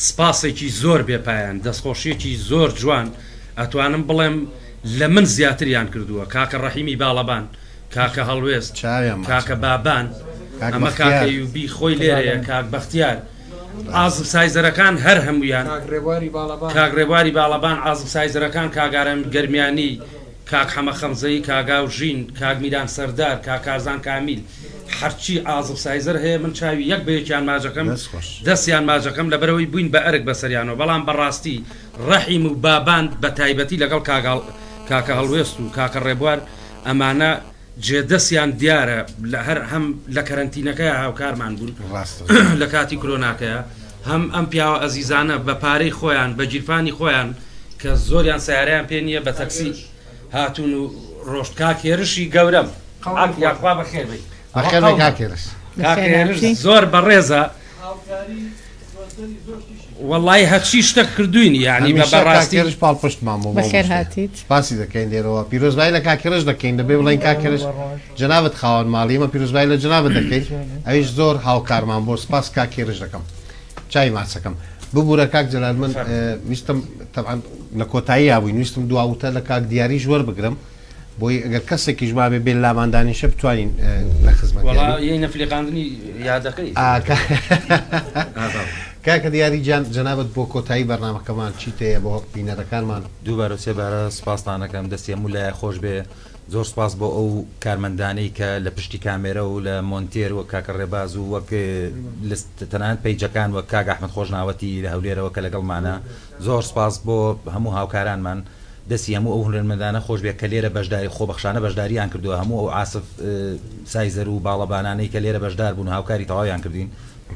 سپاسێکی زۆر بێپایان دەستخۆشیەکی زۆر جوان ئەتوانم بڵێم لە من زیاتریان کردووە کاکە ڕەحیمی باڵەبان کاکە هەڵوێست کاکە بابان ئەمە کاکەیوبی خۆی لێرەیە کاک بەختیار ئازم سایزەرەکان هەر هەمویان کاگڕێواری باڵەبان ئازم سایزەرەکان کاگارم گەرمیانی کاک حەمە خەمزەی کاگا و ژین کاک میران سەردار کاکارزان کامیل هەرچی ئازم سایزەر هەیە من چاوی یەک بەیەکیان ماجەکەم دەستیان ماجەکەم لەبەرەوەی بووین بە ئەرک بەسەریانەوە بەڵام بەڕاستی ڕەحیم و بابان بە تایبەتی لەگەڵ کاکە هەڵوێست و کاکە ڕێبوار ئەمانە جێدەستیان دیارە هەر هەم لە کەرەنتینەکەی هاوکارمان بوون لە کاتی کۆرۆناکەیە هەم ئەم پیاوە ئەزیزانە بە پارەی خۆیان بە گیرفانی خۆیان کە زۆریان سیارەیان پێ نییە بە تەکسی هاتون و ڕۆژتکا کێرشی گەورەم یاخوا بەخێر بێت زۆر بەڕێزە وەڵی هەچی شتە کردوین یعنی بە بەڕاستیش پاڵپشتمان بۆ بەخێر هاتیت پاسی دەکەین دێرەوە پیرۆزبای لە کاکێرش دەکەین دەبێ بڵین کاکێرش جەنابەت خاوەن ماڵیمە پیرۆزبای لە جەنابەت دەکەین ئەویش زۆر هاوکارمان بۆ سپاس کاکێرش دەکەم چای ماچەکەم ببوورە کاک جەلال من ویستم تەبعاً لە کۆتایی بووین ویستم دواوتە لە کاک دیاریش وەربگرم بۆی ئەگەر کەسێکیش مابێ بێ لاماندانیشە بتوانین لە خزمەت نەفلیقاندنی یادەکەی کاکە دیاری جان جەنابەت بۆ کۆتایی بەرنامەکەمان چیت هەیە بۆ بینەرەکانمان دووبارە سێبارە سپاسانەکەم دەستی هەموو لای خۆش بێ زۆر سپاس بۆ ئەو کارمەندانەی کە لە پشتی کامێرە و لە مۆنتێر وە کاکە ڕێباز و وەک تەنانەت پەیجەکان وە کاک ئەحمەد خۆشناوەتی لە هەولێرەوە کە لەگەڵمانە زۆر سپاس بۆ هەموو هاوکارانمان دەستی هەموو ئەو هونەرمەندانە خۆش بێ کە لێرە بەشداری خۆبەخشانە بەشداریان کردووە هەموو ئەو عاسف سایزەر و باڵەبانانەی کە لێرە بەشدار بوون هاوکاری تەواویان کردین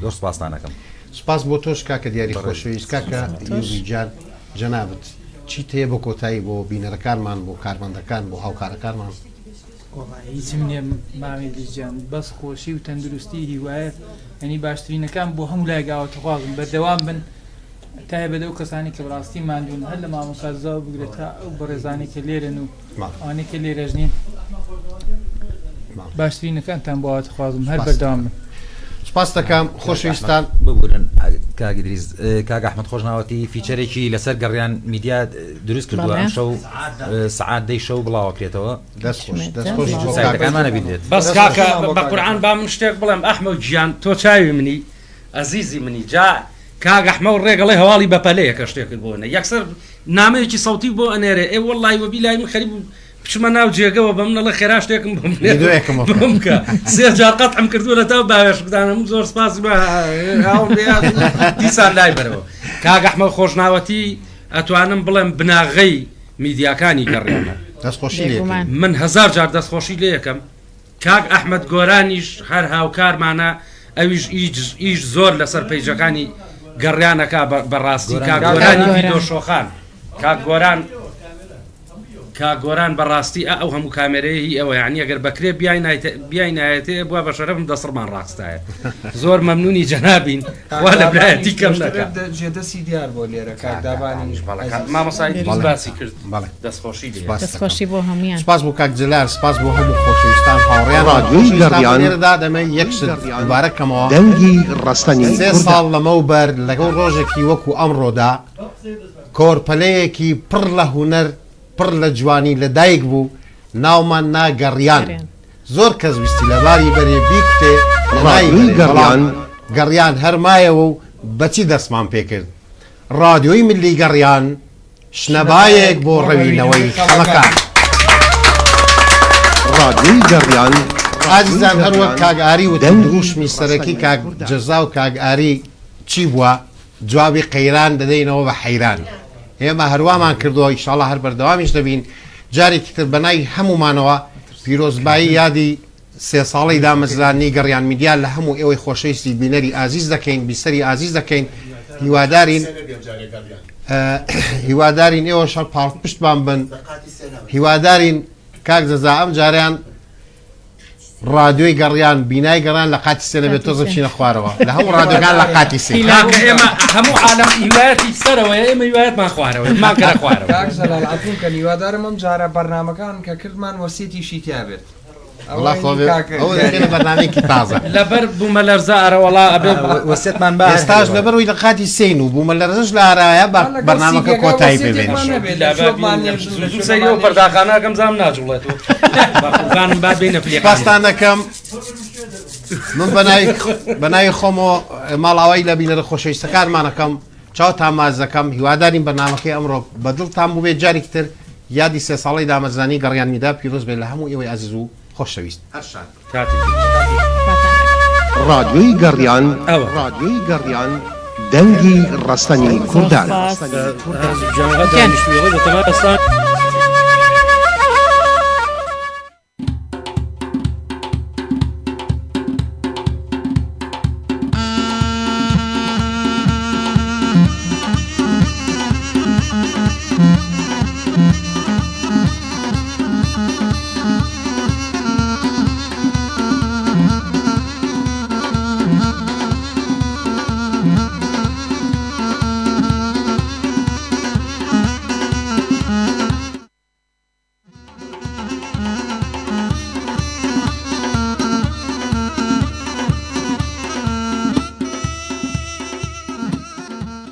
زۆر سپاسانەکەم سپاس بۆ تۆش کاکە دیاری خۆشەویست کاکە یوبیجان جەنابەت چیت هەیە بۆ کۆتایی بۆ بینەرەکانمان بۆ کارمەندەکان بۆ هاوکارەکانمان هیچم نییە ماوەی دیجان بەس خۆشی و تەندروستی هیوایە ینی باشترینەکان بۆ هەموو لای گاوەتەخوازم بەردەوام بن تایە بەدە و کەسانی کە بڕاستی مادوون هەر لە مامۆسازاوە بگرێت تا ئەو بەڕێزانی کە لێرن و ئەوانەی کە لێرەژنین باشترینەکانتان بۆ هاتەخوازم هەر بەردەوام بن سپاس دەکەم خۆشەویستان ببورن کاگیدریز کاگ ئەحمەد خۆشناوەتی فیچەرێکی لەسەر گەڕیان میدیا دروست کردووە ئەم شەو سعات دەی شەو بڵاوەکرێتەوە دەستخۆشەکانمانە بینێت بەس کاکە بە قورعان با من شتێک بڵێم ئەحمەد گیان تۆ چاوی منی ئەزیزی منی جا کاگ ئەحمەد ڕێگەڵی هەواڵی بەپەلەیە کە شتێکت بۆنە یەکسەر نامەیەکی سەوتی بۆ ئەنێرێ ئێ وەڵڵای وەبی لای من خەریب بچمە ناو جێگەوە بەم نەڵە خێرا شتێکم بمکە سێ جار قەتعم کردووە لە تاو باوێشکدانم زۆر سپاس دیسان لای بەرەوە کاگ ئەحمەد خۆشناوەتی ئەتوانم بڵێم بناغەی میدیاکانی گەڕێنە من هزار جار دەستخۆشی لێ یەکەم کاگ ئەحمەد گۆرانیش هەر هاوکارمانە ئەویش ئیش زۆر لەسەر پەیجەکانی گەڕیانەکە بەڕاستی کاگ گۆرانی ڤیدۆ شۆخان کاگۆران بەڕاستی ئەو هەموو کامێرەیە ئەوە یعنی ئەگەر بەکرێ بیاینایەتێ بووە بە شەرەفم دەسڕمان ڕاستایە زۆر مەمنونی جەنابین وا لە برایەتی کەم نەکە جێدەسی دیار بۆ لێرە کاردابانی مامەسای باسی کرد دەستخۆشی بۆ هەمویان سپاس بۆ کاک جلال سپاس بۆ هەموو خۆشەویستان هاوڕێیان ڕادیۆیدا دەمە یەکشت دووبارەکەمەوە دەنگی ڕستنی سێ ساڵ لەمەوبەر لەگەڵ ڕۆژێکی وەکو ئەمڕۆدا کۆرپەلەیەکی پڕ لە هوەر پڕ لە جوانی لە دایک بوو ناومان ناگەڕیان زۆر کەس ویستی لەباری بەرێ بیکتێ گەڕیان هەرمایەوە و بەچی دەستمان پێکرد ڕادیۆی ملی گەڕیان شنەبایەک بۆ ڕەوینەوەی خەمەکان ڕادیۆی گەڕیان ئازیزان هەروەک کاگئاری و دروشمی سەرەکی کاک جەزا و کاگئاری چی بووە جوابی قەیران دەدەینەوە بە حەیران ئێمە هەروامان کردەوە ئیشاڵڵا هەر بەردەوامیش دەبین جارێکی تر بەنای هەمومانەوە پیرۆزبایی یادی سێ ساڵی دامەزرانی گەڕیان میدیا لە هەموو ئێوەی خۆشەویستی بینەری ئازیز دەکەین بیسەری ئازیز دەکەین هیوادارین ئێوە شەڵ پاڵ پشتمان بن هیوادارین کاک جەزا ئەم جاریان ڕادیۆی گەڕیان بینای گەڕان لە قاتی سێ نەبێت تۆزم چینە خوارەوە لە هەموو ڕادیۆگان لە قاتی سێ ئێمە هەموو عالەم هیوایەتی سەرەوە ئێمە هیوایەتمان خوارەوە ماگەرە خوارەوە کاک جەلال عەفوکە هیوادارم ئەم جارە بەرنامەکان کە کردمان وەسیەتیشی تیا بێت بەرنامەیەکی تازە لەبەر بوومە لەرزە ئەرەوەڵا ئەبێ وەسیەتمان با ئێستاش لەبەرەوەی لە قاتی سین و بوومە لەرزش لە ئارایە بەرنامەکە کۆتایی پێبێنێ سەریەوە پەرداخانەکەم زام ناجوڵێتەوە پاستان دەکەم من بەناوی خۆمەوە ماڵاوای لە بینەرە خۆشەویستەکانمانەکەم چاوتان ماز دەکەم هیوادارین بەرنامەکەی ئەمڕۆ بەدڵتان بوو بێت جارێک تر یادی سێ ساڵی دامەزرانی گەڕیان میدا پیرۆز بێت لە هەموو ئێوەی عەزیز و خۆشەویست ڕادیۆی گەڕیان دەنگی ڕستنی کوردان